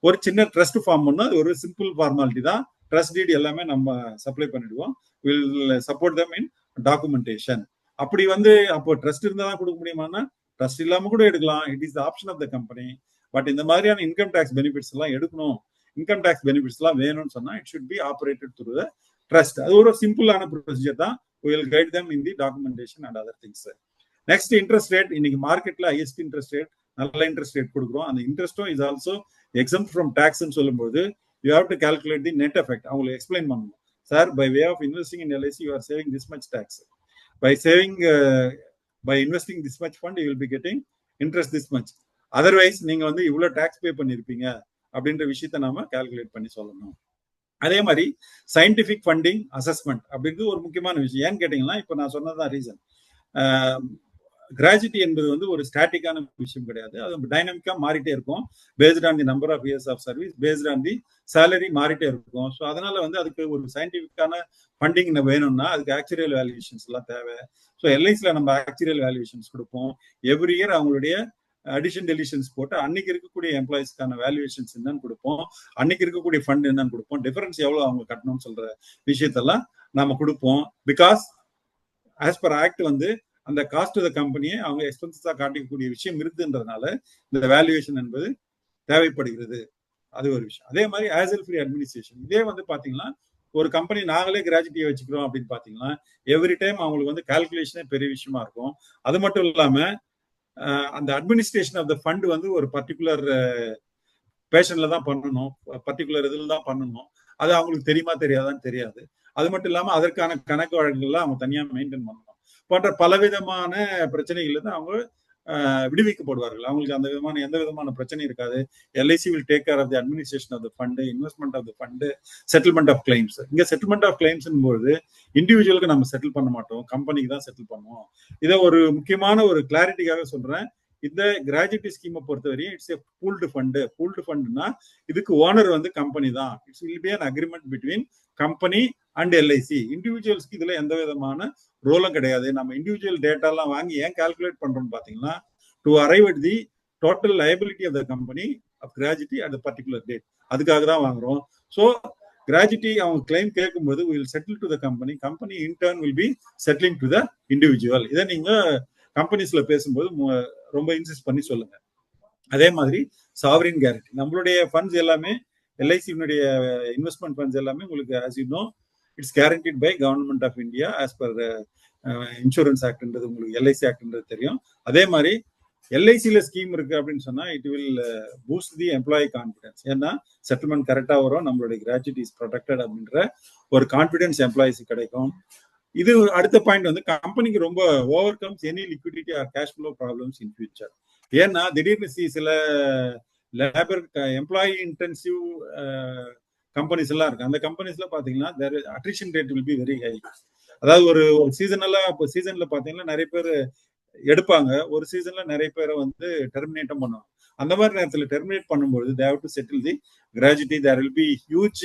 ஒரு சின்ன ட்ரஸ்ட் ஃபார்ம் பண்ணணும். அது ஒரு சிம்பிள் ஃபார்மாலிட்டி தான், ட்ரஸ்ட் டீட் எல்லாமே நம்ம சப்ளை பண்ணிடுவோம். Will support them in documentation. அப்படி வந்து அப்போ ட்ரஸ்ட் இருந்தா தான் கொடுக்க முடியுமானா ட்ரஸ்ட் இல்லாம கூட எடுக்கலாம். It is the option of the company. But இந்த மாதிரியான இன்கம் டேக்ஸ் பெனிஃபிட்ஸ் எல்லாம் எடுக்கணும், இன்கம் டேக்ஸ் பெனிஃபிட்ஸ் எல்லாம் வேணும்னு சொன்னா it should be operated through the trust. அது ஒரு சிம்பிளான ப்ரொசீஜர் தான். we will guide them in the documentation and other things. Next interest rate. இன்னைக்கு மார்க்கெட்ல ஹையஸ்ட் இன்ட்ரெஸ்ட் ரேட், நல்ல இன்ட்ரெஸ்ட் ரேட் கொடுக்குறோம். அந்த இன்ட்ரெஸ்டும் இஸ் ஆல்சோ எக்ஸம்ட் ஃப்ரம் டாக்ஸ்ன்னு சொல்லும்போது you have to calculate the net effect. அவங்களுக்கு எக்ஸ்பிளைன் பண்ணணும். Sir, by way of investing in LIC you are saving this much tax. By saving by investing this much fund you will be getting interest this much. Otherwise நீங்க வந்து இவ்வளவு டாக்ஸ் பே பண்ணிருப்பீங்க அப்படின்ற விஷயத்த நாம கால்குலேட் பண்ணி சொல்லணும். அதே மாதிரி சயின்டிபிக் ஃபண்டிங் அசஸ்மெண்ட் அப்படின்றது ஒரு முக்கியமான விஷயம். ஏன்னு கேட்டீங்கன்னா, இப்போ நான் சொன்னதுதான் ரீசன். கிராஜுவிட்டி என்பது வந்து ஒரு ஸ்டாட்டிக்கான விஷயம் கிடையாது. அது டைனமிக்கா மாறிட்டே இருக்கும். Based on the number of years of service, based on the salary மாறிட்டே இருக்கும். ஸோ அதனால வந்து அதுக்கு ஒரு சயின்டிபிக்கான ஃபண்டிங் வேணும்னா அதுக்கு ஆக்சுரியல் வேல்யூவேஷன்ஸ் எல்லாம் தேவை. ஸோ எல்ஐசியில் நம்ம ஆக்சுரியல் வேல்யூவேஷன்ஸ் கொடுப்போம். எவ்ரி இயர் அவங்களுடைய அடிஷன் டெலிஷன்ஸ் போட்டு அன்னைக்கு இருக்கக்கூடிய எம்ப்ளாயிஸ்க்கான வேல்யூவேஷன்ஸ் என்னன்னு கொடுப்போம், அன்னைக்கு இருக்கக்கூடிய ஃபண்ட் என்னன்னு கொடுப்போம், டிஃபரன்ஸ் எவ்வளவு அவங்க கட்டணும்னு சொல்ற விஷயத்தெல்லாம் நாம கொடுப்போம். பிகாஸ் ஆஸ் பர் ஆக்ட் வந்து அந்த காஸ்ட் ஆஃப் த கம்பெனியை அவங்க எக்ஸ்பென்சஸா காட்டிக்கக்கூடிய விஷயம் இருக்குன்றதுனால இந்த வேல்யூவேஷன் என்பது தேவைப்படுகிறது. அது ஒரு விஷயம். அதே மாதிரி ஆசல் ஃப்ரீ அட்மினிஸ்ட்ரேஷன். இதே வந்து பாத்தீங்கன்னா ஒரு கம்பெனி நாங்களே கிராஜுவிட்டியை வச்சுக்கிறோம் அப்படின்னு பாத்தீங்கன்னா எவ்ரி டைம் அவங்களுக்கு வந்து கால்குலேஷனே பெரிய விஷயமா இருக்கும். அது மட்டும் இல்லாம அந்த அட்மினிஸ்ட்ரேஷன் ஆஃப் த ஃபண்ட் வந்து ஒரு பர்டிகுலர் பேஷன்ல தான் பண்ணணும், பர்டிகுலர் இதில் தான் பண்ணணும். அது அவங்களுக்கு தெரியுமா தெரியாதான்னு தெரியாது. அது மட்டும் இல்லாம அதற்கான கணக்கு வழக்குகள்லாம் அவங்க தனியா மெயின்டைன் பண்ணணும். போன்ற பலவிதமான பிரச்சனைகள் தான் அவங்க விடுவிக்கப்படுவார்கள். அவங்களுக்கு அந்த விதமான எந்த விதமான பிரச்சனை இருக்காது. LIC will take care of the administration of the fund, investment of the fund, settlement of claims. இங்க செட்டில்மெண்ட் ஆஃப் கிளைம்ஸ் போது இண்டிவிஜுவலுக்கு நம்ம செட்டில் பண்ண மாட்டோம், கம்பெனிக்கு தான் செட்டில் பண்ணுவோம். இதை ஒரு முக்கியமான ஒரு கிளாரிட்டிக்காக சொல்றேன். இந்த கிராஜுவிட்டி ஸ்கீமை பொறுத்தவரையும் it's a pooled fund. Pooled ஃபண்டுனா இதுக்கு ஓனர் வந்து கம்பெனி தான். It's will be an agreement between company and LIC. இண்டிவிஜுவல்ஸ்க்கு இதுல எந்த விதமான ரோலும் கிடையாது. நம்ம இண்டிவிஜுவல் டேட்டா எல்லாம் வாங்கி ஏன் கால்குலேட் பண்றோம்னு பாத்தீங்கன்னா, to arrive at the total liability of the company of gratuity at the particular date. அதுக்காக தான் வாங்குறோம். ஸோ கிராஜுவிட்டி அவங்க கிளைம் கேட்கும்போது will settle to the company, company in turn will be settling to the individual. இதை நீங்க கம்பெனிஸ்ல பேசும்போது ரொம்ப இன்சிஸ்ட் பண்ணி சொல்லுங்க. அதே மாதிரி சாவரின் கேரண்டி. நம்மளுடைய ஃபண்ட்ஸ் எல்லாமே எல்ஐசியினுடைய இன்வெஸ்ட்மெண்ட் ஃபண்ட்ஸ் எல்லாமே உங்களுக்கு as you know it's guaranteed by government of India as per insurance ஆக்ட்ன்றது உங்களுக்கு எல்ஐசி ஆக்ட்ன்றது தெரியும். அதே மாதிரி எல்ஐசியில ஸ்கீம் இருக்கு அப்படின்னு சொன்னா it will boost the employee confidence. ஏன்னா செட்டில்மெண்ட் கரெக்டா வரும், நம்மளுடைய கிராஜுவிட்டி இஸ் ப்ரொடெக்டட் அப்படின்ற ஒரு கான்பிடன்ஸ் எம்ப்ளாயிஸ் கிடைக்கும். இது அடுத்த பாயிண்ட் வந்து கம்பெனிக்கு ரொம்ப over comes any liquidity R cash flow problems in future. ஏன்னா திடீர்னு சில லேபர் எம்ப்ளாயி இன்டென்சிவ் கம்பெனிஸ் எல்லாம் இருக்கு. அந்த கம்பெனிஸ்ல பாத்தீங்கன்னா attrition rate will be very high. அதாவது ஒரு சீசன்ல பாத்தீங்கன்னா நிறைய பேர் எடுப்பாங்க, ஒரு சீசன்ல நிறைய பேரை வந்து டெர்மினேட்டும் பண்ணுவாங்க. அந்த மாதிரி நேரத்தில் டெர்மினேட் பண்ணும்போது they have to settle the gratuity. There will be huge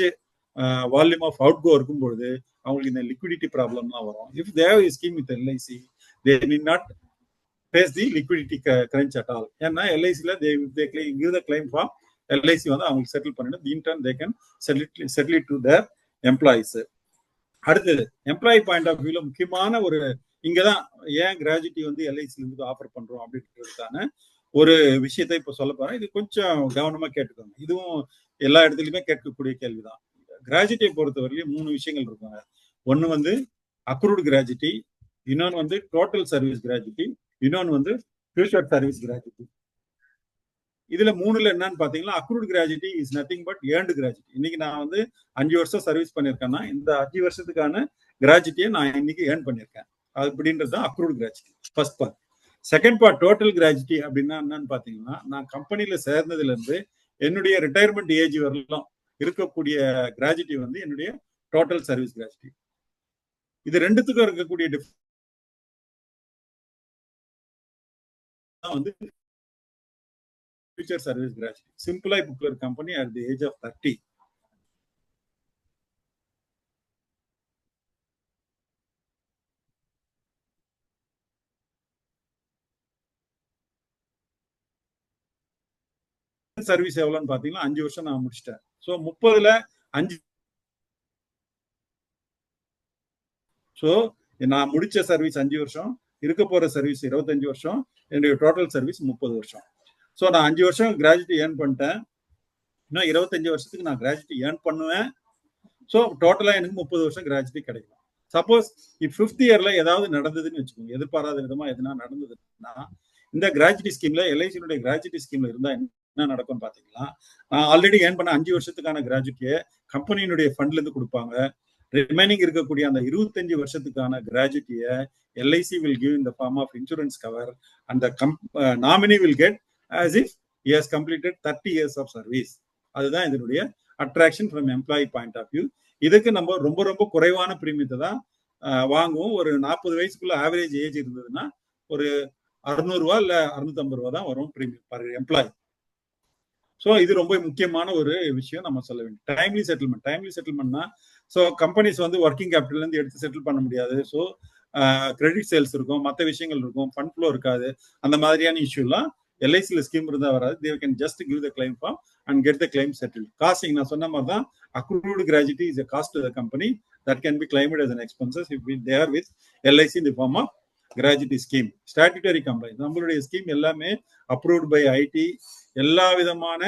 volume of outgo இருக்கும்பொழுது அவங்களுக்கு இந்த லிக்விடிட்டி ப்ராப்ளம்லாம் வரும். If they have a scheme with LIC they need not face the liquidity crunch at all. ஏன்னா எல்ஐசியில் they give the claim form, LIC வந்து அவங்களுக்கு செட்டில் பண்ணிடும். In turn they can settle it to their employees. அடுத்தது எம்ப்ளாயி பாயிண்ட் ஆஃப் வியூல முக்கியமான ஒரு இங்கதான் ஏன் கிராஜுவிட்டி வந்து எல்ஐசி இருந்து ஆஃபர் பண்றோம் அப்படின்றதுக்கான ஒரு விஷயத்தை இப்ப சொல்ல போறேன். இது கொஞ்சம் கவனமா கேட்டுக்கோங்க. இதுவும் எல்லா இடத்துலயுமே கேட்கக்கூடிய கேள்விதான். கிராஜுவிட்டியை பொறுத்தவரையிலும் 3 விஷயங்கள் இருக்குங்க. ஒன்னு வந்து அக்ரூட் கிராஜுவிட்டி, இன்னொன்னு வந்து டோட்டல் சர்வீஸ் கிராஜுவிட்டி, இன்னொன்னு வந்து ஃபியூச்சர் சர்வீஸ் கிராஜுவிட்டி. இதுல 3ல என்னன்னு பாத்தீங்கன்னா accrued gratuity is nothing but earned gratuity. இன்னைக்கு நான் வந்து 5 வருஷம் சர்வீஸ் பண்ணிருக்கேன்னா இந்த 5 வருஷத்துக்கான கிராஜுவிட்டியை நான் இன்னைக்கு ஏர்ன் பண்ணிருக்கேன். அப்படின்றது தான் accrued gratuity first part. Second part total gratuity அப்படின்னா என்னன்னு பாத்தீங்கன்னா, நான் கம்பெனில சேர்ந்ததுல இருந்து என்னுடைய ரிட்டையர்மெண்ட் ஏஜ் வரலாம் இருக்கக்கூடிய கிராஜுவிட்டி வந்து என்னுடைய டோட்டல் சர்வீஸ் கிராஜுவிட்டி. இது ரெண்டுத்துக்கும் இருக்கக்கூடிய வந்து future service graduate. Simple bookler company at the age of 30. Service எவ்வளவுன்னு பாத்தீங்கன்னா 5 வருஷம் நான் முடிச்சிட்டேன். சோ 30ல 5 ஸோ நான் முடிச்ச சர்வீஸ் 5 வருஷம், இருக்க போற சர்வீஸ் 25 வருஷம், என்னுடைய டோட்டல் சர்வீஸ் 30 வருஷம். ஸோ நான் 5 வருஷம் கிராஜுவிட்டி ஏர்ன் பண்ணிட்டேன். இன்னும் 25 வருஷத்துக்கு நான் கிராஜுவிட்டி ஏர்ன் பண்ணுவேன். ஸோ டோட்டலா எனக்கு 30 வருஷம் கிராஜுவிட்டி கிடைக்கும். சப்போஸ் ஃபிஃப்த் இயர்ல ஏதாவது நடந்ததுன்னு வச்சுக்கோங்க, எதிர்பாராத விதமா எதுனா நடந்ததுன்னா, இந்த கிராஜுவிட்டி ஸ்கீம்ல எல்ஐசியினுடைய கிராஜுவிட்டி ஸ்கீம்ல இருந்தா என்ன நடக்கும் பாத்தீங்கன்னா, நான் ஆல்ரெடி ஏர்ன் பண்ண 5 வருஷத்துக்கான கிராஜுவிட்டியை கம்பெனியினுடைய ஃபண்ட்ல இருந்து கொடுப்பாங்க. ரிமைனிங் இருக்கக்கூடிய அந்த 25 வருஷத்துக்கான கிராஜுவிட்டியை LIC will give in the form of insurance cover and nominee will get as if he has completed 30 years of service. அதுதான் இதனுடைய attraction from employee point of view. இதுக்கு நம்ம ரொம்ப ரொம்ப குறைவான பிரீமியத்தை தான் வாங்குவோம். ஒரு 40 வயசுக்குள்ள ஆவரேஜ் ஏஜ் இருந்ததுன்னா ஒரு 600 ரூபா இல்ல 650 ரூபா தான் வரும் பிரீமியம் பர் எம்ப்ளாயி. ஸோ இது ரொம்ப முக்கியமான ஒரு விஷயம் நம்ம சொல்ல வேண்டும். டைம்லி செட்டில்மெண்ட்னா, ஸோ கம்பெனிஸ் வந்து ஒர்க்கிங் கேபிட்டல் இருந்து எடுத்து செட்டில் பண்ண முடியாது. ஸோ கிரெடிட் சேல்ஸ் இருக்கும், மற்ற விஷயங்கள் இருக்கும், ஃபண்ட் ஃப்ளோ இருக்காது. அந்த மாதிரியான இஷ்யூலாம் எல்ஐசியில் ஸ்கீம் இருந்தா வராது. They can just give the claim form and get the claim settle. Costing நான் சொன்ன மாதிரி தான், accrued gratuity is a cost to the company that can be claimed as an expenses if they are with LIC in the form of gratuity scheme. Statutory compliance, நம்மளுடைய ஸ்கீம் எல்லாமே approved by IT, எல்லா விதமான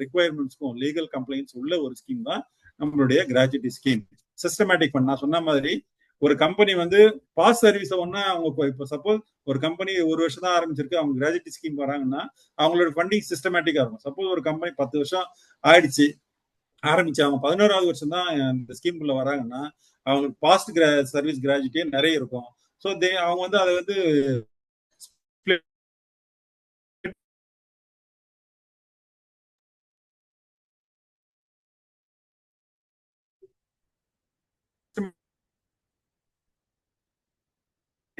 ரிக்குவயர்மெண்ட்ஸ்க்கும் லீகல் கம்ப்ளைண்ட்ஸ் உள்ள ஒரு ஸ்கீம் தான் நம்மளுடைய கிராஜுவிட்டி ஸ்கீம். சிஸ்டமேட்டிக் ஃபண்ட், நான் சொன்ன மாதிரி ஒரு கம்பெனி வந்து பாஸ் சர்வீஸ் ஒன்னா அவங்க இப்போ சப்போஸ் ஒரு கம்பெனி 1 வருஷம் தான் ஆரம்பிச்சிருக்கு, அவங்க கிராஜுவிட்டி ஸ்கீம் வராங்கன்னா அவங்களோட ஃபண்டிங் சிஸ்டமேட்டிக்கா இருக்கும். சப்போஸ் ஒரு கம்பெனி 10 வருஷம் ஆயிடுச்சு ஆரம்பிச்சு அவங்க 11வது வருஷம் தான் இந்த ஸ்கீம்குள்ள வராங்கன்னா அவங்களுக்கு பாஸ்ட் சர்வீஸ் கிராஜுவிட்டியே நிறைய இருக்கும். ஸோ அவங்க வந்து அதை வந்து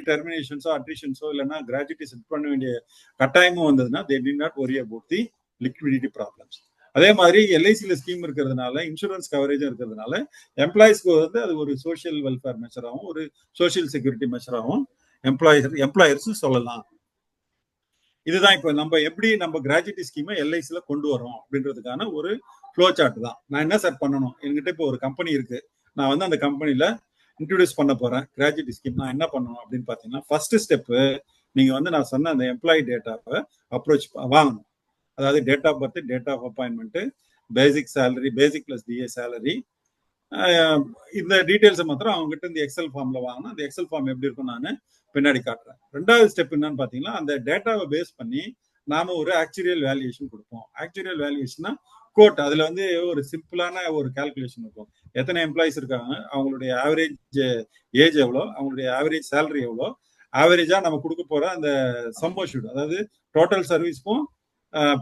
டெர்மினேஷன்ஸோ அட்ரிஷன்ஸோ இல்லைன்னா கிராஜுவிட்டி செட் பண்ண வேண்டிய கட்டாயமும் வந்ததுன்னா they did not worry about the liquidity problems. அதே மாதிரி எல்ஐசியில ஸ்கீம் இருக்கிறதுனால, இன்சூரன்ஸ் கவரேஜும் இருக்கிறதுனால எம்ப்ளாயிஸ்க்கு வந்து அது ஒரு சோஷியல் வெல்ஃபேர் மெஷராகவும் ஒரு சோஷியல் செக்யூரிட்டி மெஷராகவும் எம்ப்ளாயர்ஸ் சொல்லலாம். இதுதான் இப்போ நம்ம எப்படி நம்ம கிராஜுவிட்டி ஸ்கீமை எல்ஐசியில கொண்டு வரோம் அப்படின்றதுக்கான ஒரு ஃப்ளோ சார்ட் தான். நான் என்ன சார் பண்ணணும், என்கிட்ட இப்போ ஒரு கம்பெனி இருக்கு, நான் வந்து அந்த கம்பெனில இன்ட்ரோடியூஸ் பண்ண போறேன் கிராஜுவிட்டி ஸ்கீம். நான் என்ன பண்ணணும் அப்படின்னு பாத்தீங்கன்னா, ஃபர்ஸ்ட் ஸ்டெப்பு நீங்க வந்து நான் சொன்ன அந்த எம்ப்ளாயி டேட்டாவை அப்ரோச் வாங்கணும். அதாவது date of birth, date of appointment, basic salary, basic plus DA salary, இந்த டீடைல்ஸை மாத்திரம் அவங்க கிட்ட இந்த எக்ஸல் ஃபார்ம்ல வாங்கணும். அந்த எக்ஸல் ஃபார்ம் எப்படி இருக்கும் நான் பின்னாடி காட்டுறேன். 2வது ஸ்டெப் என்னன்னு பாத்தீங்கன்னா, அந்த டேட்டாவை பேஸ் பண்ணி நாம ஒரு ஆக்சுரியல் வேல்யூவேஷன் கொடுப்போம். ஆக்சுரியல் வேல்யூவேஷனா கோட், அதுல வந்து ஒரு சிம்பிளான ஒரு கால்குலேஷன் இருக்கும். எத்தனை எம்ப்ளாயிஸ் இருக்காங்க, அவங்களுடைய ஆவரேஜ் ஏஜ் எவ்வளோ, அவங்களுடைய ஆவரேஜ் சேலரி எவ்வளோ, ஆவரேஜா நம்ம கொடுக்க போற அந்த சம்மோஷூட், அதாவது டோட்டல் சர்வீஸ்க்கும்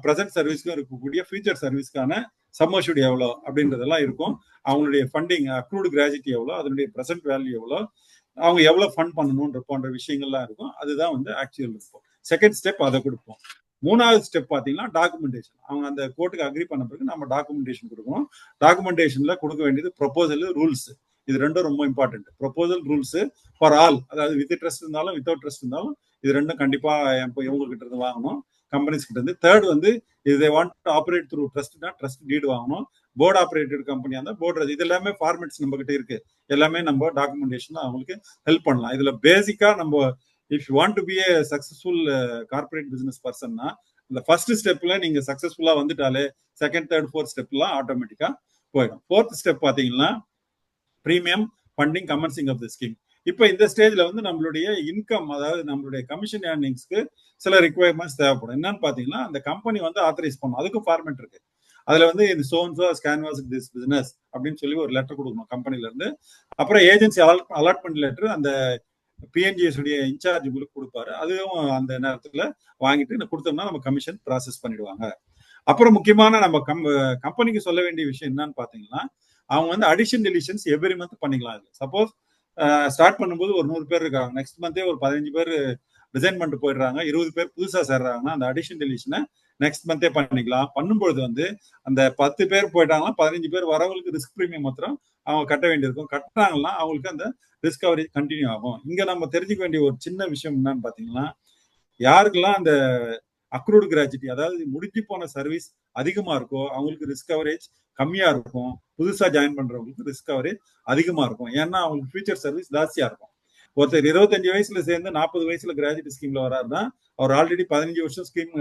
ப்ரெசென்ட் சர்வீஸ்க்கும் இருக்கக்கூடிய ஃபியூச்சர் சர்வீஸ்க்கான சம்மோஷூட் எவ்வளோ அப்படின்றதெல்லாம் இருக்கும். அவங்களுடைய ஃபண்டிங் அக்ரூடு கிராஜுவிட்டி எவ்வளோ, அதனுடைய ப்ரெசென்ட் வேல்யூ எவ்வளோ, அவங்க எவ்வளோ ஃபண்ட் பண்ணணுன்ற போன்ற விஷயங்கள்லாம் இருக்கும். அதுதான் வந்து ஆக்சுவல் இருக்கும். செகண்ட் ஸ்டெப் அதை கொடுப்போம். 3வது ஸ்டெப் பார்த்தீங்கன்னா டாக்குமெண்டேஷன். அவங்க அந்த கோர்ட்டுக்கு அக்ரி பண்ண பிறகு நம்ம டாக்குமெண்டேஷன் கொடுக்கணும். டாக்குமெண்டேஷன்ல கொடுக்க வேண்டியது ப்ரொபோசல், ரூல்ஸ். இது ரெண்டும் ரொம்ப important. Proposal, rules for all, அதாவது வித் ட்ரஸ்ட் இருந்தாலும் வித்தவுட் ட்ரஸ்ட் இருந்தாலும் இது ரெண்டும் கண்டிப்பா இவங்க கிட்ட இருந்து வாங்கணும், கம்பெனிஸ் கிட்ட இருந்து. தேர்ட் வந்து இது வாண்ட் டு ஆப்ரேட் த்ரூ ட்ரஸ்ட்னா ட்ரஸ்ட் டீட் வாங்கணும். போர்டு ஆப்ரேட்டட் கம்பெனியா இருந்தால் போர்டு, இது எல்லாமே ஃபார்மேட்ஸ் நம்ம கிட்ட இருக்கு. எல்லாமே நம்ம டாக்குமெண்டேஷன் அவங்களுக்கு ஹெல்ப் பண்ணலாம். இதுல பேசிக்கா நம்ம if you want to be a successful corporate business பர்சன்னா, இந்த ஃபர்ஸ்ட் ஸ்டெப்ல நீங்க சக்சஸ்ஃபுல்லா வந்துட்டாலே செகண்ட், தேர்ட், ஃபோர்த் ஸ்டெப்லாம் ஆட்டோமேட்டிக்கா போயிடும். 4th ஸ்டெப் பாத்தீங்கன்னா premium funding commencing of the scheme. இப்போ இந்த ஸ்டேஜ்ல வந்து நம்மளுடைய இன்கம், அதாவது நம்மளுடைய கமிஷன் ஏர்னிங்ஸ்க்கு சில ரிக்வயர்மெண்ட்ஸ் தேவைப்படும். என்னன்னு பாத்தீங்கன்னா, அந்த கம்பெனி வந்து ஆத்தரைஸ் பண்ணும், அதுக்கு ஃபார்மேட் இருக்கு. அதுல வந்து இது சோன்ஸோ கேன்வாஸ் திஸ் பிசினஸ் அப்படின்னு சொல்லி ஒரு லெட்டர் கொடுக்கணும் கம்பெனில இருந்து. அப்புறம் ஏஜென்சி அலாட்மெண்ட் லெட்டர் அந்த பிஎன்ஜிஎஸ் உடைய இன்சார்ஜ் உங்களுக்கு கொடுப்பாரு. அதுவும் அந்த நேரத்துல வாங்கிட்டு கொடுத்தோம்னா நம்ம கமிஷன் ப்ராசஸ் பண்ணிடுவாங்க. அப்புறம் முக்கியமான நம்ம கம்பெனிக்கு சொல்ல வேண்டிய விஷயம் என்னன்னு பாத்தீங்கன்னா, அவங்க வந்து அடிஷன் டெலிஷன்ஸ் எவ்ரி மந்த் பண்ணிக்கலாம். சப்போஸ் ஸ்டார்ட் பண்ணும்போது ஒரு 100 பேர் இருக்காங்க, நெக்ஸ்ட் மந்தே ஒரு 15 பேர் ரிசைன் பண்ணிட்டு போயிடுறாங்க, 20 பேர் புதுசா சேர்றாங்கன்னா அந்த அடிஷன் டெலிஷனை நெக்ஸ்ட் மந்தே பண்ணிக்கலாம். பண்ணும்பொழுது வந்து அந்த 10 பேர் போயிட்டாங்கன்னா 15 பேர் வரவங்களுக்கு ரிஸ்க் பிரீமியம் மாத்திரம் அவங்க கட்ட வேண்டியிருக்கும். கட்டுறாங்கன்னா அவங்களுக்கு அந்த ரிஸ்க் கவரேஜ் கண்டினியூ ஆகும். இங்க நம்ம தெரிஞ்சுக்க வேண்டிய ஒரு சின்ன விஷயம் என்னன்னு பாத்தீங்கன்னா, யாருக்கெல்லாம் அந்த அக்ரூடு கிராஜுவிட்டி, அதாவது முடிஞ்சு போன சர்வீஸ் அதிகமா இருக்கோ அவங்களுக்கு ரிஸ்க் கவரேஜ் கம்மியா இருக்கும். புதுசா ஜாயின் பண்றவங்களுக்கு ரிஸ்க் கவரேஜ் அதிகமா இருக்கும். ஏன்னா அவங்களுக்கு ஃபியூச்சர் சர்வீஸ் ஜாஸ்தியா இருக்கும். ஒருத்தர் 25 வயசுல சேர்ந்து 40 வயசுல கிராஜுவிட்டி ஸ்கீம்ல வராருன்னா அவர் ஆல்ரெடி 15 வருஷம் ஸ்கீம்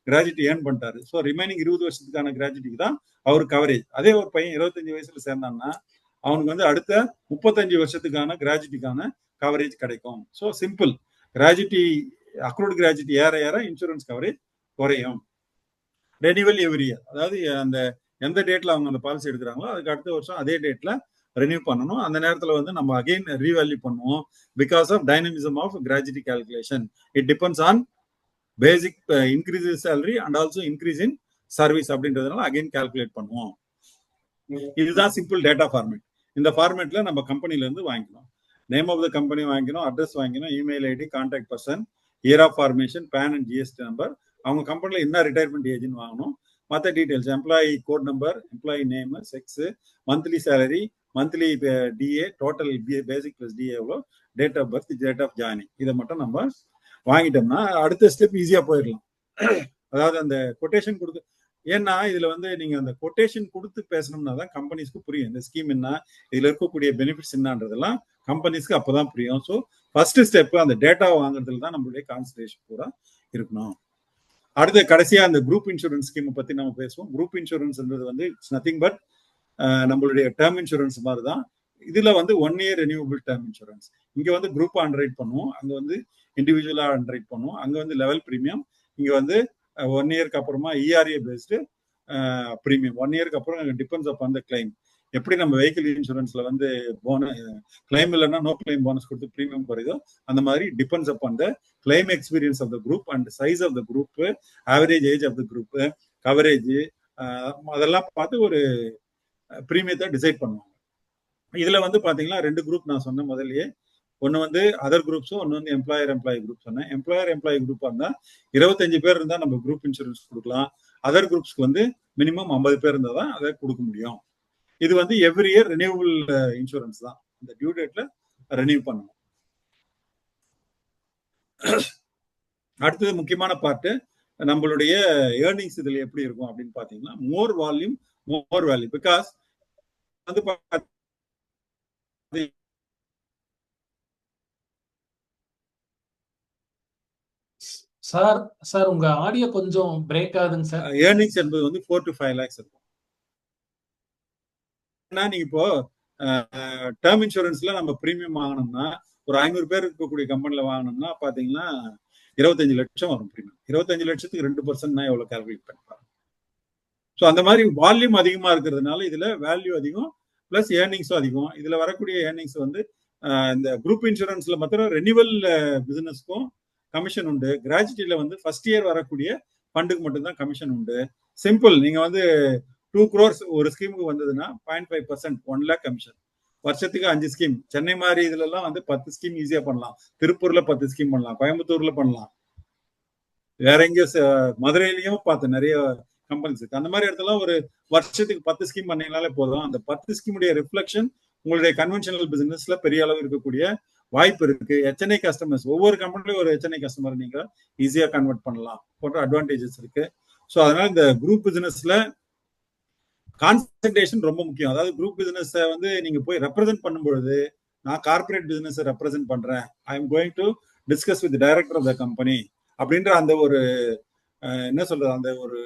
கிராஜுவிட்டி ஏர்ன் பண்ணிட்டாரு. ஸோ ரிமைனிங் 20 வருஷத்துக்கான கிராஜுவிட்டிக்கு தான் அவர் கவரேஜ். அதே ஒரு பையன் 25 வயசுல சேர்ந்தான்னா அவனுக்கு வந்து அடுத்த 35 வருஷத்துக்கான கிராஜுவிட்டிக்கான கவரேஜ் கிடைக்கும். ஸோ சிம்பிள், கிராஜுவிட்டி அக்ரூட் கிராஜுவிட்டி ஏற ஏற இன்சூரன்ஸ் கவரேஜ் குறையும். ரெனிவல் எவ்ரி இயர், அதாவது அந்த எந்த டேட்ல அவங்க அந்த பாலிசி எடுக்கிறாங்களோ அதுக்கு அடுத்த வருஷம் அதே டேட்ல ரெனியூ பண்ணணும். அந்த நேரத்தில் வந்து நம்ம அகைன் ரீவேல்யூ பண்ணுவோம். Because of dynamism of gratuity calculation, it depends on basic increase salary and also increase in service அப்படின்றதுனால அகைன் கால்குலேட் பண்ணுவோம். இதுதான் சிம்பிள் டேட்டா ஃபார்மேட். இந்த ஃபார்மேட்ல நம்ம கம்பெனில இருந்து வாங்கிக்கணும். நேம் ஆஃப் த கம்பெனி வாங்கிக்கணும், அட்ரஸ் வாங்கிக்கணும், email ID, contact person, year of formation, PAN and GST number, அவங்க கம்பெனில என்ன ரிட்டையர்மெண்ட் ஏஜ்னு வாங்கணும், மற்ற details, employee code number, employee name, sex, monthly salary, monthly DA, total basic plus DA எவ்வளோ, date of birth, date of joining, இதை மட்டும் நம்ம வாங்கிட்டோம்னா அடுத்த ஸ்டெப் ஈஸியா போயிடலாம். அதாவது அந்த கொட்டேஷன் கொடுத்து, ஏன்னா இதுல வந்து நீங்க அந்த கொட்டேஷன் கொடுத்து பேசணும்னா தான் கம்பெனிஸ்க்கு புரியும் இந்த ஸ்கீம் என்ன, இதுல இருக்கக்கூடிய பெனிஃபிட்ஸ் என்னன்றதெல்லாம் கம்பெனிஸ்க்கு அப்பதான் புரியும். ஸோ ஃபர்ஸ்ட் ஸ்டெப் அந்த டேட்டா வாங்குறதுல தான் நம்மளுடைய கான்சன்ட்ரேஷன் பூரா இருக்கணும். அடுத்து கடைசியா அந்த குரூப் இன்சூரன்ஸ் ஸ்கீம் பத்தி நம்ம பேசுவோம். குரூப் இன்சூரன்ஸ்ன்றது வந்து இட்ஸ் நத்திங் பட் நம்மளுடைய டேர்ம் இன்சூரன்ஸ் மாதிரி தான். இதுல வந்து 1 year ரெனியூவபிள் டேர்ம் இன்சூரன்ஸ். இங்க வந்து குரூப் அண்டர்ரைட் பண்ணுவோம், அங்க வந்து இண்டிவிஜுவலா அண்டர்ரைட் பண்ணுவோம். அங்க வந்து லெவல் பிரீமியம், இங்க வந்து 1 yearக்கு அப்புறமா இஆர்ஏ பேஸ்டு பிரீமியம். 1 yearக்கு அப்புறம் டிபெண்ட்ஸ் அப்பான் த கிளைம். எப்படி நம்ம வெஹிக்கிள் இன்சூரன்ஸ்ல வந்து கிளைம் இல்லைன்னா நோ கிளைம் போனஸ் கொடுத்து பிரீமியம் குறையுதோ, அந்த மாதிரி depends upon the claim experience of the group and size of the group, average age of the group, coverage, அதெல்லாம் பார்த்து ஒரு பிரீமியத்தை டிசைட் பண்ணுவாங்க. இதுல வந்து பாத்தீங்கன்னா 2 குரூப் நான் சொன்ன முதல்லயே. ஒன்னு வந்து அதர் குரூப்ஸும், ஒன்னு வந்து எம்ப்ளாயர் குரூப் சொன்னேன். எம்ப்ளாயர் குரூப்பா இருந்தா 25 பேர் இருந்தா நம்ம குரூப் இன்சூரன்ஸ் கொடுக்கலாம். அதர் குரூப்ஸ்க்கு வந்து மினிமம் 50 பேர் இருந்தா தான் அதை கொடுக்க முடியும். இது வந்து எவ்ரி இயர் ரெனியூவபிள் இன்சூரன்ஸ் தான், இந்த டியூ டேட்ல ரெனியூ பண்ணணும். அடுத்தது முக்கியமான பார்ட்டு, நம்மளுடைய ஏர்னிங்ஸ் இதுல எப்படி இருக்கும் அப்படின்னு பாத்தீங்கன்னா மோர் வால்யூம் மோர் வேல்யூ. பிகாஸ் வந்து சார் உங்க ஆடியோ கொஞ்சம் பிரேக் ஆகுதுங்க சார். ஏர்னிங்ஸ் என்பது வந்து 4 to 5 lakhs இருக்கும். ஏன்னா நீங்க இப்போ டேர்ம் இன்சூரன்ஸ்ல நம்ம பிரீமியம் வாங்கணும்னா ஒரு 500 பேர் இருக்கக்கூடிய கம்பெனில வாங்கணும்னா பாத்தீங்கன்னா 25 லட்சம் வரும் பிரீமியம். 25 லட்சத்துக்கு 2% எவ்வளவு கால்குலேட் பண்ணிப்பாங்க. ஸோ அந்த மாதிரி வால்யூம் அதிகமா இருக்கிறதுனால இதுல வேல்யூ அதிகம், பிளஸ் ஏர்னிங்ஸும் அதிகம். இதுல வரக்கூடிய ஏர்னிங்ஸ் வந்து இந்த குரூப் இன்சூரன்ஸ்ல மாத்திரம் ரெனிவல் பிசினஸ்க்கும் கமிஷன் உண்டு. கிராஜுவிட்டியில வந்து ஃபர்ஸ்ட் இயர் வரக்கூடிய ஃபண்டுக்கு மட்டும்தான் கமிஷன் உண்டு. சிம்பிள், நீங்க வந்து 2 crores ஒரு ஸ்கீமுக்கு வந்ததுன்னா 0.5% 1 lakh கமிஷன். வருஷத்துக்கு 5 ஸ்கீம். சென்னை மாதிரி இதுல எல்லாம் வந்து 10 ஸ்கீம் ஈஸியா பண்ணலாம். திருப்பூர்ல 10 ஸ்கீம் பண்ணலாம், கோயம்புத்தூர்ல பண்ணலாம், வேற எங்கேயும் மதுரையிலயும் பார்த்தேன் நிறைய கம்பெனிஸ் இருக்கு. அந்த மாதிரி இடத்துல ஒரு வருஷத்துக்கு 10 ஸ்கீம் பண்ணீங்கனாலே போதும். அந்த 10 ஸ்கீமுடைய ரிஃப்ளெக்ஷன் உங்களுடைய கன்வென்ஷனல் பிசினஸ்ல பெரிய அளவு இருக்கக்கூடிய வாய்ப்பு இருக்கு. HNI கஸ்டமர்ஸ், ஒவ்வொரு கம்பெனிலையும் ஒரு HNI கஸ்டமர் நீங்க ஈஸியா கன்வெர்ட் பண்ணலாம் போன்ற அட்வான்டேஜஸ் இருக்கு. ஸோ அதனால இந்த குரூப் பிசினஸ்ல கான்சன்ட்ரேஷன் ரொம்ப முக்கியம். அதாவது குரூப் பிசினஸ் வந்து நீங்க போய் ரெப்ரசென்ட் பண்ணும்பொழுது, நான் கார்பரேட் பிசினஸ் ரெப்ரசென்ட் பண்றேன், I am going to discuss with director of the company அப்படின்ற அந்த ஒரு என்ன சொல்றது, அந்த ஒரு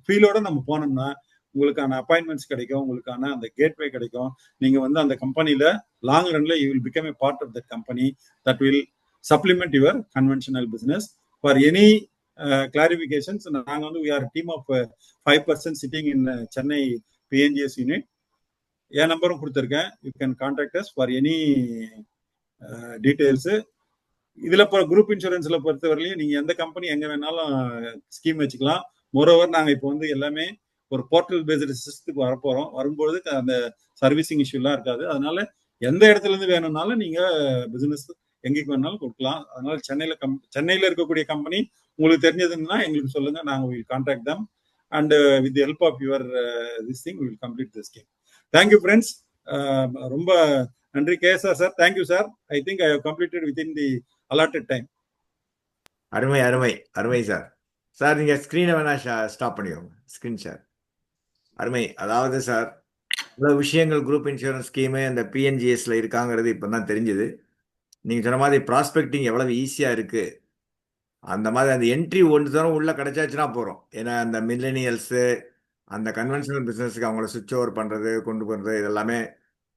ஃபீலோட நம்ம போனோம்னா உங்களுக்கான அப்பாயின்மெண்ட்ஸ் கிடைக்கும், உங்களுக்கான அந்த கேட்வே கிடைக்கும். நீங்க வந்து அந்த கம்பெனில லாங் ரன்ல you will become a part of that company that will supplement your conventional business. For any clarifications, நாங்க வந்து we are a team of 5 persons sitting in Chennai PNGS unit. என் நம்பரும் கொடுத்துருக்கேன், you can contact as for any details. இதுல குரூப் இன்சூரன்ஸ்ல பொறுத்தவரையிலையும் நீங்க எந்த கம்பெனி எங்க வேணாலும் ஸ்கீம் வச்சுக்கலாம். மோரோவர் நாங்க இப்போ வந்து எல்லாமே ஒரு போர்ட்டல் பேஸ்டு சிஸ்டத்துக்கு வரப்போறோம். வரும்போது அந்த சர்வீசிங் இஷ்யூலாம் இருக்காது. அதனால எந்த இடத்துல இருந்து வேணும்னாலும் நீங்க பிசினஸ் எங்கேக்கு வேணாலும் கொடுக்கலாம். அதனால சென்னையில இருக்கக்கூடிய கம்பெனி உங்களுக்கு தெரிஞ்சதுன்னா எங்களுக்கு சொல்லுங்க, நாங்க will contact them and with the help of your this thing will complete the scheme. Thank you friends. ரொம்ப நன்றி KSR sir. Thank you sir. I think I have completed within the allotted time. அருமை அருமை அருமை சார். சார் நீங்கள் ஸ்க்ரீனை வேணா ஸ்டாப் பண்ணிக்கோங்க, ஸ்க்ரீன் ஷேர். அருமை. அதாவது சார், இவ்வளோ விஷயங்கள் குரூப் இன்சூரன்ஸ் ஸ்கீமு அந்த பிஎன்ஜிஎஸ்ல இருக்காங்கிறது இப்போ தான் தெரிஞ்சுது. நீங்கள் சொன்ன மாதிரி ப்ராஸ்பெக்டிங் எவ்வளவு ஈஸியாக இருக்குது, அந்த மாதிரி அந்த என்ட்ரி ஒன்று தரம் உள்ளே கிடைச்சாச்சுன்னா போகிறோம். ஏன்னா அந்த மில்லேனியல்ஸு அந்த கன்வென்ஷனல் பிஸ்னஸுக்கு அவங்கள சுவிட்ச் ஓவர் பண்ணுறது, கொண்டு போகிறது, இதெல்லாமே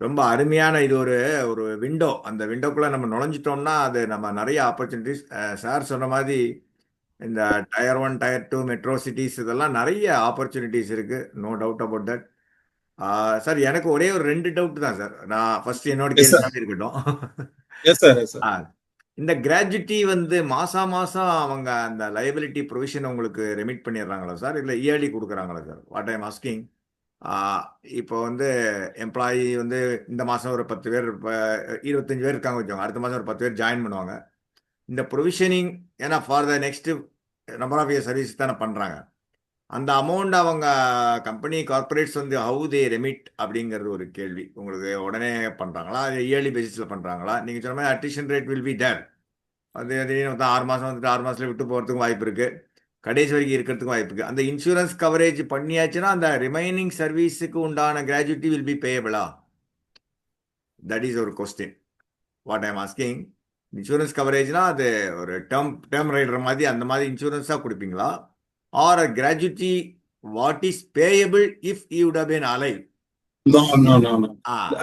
ரொம்ப அருமையான இது ஒரு ஒரு விண்டோ. அந்த விண்டோக்குள்ளே நம்ம நுழைஞ்சிட்டோம்னா அது நம்ம நிறைய ஆப்பர்ச்சுனிட்டிஸ். சார் சொன்ன மாதிரி இந்த டயர் 1 டயர் 2 மெட்ரோ சிட்டிஸ் இதெல்லாம் நிறைய ஆப்பர்ச்சுனிட்டிஸ் இருக்குது, no doubt about that. Sir எனக்கு ஒரே ஒரு 2 டவுட் தான் சார். நான் ஃபர்ஸ்ட் என்னோட Yes, sir. கேள்வி இருக்கட்டும். Yes, sir. Yes, sir. இந்த கிராஜுவிட்டி வந்து மாசம் அவங்க அந்த லைபிலிட்டி ப்ரொவிஷன் உங்களுக்கு ரெமிட் பண்ணிடுறாங்களா சார், இல்லை இயர்லி கொடுக்குறாங்களா sir? What I am asking, இப்போ வந்து எம்ப்ளாயி வந்து இந்த மாதம் ஒரு 10 பேர், இப்போ 25 பேர் இருக்காங்க வச்சோங்க, அடுத்த மாதம் ஒரு 10 பேர் ஜாயின் பண்ணுவாங்க. இந்த ப்ரொவிஷனிங் ஏன்னா for the next number of year service தானே பண்ணுறாங்க. அந்த அமௌண்ட் அவங்க கம்பெனி கார்பரேட்ஸ் வந்து ஹவு தே ரெமிட் அப்படிங்கிறது ஒரு கேள்வி. உங்களுக்கு உடனே பண்ணுறாங்களா, இயர்லி பேசிஸில் பண்ணுறாங்களா? நீங்கள் சொன்ன மாதிரி attrition rate will be there. அது திடீர்னு 6 மாதம் வந்துட்டு 6 மாதத்துல விட்டு போகிறதுக்கும் வாய்ப்பு இருக்குது, கடைசி வரைக்கும் இருக்கிறதுக்கும் வாய்ப்பு இருக்குது. அந்த இன்சூரன்ஸ் கவரேஜ் பண்ணியாச்சுன்னா அந்த ரிமைனிங் சர்வீஸுக்கு உண்டான கிராஜுவிட்டி வில் பி பேயபிளா? தட் இஸ் ஒரு question what I am asking. Insurance கவரேஜ்னா அது ஒரு டேர்ம் ரைடர் மாதிரி அந்த மாதிரி இன்சூரன்ஸாக கொடுப்பீங்களா, or a gratuity what is payable if you would have been alive? No.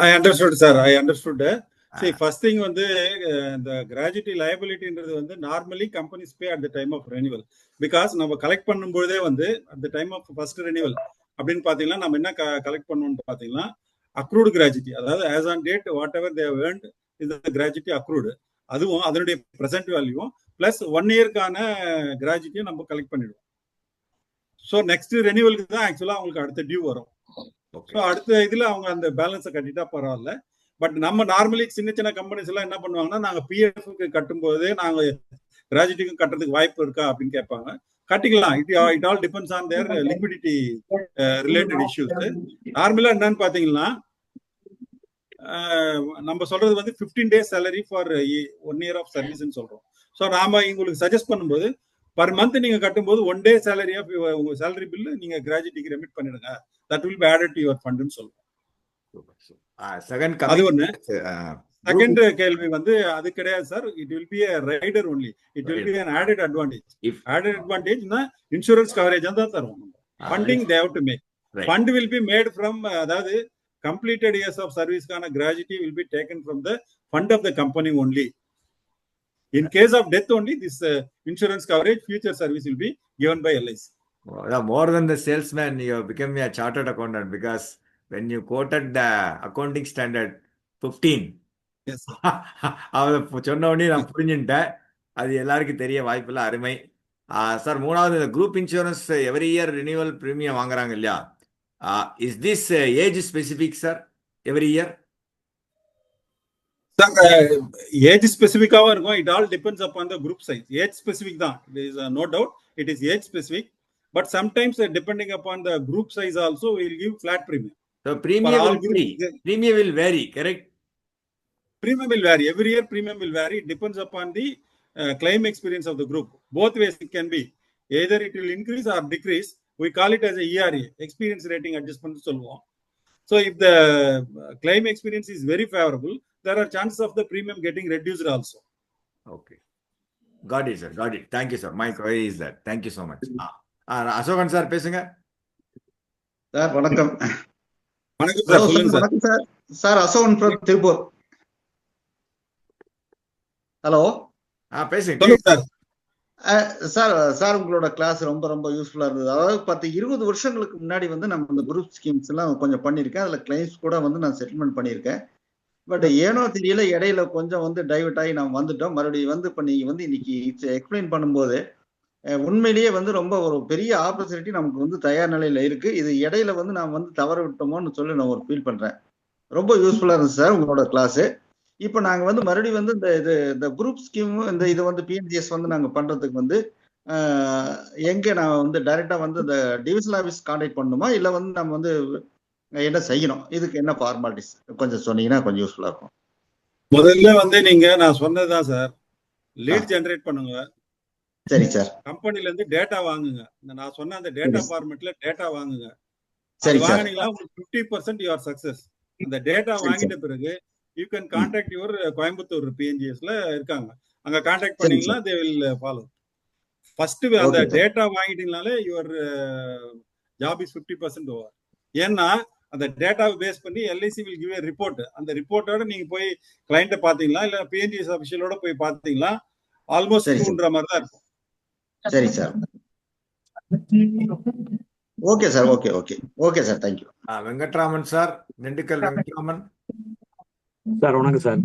I understood, sir. I understood. See, first thing வந்து இந்த கிராஜுவிட்டி லைபிலிட்டின்றது வந்து normally companies pay at the time of renewal. Because நம்ம கலெக்ட் பண்ணும்போதே வந்து at the time of first renewal அப்படின்னு பார்த்தீங்கன்னா நம்ம என்ன கலெக்ட் பண்ணணும்னு பார்த்தீங்கன்னா அக்ரூடு கிராஜுவிட்டி, அதாவது as on date whatever they earned இந்த கிராஜுவிட்டி அக்ரூடு, அதுவும் அதனுடைய ப்ரெசென்ட் வேல்யூவும் பிளஸ் 1 இயர்க்கான கிராஜுவிட்டியும் நம்ம கலெக்ட் பண்ணிடுவோம். ஸோ நெக்ஸ்ட் ரெனிவலுக்கு தான் ஆக்சுவலாக அவங்களுக்கு அடுத்த டியூ வரும். ஸோ அடுத்த இதில் அவங்க அந்த பேலன்ஸை கட்டிட்டா பரவாயில்ல. பட் நம்ம நார்மலி சின்ன சின்ன கம்பெனிஸ் எல்லாம் என்ன பண்ணுவாங்கன்னா, நாங்கள் பிஎஃப்க்கு கட்டும்போதே நாங்கள் கிராஜுவிட்டிக்கும் கட்டுறதுக்கு வாய்ப்பு இருக்கா அப்படின்னு கேட்பாங்க. கட்டிக்கலாம். It all depends on their liquidity related issues. நார்மலா என்னன்னு பாத்தீங்கன்னா நம்ம சொல்றது வந்து 15 days salary for 1 year of சர்வீஸ்ன்னு சொல்றோம். ஸோ நாம உங்களுக்கு சஜஸ்ட் பண்ணும்போது பர் மந்த் நீங்க கட்டும்போது 1 day salary ஆஃப் உங்க சேலரி பில் நீங்க கிராஜுவிட்டிக்கு ரெமிட் பண்ணிடுங்க, that will be added to your ஃபண்ட்னு சொல்றோம். அது ஒண்ணு. செகண்ட் கேள்வி வந்து அது கிடையாது sir, it will be a rider only, it will be an added advantage. Added advantage னா இன்சூரன்ஸ் கவரேஜ் தான் தருவோம். Funding they have to make. Fund will be made from அதாவது completed years of service கான gratuity will be taken from the fund of the company only. In case of death only, this insurance coverage, future service will be given by LIC. More than the salesman, you have become a chartered accountant, because when you quoted the accounting standard 15, yes, அதை சொன்ன உடனே நான் புரிஞ்சுட்டேன். அது எல்லாருக்கும் தெரிய வாய்ப்பில்லை. அருமை சார். மூணாவது, இந்த group insurance every year renewal premium வாங்குறாங்க இல்லையா, is this age specific sir every year? Age ஸ்பெசிபிக்காவும் இருக்கும். It all depends upon the group size. Age specific தான், it is no doubt, it is age specific. But sometimes depending upon the group size also will give flat premium. So premium will vary, correct? Premium will vary. Every year premium will vary. It depends upon the claim experience of the group. Both ways it can be. Either it will increase or decrease. We call it as a ERA, experience rating adjustment. So if the claim experience is very favorable, there are chances of the premium getting reduced also. Okay. Got it, sir. Got it. Thank you, sir. My query is that. Thank you so much. Ashokan sir பேசுங்க. சார் வணக்கம். வணக்கம் சார், சொல்லுங்க சார். வணக்கம் sir. Sir Ashokan from Tiruppur. Hello, பேசுங்க சார். சார் சார் உங்களோட கிளாஸ் ரொம்ப ரொம்ப யூஸ்ஃபுல்லா இருந்தது. அதாவது 10-20 வருஷங்களுக்கு முன்னாடி வந்து நம்ம இந்த குரூப் ஸ்கீம்ஸ் எல்லாம் கொஞ்சம் பண்ணியிருக்கேன். அதுல கிளைம்ஸ் கூட வந்து நான் செட்டில்மெண்ட் பண்ணியிருக்கேன். பட் ஏனோ தெரியல இடையில கொஞ்சம் வந்து டைவர்ட் ஆகி நம்ம வந்துட்டோம். மறுபடியும் வந்து இப்போ நீங்க வந்து இன்னைக்கு எக்ஸ்பிளைன் பண்ணும்போது உண்மையிலேயே வந்து ரொம்ப ஒரு பெரிய ஆப்பர்ச்சுனிட்டி நமக்கு வந்து தயார் நிலையில இருக்கு. இது இடையில வந்து நான் வந்து தவற விட்டோமோன்னு சொல்லி நான் ஒரு ஃபீல் பண்றேன். ரொம்ப யூஸ்ஃபுல்லா இருந்துச்சு சார் உங்களோட கிளாஸ். இப்போ நாங்க வந்து மறுபடியும் வந்து இந்த குரூப் ஸ்கீம் இந்த இது வந்து பிஎன்ஜிஎஸ் வந்து நாங்க பண்றதுக்கு வந்து எங்க நான் வந்து டைரக்டா வந்து இந்த டிவிஷனல் ஆஃபீஸ் கான்டாக்ட் பண்ணணுமா, இல்லை வந்து நம்ம வந்து என்ன செய்யணும், இதுக்கு என்ன ஃபார்மாலிட்டிஸ் கொஞ்சம் சொன்னீங்கன்னா கொஞ்சம் யூஸ்ஃபுல்லா இருக்கும். முதல்ல வந்து நீங்க நான் சொன்னதுதான் சார், லீட் ஜெனரேட் பண்ணுங்க. சரி சார். கம்பெனில இருந்து டேட்டா வாங்குங்க. நான் சொன்ன அந்த டேட்டா ஃபார்மேட்ல டேட்டா வாங்குங்க. அது சரி சார். வாங்குனீங்களா உங்களுக்கு 50% யுவர் சக்சஸ். அந்த டேட்டா சரி வாங்கிட்ட சார். பிறகு you can contact your Coimbatore பிஎன்ஜிஎஸ்ல இருக்காங்க. அங்க கான்டாக்ட் சரி பண்ணீங்களா sir. They will follow. First அந்த ஓகே சார். டேட்டா வாங்கிட்டீங்கனாலே யுவர் ஜாப் இஸ் 50% ஓவர். ஏன்னா அந்த டேட்டாவை பேஸ் பண்ணி LIC will give a report. அந்த ரிப்போர்ட்டோட நீங்க போய் கிளைண்ட்டை பார்த்தீங்களா இல்ல பிஎன்ஜிஎஸ் அபிஷியலோட போய் பார்த்தீங்களா ஆல்மோஸ்ட் சரி சார். ட்ரூன்ற மாதிரி தான் இருக்கும். சரி sir. Okay sir. Okay okay okay sir. Thank you. Venkatraman sir, Dindigul Venkatraman. Sir வணக்கம் சார்.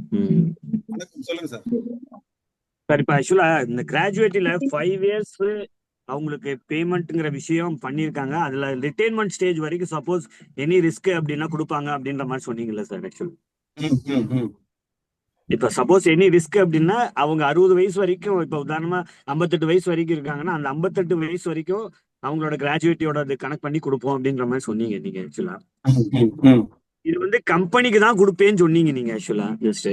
வணக்கம், சொல்லுங்க சார். சார் இப்போ ஆக்சுவலா இந்த கிராஜுவேட்டில 5 இயர்ஸ் அவங்களுக்கு பேமெண்ட்ங்கிற விஷயம் பண்ணியிருக்காங்க. அதுல ரிட்டைன்மெண்ட் ஸ்டேஜ் வரைக்கும் சப்போஸ் எனி ரிஸ்க் அப்படின்னா கொடுப்பாங்க அப்படின்ற மாதிரி சொன்னீங்கல்ல சார். ஆக்சுவலி இப்ப சப்போஸ் எனி ரிஸ்க் அப்படின்னா அவங்க 60 வயசு வரைக்கும், இப்ப உதாரணமா 58 வயசு வரைக்கும் இருக்காங்கன்னா அந்த 58 வயசு வரைக்கும் அவங்களோட கிராஜுவேட்டியோட கனெக்ட் பண்ணி கொடுப்போம் அப்படின்ற மாதிரி சொன்னீங்க நீங்க. ஆக்சுவலா இது வந்து கம்பெனிக்கு தான் கொடுப்பேன்னு சொன்னீங்க நீங்க. ஆக்சுவலா ஜஸ்ட்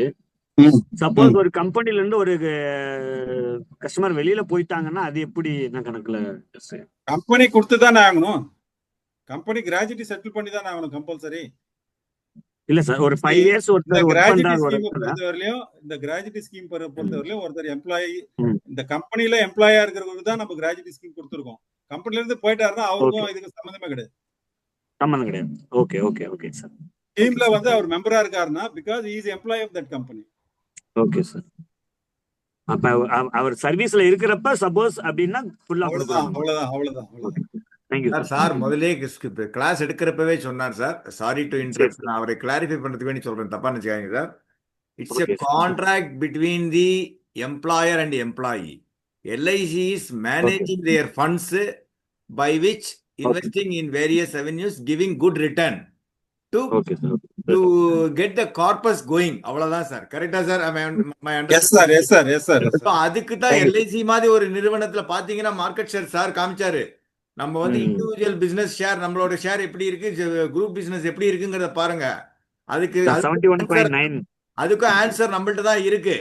சப்போஸ் ஒரு கம்பெனில இருந்து ஒரு கஸ்டமர் வெளியில போயிட்டாங்கன்னா அது எப்படி என்ன கணக்குல? கம்பெனி கொடுத்து தானே ஆகணும். கம்பெனி கிராஜுவிட்டி செட்டில் பண்ணி தானே ஆகணும் கம்பல்சரி. இல்ல சார், ஒரு 5 இயர்ஸ் இந்த ஒருத்தர் கிராஜுவிட்டி ஸ்கீம் பொறுத்தவரையிலும் ஒருத்தர் எம்ப்ளாயி இந்த கம்பெனில எம்ப்ளாயா இருக்கிறவங்களுக்கு தான் நம்ம கிராஜுவிட்டி ஸ்கீம் கொடுத்துருக்கோம். கம்பெனில இருந்து போயிட்டாருன்னா அவருக்கும் இதுக்கு சம்பந்தமே கிடையாது. சம்பந்தம் கிடையாது. Okay okay okay sir. டீம்ல வந்து அவர் மெம்பரா இருக்காருன்னா because he is employee of that company. Okay sir. அப்ப அவர் சர்வீஸ்ல இருக்கிறப்ப சப்போஸ் அப்படின்னா ஃபுல்லா அவ்வளவுதான். Thank you sir. சார் முதலே கிளாஸ் எடுக்கிறப்பவே சொன்னார் சார். Sorry to interrupt. நான் அவரை கிளாரிஃபை பண்றதுக்கு வேண்டி சொல்றேன், தப்பா நினைச்சுக்காதீங்க sir. It's a contract between the employer and employee. LIC is managing their funds by which investing in various avenues giving good return to get the corpus going. அவ்வளவுதான் சார். கரெக்டா சார்? அதுக்கு தான் எல்ஐசி மாதிரி ஒரு நிறுவனத்துல பாத்தீங்கன்னா மார்க்கெட் ஷேர் சார் காமிச்சாரு. நம்ம வந்து இண்டிவிஜுவல் பிசினஸ் ஷேர், நம்மளோட ஷேர் எப்படி இருக்கு, குரூப் பிசினஸ் எப்படி இருக்குங்கிறத பாருங்க. அதுக்கும் ஆன்சர் நம்மள்ட்ட தான் இருக்கு.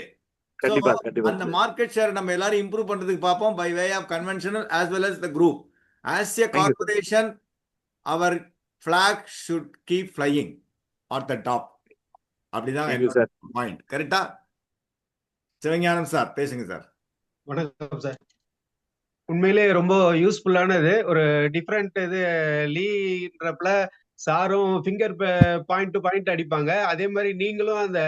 அந்த மார்க்கெட் ஷேர் நம்ம எல்லாரும் இம்ப்ரூவ் பண்றதுக்கு பார்ப்போம் by way of conventional as well as the group. As a corporation, our flag should keep flying at the top. அப்படிதான் பாயிண்ட். கரெக்டா? சிவஞானம் சார் பேசுங்க சார். வணக்கம் சார். உண்மையிலே ரொம்ப யூஸ்ஃபுல்லானது. ஒரு டிஃப்ரெண்ட் இது லீன்றப்பல சாரும் ஃபிங்கர் பாயிண்ட் டு பாயிண்ட் அடிப்பாங்க. அதே மாதிரி நீங்களும் அந்த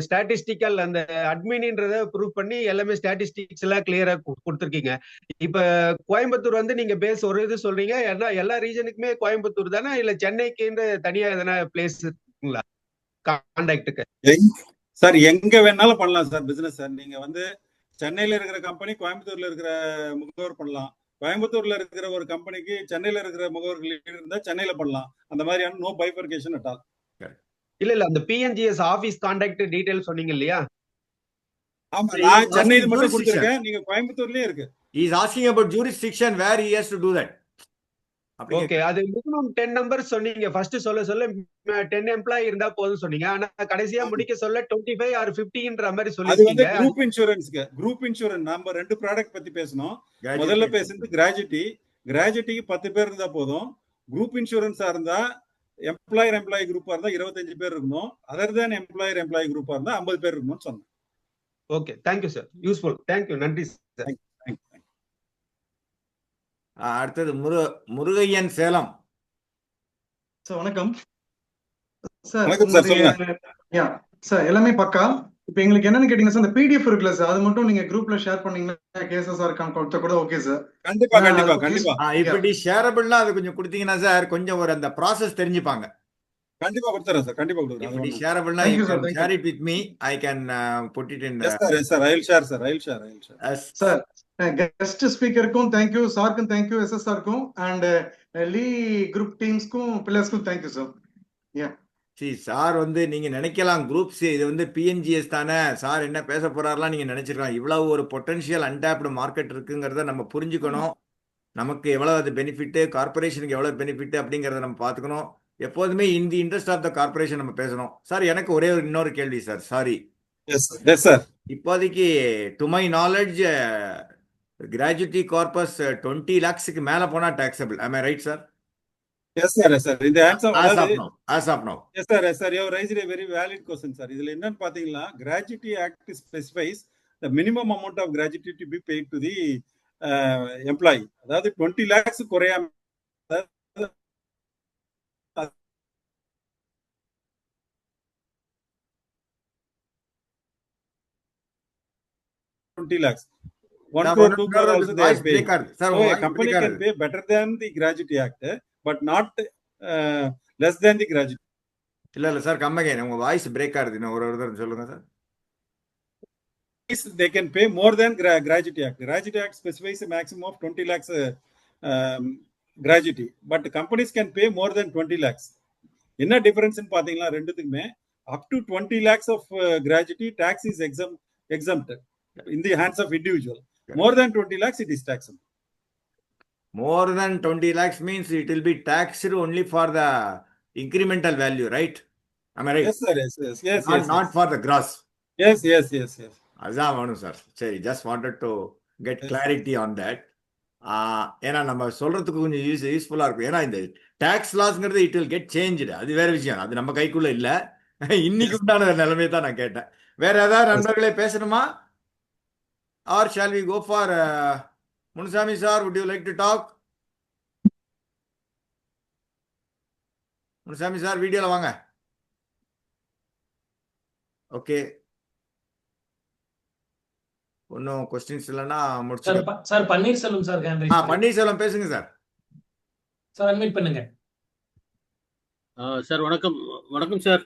ஸ்டாட்டிஸ்டிக்கல் அந்த அட்மின்ன்றத ப்ரூவ் பண்ணி எல்லாமே ஸ்டாட்டிஸ்டிக்ஸ் எல்லாம் கிளியரா கொடுத்துருக்கீங்க. இப்ப கோயம்புத்தூர் வந்து நீங்க பேஸ் ஒரு இது சொல்றீங்க, எல்லா ரீஜனுக்குமே கோயம்புத்தூர் தானே இல்ல சென்னைக்குன்ற தனியா எதனா பிளேஸ் இருக்குங்களா கான்டாக்டுக்கு? சார் எங்க வேணாலும் பண்ணலாம் சார் பிசினஸ். சார் நீங்க வந்து சென்னையில இருக்கிற கம்பெனி கோயம்புத்தூர்ல இருக்கிற முகவர் பண்ணலாம். கோயம்புத்தூர்ல இருக்கிற ஒரு கம்பெனிக்கு சென்னையில இருக்கிற முகவர்கள் இருந்தா சென்னையில பண்ணலாம். அந்த மாதிரியான நோ பைஃபர்கேஷன் அட் ஆல். இல்ல அந்த பிஎன்ஜிஎஸ் ஆபீஸ் கான்டாக்ட் டீடைல் சொன்னீங்க இல்லையா? ஆமா, நான் சென்னையில மட்டும் கொடுத்திருக்கேன். நீங்க கோயம்புத்தூர்லயே இருக்கு. He is asking about jurisdiction where he has to do that. Okay, அது மினிமம் 10 நம்பர்ஸ் சொன்னீங்க. ஃபர்ஸ்ட் சொல்ல 10 எம்ப்ளாயி இருந்தா போதும் சொன்னீங்க. ஆனா கடைசியா முடிக்க சொல்ல 25 or 50ன்ற மாதிரி சொல்லிருக்கீங்க. அது வந்து குரூப் இன்சூரன்ஸ்க்கு. குரூப் இன்சூரன்ஸ் நம்ம 2 ப்ராடக்ட் பத்தி பேசணும். முதல்ல பேசுறது கிராஜுவிட்டி. கிராஜுவிட்டிக்கு 10 பேர் இருந்தா போதும். குரூப் இன்சூரன்ஸா இருந்தா எம்ப்ளாயி குரூப்பா இருந்தா 25 பேர் இருக்கணும். அதர் தேன் எம்ப்ளாயி குரூப்பா இருந்தா 50 பேர் இருக்கணும்னு சொன்னேன். Okay, thank you sir. Useful. Thank you, நன்றி சார். அடுத்தது முருகையன் சேலம் சார். வணக்கம் சார். எல்லாமே பக்கா. இப்ப எங்களுக்கு என்னன்னு கேட்டீங்கன்னா சார், இந்த பிடிஎஃப் இருக்குல்ல சார், அது மட்டும் நீங்க குரூப்ல ஷேர் பண்ணீங்கன்னா கேசஸ் இருக்கான்னு கொடுத்தா கூட ஓகே சார். கண்டிப்பா. இப்படி ஷேரபிள்னா அது கொஞ்சம் கொடுத்தீங்கன்னா சார் கொஞ்சம் ஒரு அந்த ப்ராசஸ் தெரிஞ்சுப்பாங்க. கண்டிப்பா கொடுத்துறேன் சார். கண்டிப்பா கொடுத்துறேன். இப்படி ஷேரபிள்னா you can share it with me. I can put it in. Yes sir. I'll share sir. Sir guest ஸ்பீக்கருக்கும் தேங்க்யூ, சாருக்கும் தேங்க்யூ, எஸ்எஸ் சாருக்கும் அண்ட் லீ குரூப் டீம்ஸ்க்கும் பில்லர்ஸ்க்கும் தேங்க்யூ சார். சார் வந்து நீங்க நினைக்கலாம் குரூப்ஸ் இது வந்து பிஎன்ஜிஎஸ் தானே, சார் என்ன பேச போறாருலாம் நீங்க நினைச்சிருக்கலாம். இவ்வளவு ஒரு பொட்டன்ஷியல் அன்டாப்டு மார்க்கெட் இருக்குங்கிறத நம்ம புரிஞ்சுக்கணும். நமக்கு எவ்வளவு அது பெனிஃபிட், கார்பரேஷனுக்கு எவ்வளவு பெனிஃபிட் அப்படிங்கறத நம்ம பாத்துக்கணும். எப்போதுமே in the interest of the corporation நம்ம பேசணும். சார் எனக்கு ஒரே ஒரு இன்னொரு கேள்வி சார். சாரி. Yes sir. இப்போதைக்கு to my knowledge gratuity corpus 20 lakhs-க்கு மேல போனா taxable. Am I right, sir? Yes, sir. Yes, sir. In the hands of As of now. As of now. Yes, sir. Yes, sir. You have raised a very valid question, sir. இதுல என்னன்னு பாத்தீங்கன்னா, Gratuity Act specifies the minimum amount of gratuity to be paid to the employee. அதாவது 20 lakhs குறையாம 20 lakhs. 1 crore, 2 crore also they are paying. So a company can pay better than the Gratuity Act, but not less than the gratuity. இல்ல சார் come again. உங்க வாய்ஸ் பிரேக் ஆகுது. இன்னும் ஒரு தடவை சொல்லுங்க sir. They can pay more than Gratuity Act. Gratuity Act specifies a maximum of 20 lakhs gratuity, but companies can pay more than 20 lakhs. என்ன டிஃபரன்ஸ் பாத்தீங்கன்னா ரெண்டுத்துக்குமே up to 20 lakhs of gratuity tax is exempt in the hands of individual. More than 20 lakhs it is taxable. More than 20 lakhs means it will be taxed only for the incremental value, right? Am I right? Yes, sir. Yes. Not for the gross. Yes. அதான் வேணும் சார். சரி, just wanted to get clarity on that. ஏன்னா நம்ம சொல்றதுக்கு கொஞ்சம் யூஸ்ஃபுல்லா இருக்கும். ஏன்னா இந்த டாக்ஸ் லாஸ்ங்கிறது இட் வில் கெட் சேஞ்ச்டு. அது வேற விஷயம். அது நம்ம கைக்குள்ள இல்ல. இன்னைக்கு உண்டான நிலைமையை தான் நான் கேட்டேன். வேற ஏதாவது நண்பர்களே பேசணுமா? Or shall we go for Munusami sir? Would you like to talk? Munusami sir, வீடியோல வாங்க. ஓகே. ஒன்னும் क्वेश्चंस இல்லனா முடிச்சுக்கலாம். Sir Panneerselvam sir hand rice. Panneerselvam பேசுங்க சார். சார் அன்மியூட் பண்ணுங்க. சார் வணக்கம் சார்.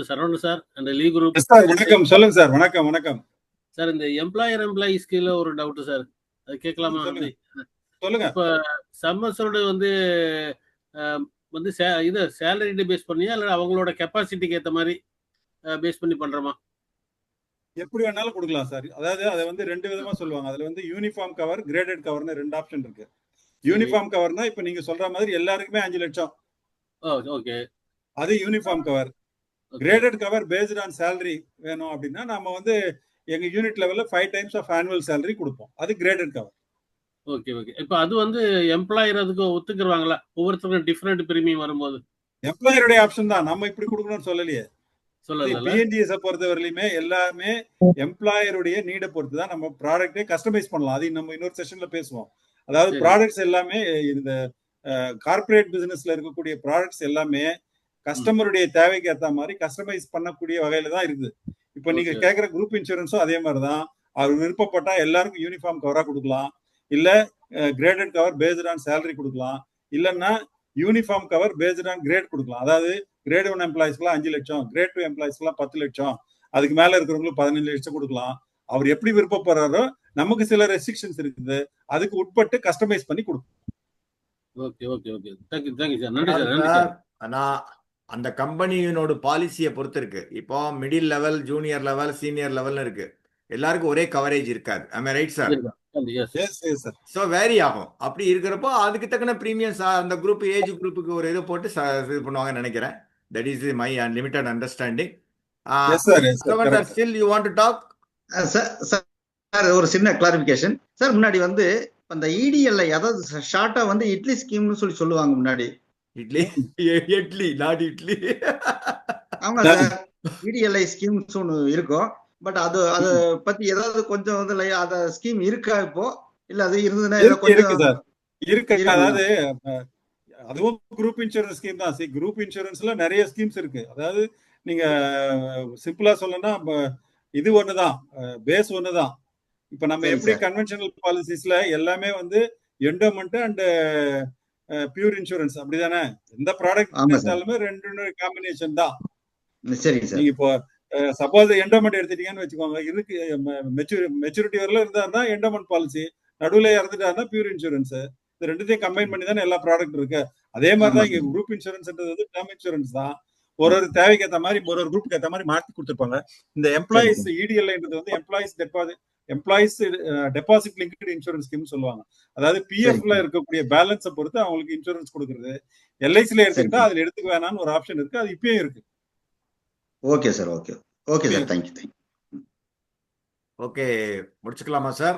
சரவணன் சார் அந்த லீ குரூப். வணக்கம், சொல்லுங்க சார். வணக்கம் சார். இந்த எம்ப்ளாயி ஸ்கீல ஒரு டவுட் சார், அது கேட்கலாமா? சொல்லுங்க. இப்ப சம்மர்ஸோட வந்து இது சேலரி பேஸ் பண்ணியா இல்ல அவங்களோட கெப்பாசிட்டிக்கு ஏத்த மாதிரி பேஸ் பண்ணி பண்றோமா? எப்படி வேணாலும் கொடுக்கலாம் சார். அதாவது அதை வந்து ரெண்டு விதமா சொல்லுவாங்க. அதுல வந்து யூனிஃபார்ம் கவர், கிரேடட் கவர்னு ரெண்டு ஆப்ஷன் இருக்கு. யூனிஃபார்ம் கவர்னா இப்ப நீங்க சொல்ற மாதிரி எல்லாருக்குமே 5 லட்சம். ஓகே, அது uniform cover. Graded cover based on salary வேணும் அப்படின்னா நம்ம வந்து எங்க யூனிட் லெவல்ல 5 times ஆஃப் ஆனுவல் சேலரி கொடுப்போம். அது கிரேடட் கவர். ஓகே. இப்ப அது வந்து எம்ப்ளாயர் அதுக்கு ஒத்துக்குறாங்களா? ஒவ்வொருத்தருக்கும் டிஃபரெண்ட் பிரீமியம் வரும்போது எம்ப்ளாயருடைய ஆப்ஷன் தான். நம்ம இப்படி கொடுக்கணும்னு சொல்லலையே. சொல்லல. பிஎன்ஜிஎஸ் பொறுத்தவரையிலுமே எல்லாமே எம்ப்ளாயருடைய நீடை பொறுத்து தான் நம்ம ப்ராடக்டே கஸ்டமைஸ் பண்ணலாம். அது நம்ம இன்னொரு செஷன்ல பேசுவோம். அதாவது ப்ராடக்ட்ஸ் எல்லாமே இந்த கார்பரேட் பிசினஸ்ல இருக்கக்கூடிய ப்ராடக்ட்ஸ் எல்லாமே கஸ்டமருடைய தேவைக்கு ஏற்ற மாதிரி கஸ்டமைஸ் பண்ணக்கூடிய வகையில தான் இருக்குது. இப்ப நீங்க கேட்கிற குரூப் இன்சூரன்ஸும் அதே மாதிரிதான். அவர் விருப்பப்பட்டா எல்லாருக்கும் யூனிஃபார்ம் கவரா கொடுக்கலாம், இல்ல graded cover based on salary கொடுக்கலாம், இல்லைன்னா uniform cover based on grade கொடுக்கலாம். அதாவது கிரேட் 1 எம்ப்ளாயிஸ்க்குலாம் 5 லட்சம், கிரேட் 2 எம்ப்ளாயிஸ்க்குலாம் 10 லட்சம், அதுக்கு மேல இருக்கிறவங்களுக்கு 15 லட்சம் கொடுக்கலாம். அவர் எப்படி விருப்பப்படுறாரோ நமக்கு சில ரெஸ்ட்ரிக்ஷன்ஸ் இருக்குது, அதுக்கு உட்பட்டு கஸ்டமைஸ் பண்ணி கொடுக்கும். ஓகே. Thank you sir. நன்றி சார். ஆனா அந்த கம்பெனியோட பாலிசியை பொறுத்து இருக்கு. இப்போ middle level, junior level, senior லெவல்னு இருக்கு. எல்லாருக்கும் ஒரே கவரேஜ் இருக்காது. am I right sir? Yes sir. So very ஆகும். அப்படி இருக்கிறப்போ அதுக்கு தக்கன பிரீமியம்ஸ் அந்த குரூப் ஏஜ் குரூப்புக்கு ஒரு இது போட்டு இது பண்ணுவாங்கன்னு நினைக்கிறேன். That is my limited understanding. Yes sir. Sir, still you want to talk? Sir ஒரு சின்ன கிளாரிபிகேஷன் சார். முன்னாடி வந்து அந்த இடிஎல்ஐ, அதாவது ஷார்ட்டா வந்து இட்லி ஸ்கீம்னு சொல்லுவாங்க முன்னாடி. இட்லி நாட் இட்லி. ஆமா சார், இடிஎல்ஐ ஸ்கீம்ஸ் ஒன்று இருக்கும். பட் அது பத்தி ஏதாவது கொஞ்சம் வந்து அத ஸ்கீம் இருக்கா இப்போ? இல்ல அது இருந்ததுன்னா இருக்கு. அதாவது அதுவும் குரூப் இன்சூரன்ஸ் ஸ்கீம் தான். குரூப் இன்சூரன்ஸ்ல நிறைய ஸ்கீம்ஸ் இருக்கு. அதாவது நீங்க சிம்பிளா சொல்லணும்னா இது ஒண்ணுதான், பேஸ் ஒண்ணுதான். இப்ப நம்ம எப்படி கன்வென்ஷனல் பாலிசிஸ்ல எல்லாமே வந்து என்டோமெண்ட் அண்ட் பியூர் இன்சூரன்ஸ் அப்படிதானே? எந்த ப்ராடக்ட் எடுத்தாலுமே ரெண்டு காம்பினேஷன் தான். நீங்க இப்போ சப்போஸ் என்டோமெண்ட் எடுத்துட்டீங்கன்னு வச்சுக்கோங்க, இதுக்கு மெச்சூரிட்டி வரல இருந்தாருன்னா என்டோமெண்ட் பாலிசி, நடுவில் இறந்துட்டாருன்னா பியூர் இன்சூரன்ஸ். இது ரெண்டுத்தையும் கம்பைன் பண்ணி தானே எல்லா ப்ராடக்ட் இருக்கு. அதே மாதிரிதான் இங்க குரூப் இன்சூரன்ஸ்ன்றது வந்து டேர்ம் இன்சூரன்ஸ் தான். ஒரு தேவைக்கு ஏற்ற மாதிரி ஒரு குரூப்புக்கு ஏற்ற மாதிரி மாற்றி கொடுத்துருப்பாங்க. இந்த எம்ப்ளாயிஸ் இடிஎல்ஐன்றது வந்து employees deposit linked insurance scheme சொல்லுவாங்க. அதாவது பிஎஃப்ல இருக்கக்கூடிய பேலன்ஸை பொறுத்து அவங்களுக்கு இன்சூரன்ஸ் கொடுக்குறது. எல்ஐசில எடுத்துக்கிட்டா அதுல எடுத்துக்க வேணாம்னு ஒரு ஆப்ஷன் இருக்கு. அது இப்பயும் இருக்கு. Okay sir. Okay sir. Thank you. Okay, முடிச்சுக்கலாமா சார்?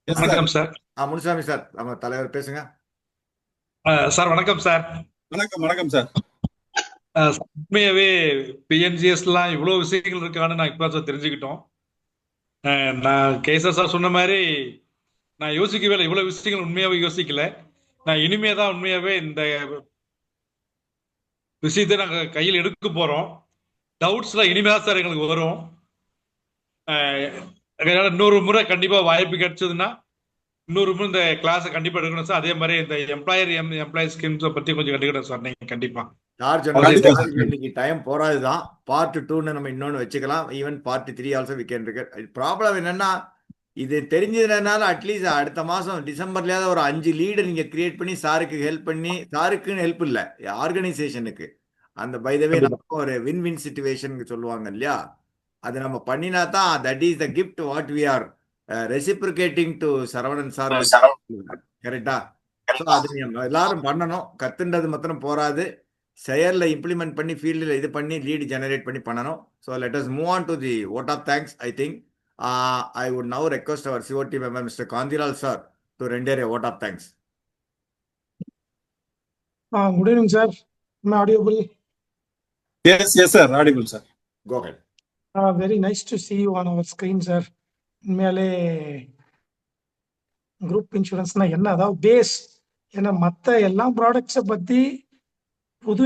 Yes sir. வணக்கம் சார். முனுசாமி சார், நம்ம தலைவர் பேசுங்க. சார் வணக்கம் சார். வணக்கம் சார். உண்மையாவே பிஎன்ஜிஎஸ்லாம் இவ்வளவு விஷயங்கள் இருக்கான்னு நான் இப்போ சார் தெரிஞ்சுக்கிட்டோம். நான் கேசர் சார் சொன்ன மாதிரி நான் யோசிக்கவே இல்லை, இவ்வளவு விஷயங்கள் உண்மையாவே யோசிக்கல. நான் இனிமே தான் உண்மையாவே இந்த விஷயத்தை நாங்க கையில் எடுக்க போறோம். டவுட்ஸ்லாம் இனிமேதான் சார் எங்களுக்கு வரும். அதனால இன்னொரு முறை கண்டிப்பா வாய்ப்பு கிடைச்சதுன்னா இன்னொரு முறை இந்த கிளாஸை கண்டிப்பா எடுக்கணும் சார். அதே மாதிரி இந்த எம்ப்ளாயி ஸ்கீம்ஸை பத்தி கொஞ்சம் கண்டுக்கணும் சார் நீங்க கண்டிப்பா. இன்னைக்கு டைம் போறாதுதான். பார்ட் 2ன்னு நம்ம இன்னொன்னு வச்சுக்கலாம். Even part 3 also we can இருக்க. ப்ராப்ளம் என்னன்னா, இது தெரிஞ்சதுனால அட்லீஸ்ட் அடுத்த மாசம் டிசம்பர்லயாவது ஒரு 5 லீடு நீங்க கிரியேட் பண்ணி சாருக்கு ஹெல்ப் பண்ணி, சாருக்குன்னு ஹெல்ப் இல்ல, ஆர்கனைசேஷனுக்கு அந்த பைதவே நமக்கு ஒரு வின் வின் சிச்சுவேஷன் சொல்லுவாங்க இல்லையா, அது நம்ம பண்ணினா தான் that is the gift what we are reciprocating to Saravanan sir. கரெக்டா? அது எல்லாரும் பண்ணணும். கத்துன்றது மாத்திரம் போராது, செயல்ல இம்ப்ளிமெண்ட் பண்ணி ஃபீல்டில் இது பண்ணி லீடு ஜெனரேட் பண்ணி பண்ணணும். So let us move on to the vote of thanks. I think I would now request our COT member Mr. Kandilal sir to render a vote of thanks. Good evening, sir. Am I audible? Yes sir, audible sir. Go ahead. Very nice to see you on our screen, sir. உண்மையாலே குரூப் இன்சூரன்ஸ்னா என்ன, அதாவது பேஸ். ஏன்னா மற்ற எல்லா ப்ராடக்ட்ஸை பற்றி புது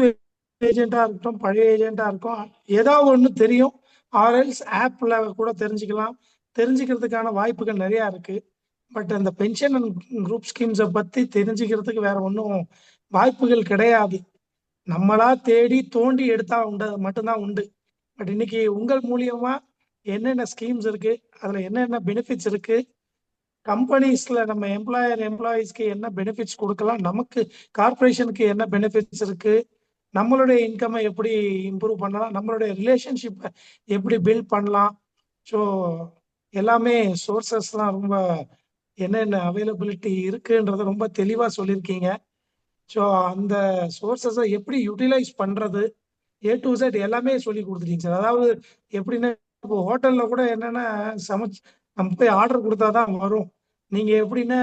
ஏஜென்ட்டாக இருக்கட்டும், பழைய ஏஜென்ட்டாக இருக்கும், ஏதாவது ஒன்று தெரியும். ஆர்எல்ஸ் ஆப்பில் கூட தெரிஞ்சுக்கலாம். தெரிஞ்சுக்கிறதுக்கான வாய்ப்புகள் நிறையா இருக்குது. பட் அந்த பென்ஷன் அண்ட் குரூப் ஸ்கீம்ஸை பற்றி தெரிஞ்சுக்கிறதுக்கு வேற ஒன்றும் வாய்ப்புகள் கிடையாது. நம்மளா தேடி தோண்டி எடுத்தா உண்டு, மட்டும்தான் உண்டு. பட் இன்னைக்கு உங்கள் மூலியமா என்னென்ன ஸ்கீம்ஸ் இருக்கு, அதில் என்னென்ன பெனிஃபிட்ஸ் இருக்கு, கம்பெனிஸ்ல நம்ம எம்ப்ளாயீஸ்க்கு என்ன பெனிஃபிட்ஸ் கொடுக்கலாம், நமக்கு கார்பரேஷனுக்கு என்ன பெனிஃபிட்ஸ் இருக்கு, நம்மளுடைய இன்கம்மை எப்படி இம்ப்ரூவ் பண்ணலாம், நம்மளுடைய ரிலேஷன்ஷிப்பை எப்படி பில்ட் பண்ணலாம். ஸோ எல்லாமே சோர்சஸ்லாம் ரொம்ப என்னென்ன அவைலபிலிட்டி இருக்குன்றத ரொம்ப தெளிவாக சொல்லியிருக்கீங்க. ஸோ அந்த சோர்சஸை எப்படி யூட்டிலைஸ் பண்ணுறது A to Z எல்லாமே சொல்லி கொடுத்துட்டீங்க சார். அதாவது எப்படின்னா, இப்போ ஹோட்டலில் கூட என்னென்னா சமைச்சு நம்ம போய் ஆர்டர் கொடுத்தா தான் வரும். நீங்கள் எப்படின்னா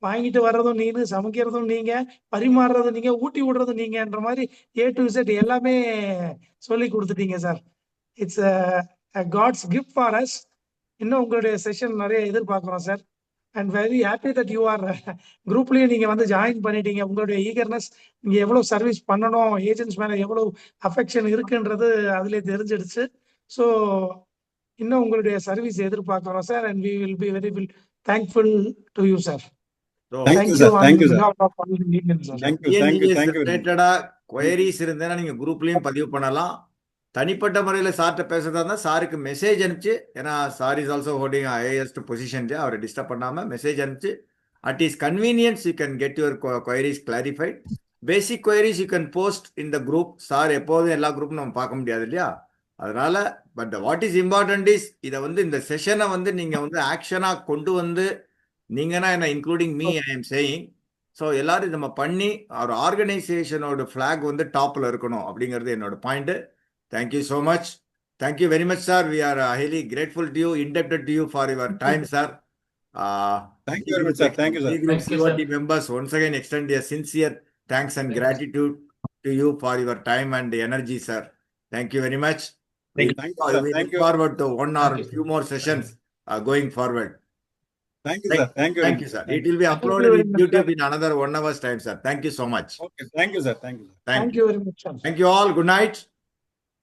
வாங்கிட்டு வர்றதும் நீங்க, சமைக்கிறதும் நீங்கள், பரிமாறுறதும் நீங்கள், ஊட்டி விடுறதும் நீங்கன்ற மாதிரி A to Z எல்லாமே சொல்லி கொடுத்துட்டீங்க sir. It's God's gift for us. இன்னும் உங்களுடைய செஷன் நிறைய எதிர்பார்க்குறோம் sir. And very happy that you are குரூப்லேயும் நீங்கள் வந்து ஜாயின் பண்ணிட்டீங்க. உங்களுடைய ஈகர்னஸ், நீங்கள் எவ்வளோ சர்வீஸ் பண்ணணும், ஏஜென்ட்ஸ் மேலே எவ்வளோ அஃபெக்ஷன் இருக்குன்றது அதிலே தெரிஞ்சிடுச்சு. ஸோ இன்னும் உங்களுடைய சர்வீஸ் எதிர்பார்க்குறோம் sir. And we will be very thankful to you sir. Queries இருந்தேன்னா நீங்க குரூப்லயும் பதிவு பண்ணலாம். தனிப்பட்ட முறையில் சார்கிட்ட பேசுறதா இருந்தால் சாருக்கு மெசேஜ் அனுப்பிச்சு, ஏன்னா sir is also holding highest position, அவரை டிஸ்டர்ப் பண்ணாமல் மெசேஜ் அனுப்பிச்சு at is convenience you can get your queries clarified. Basic queries you can post in the group. Sir எப்போதும் எல்லா குரூப்பும் நம்ம பார்க்க முடியாது இல்லையா, அதனால but what is important is இதை வந்து இந்த செஷனை வந்து நீங்கள் வந்து ஆக்ஷனாக கொண்டு வந்து, நீங்கன்னா என்ன including me I am saying, so எல்லாரும் நம்ம பண்ணி ஒரு ஆர்கனைசேஷனோட ஃப்ளாக் வந்து டாப்பில் இருக்கணும் அப்படிங்கிறது என்னோட point. Thank you so much. Thank you very much, sir. We are highly grateful to you, indebted to you for your time, sir. Thank you very much, sir. Thank you, sir. Thank you, COT members. Once again, extend a sincere thanks and gratitude to you for your time and energy, sir. Thank you very much. We look forward to one or few more sessions going forward. Thank you, sir. Thank you. Thank you, sir. It will be uploaded in YouTube in another 1 hour's time, sir. Thank you so much. Okay. Thank you, sir. Thank you. Thank you very much, sir. Thank you all. Good night.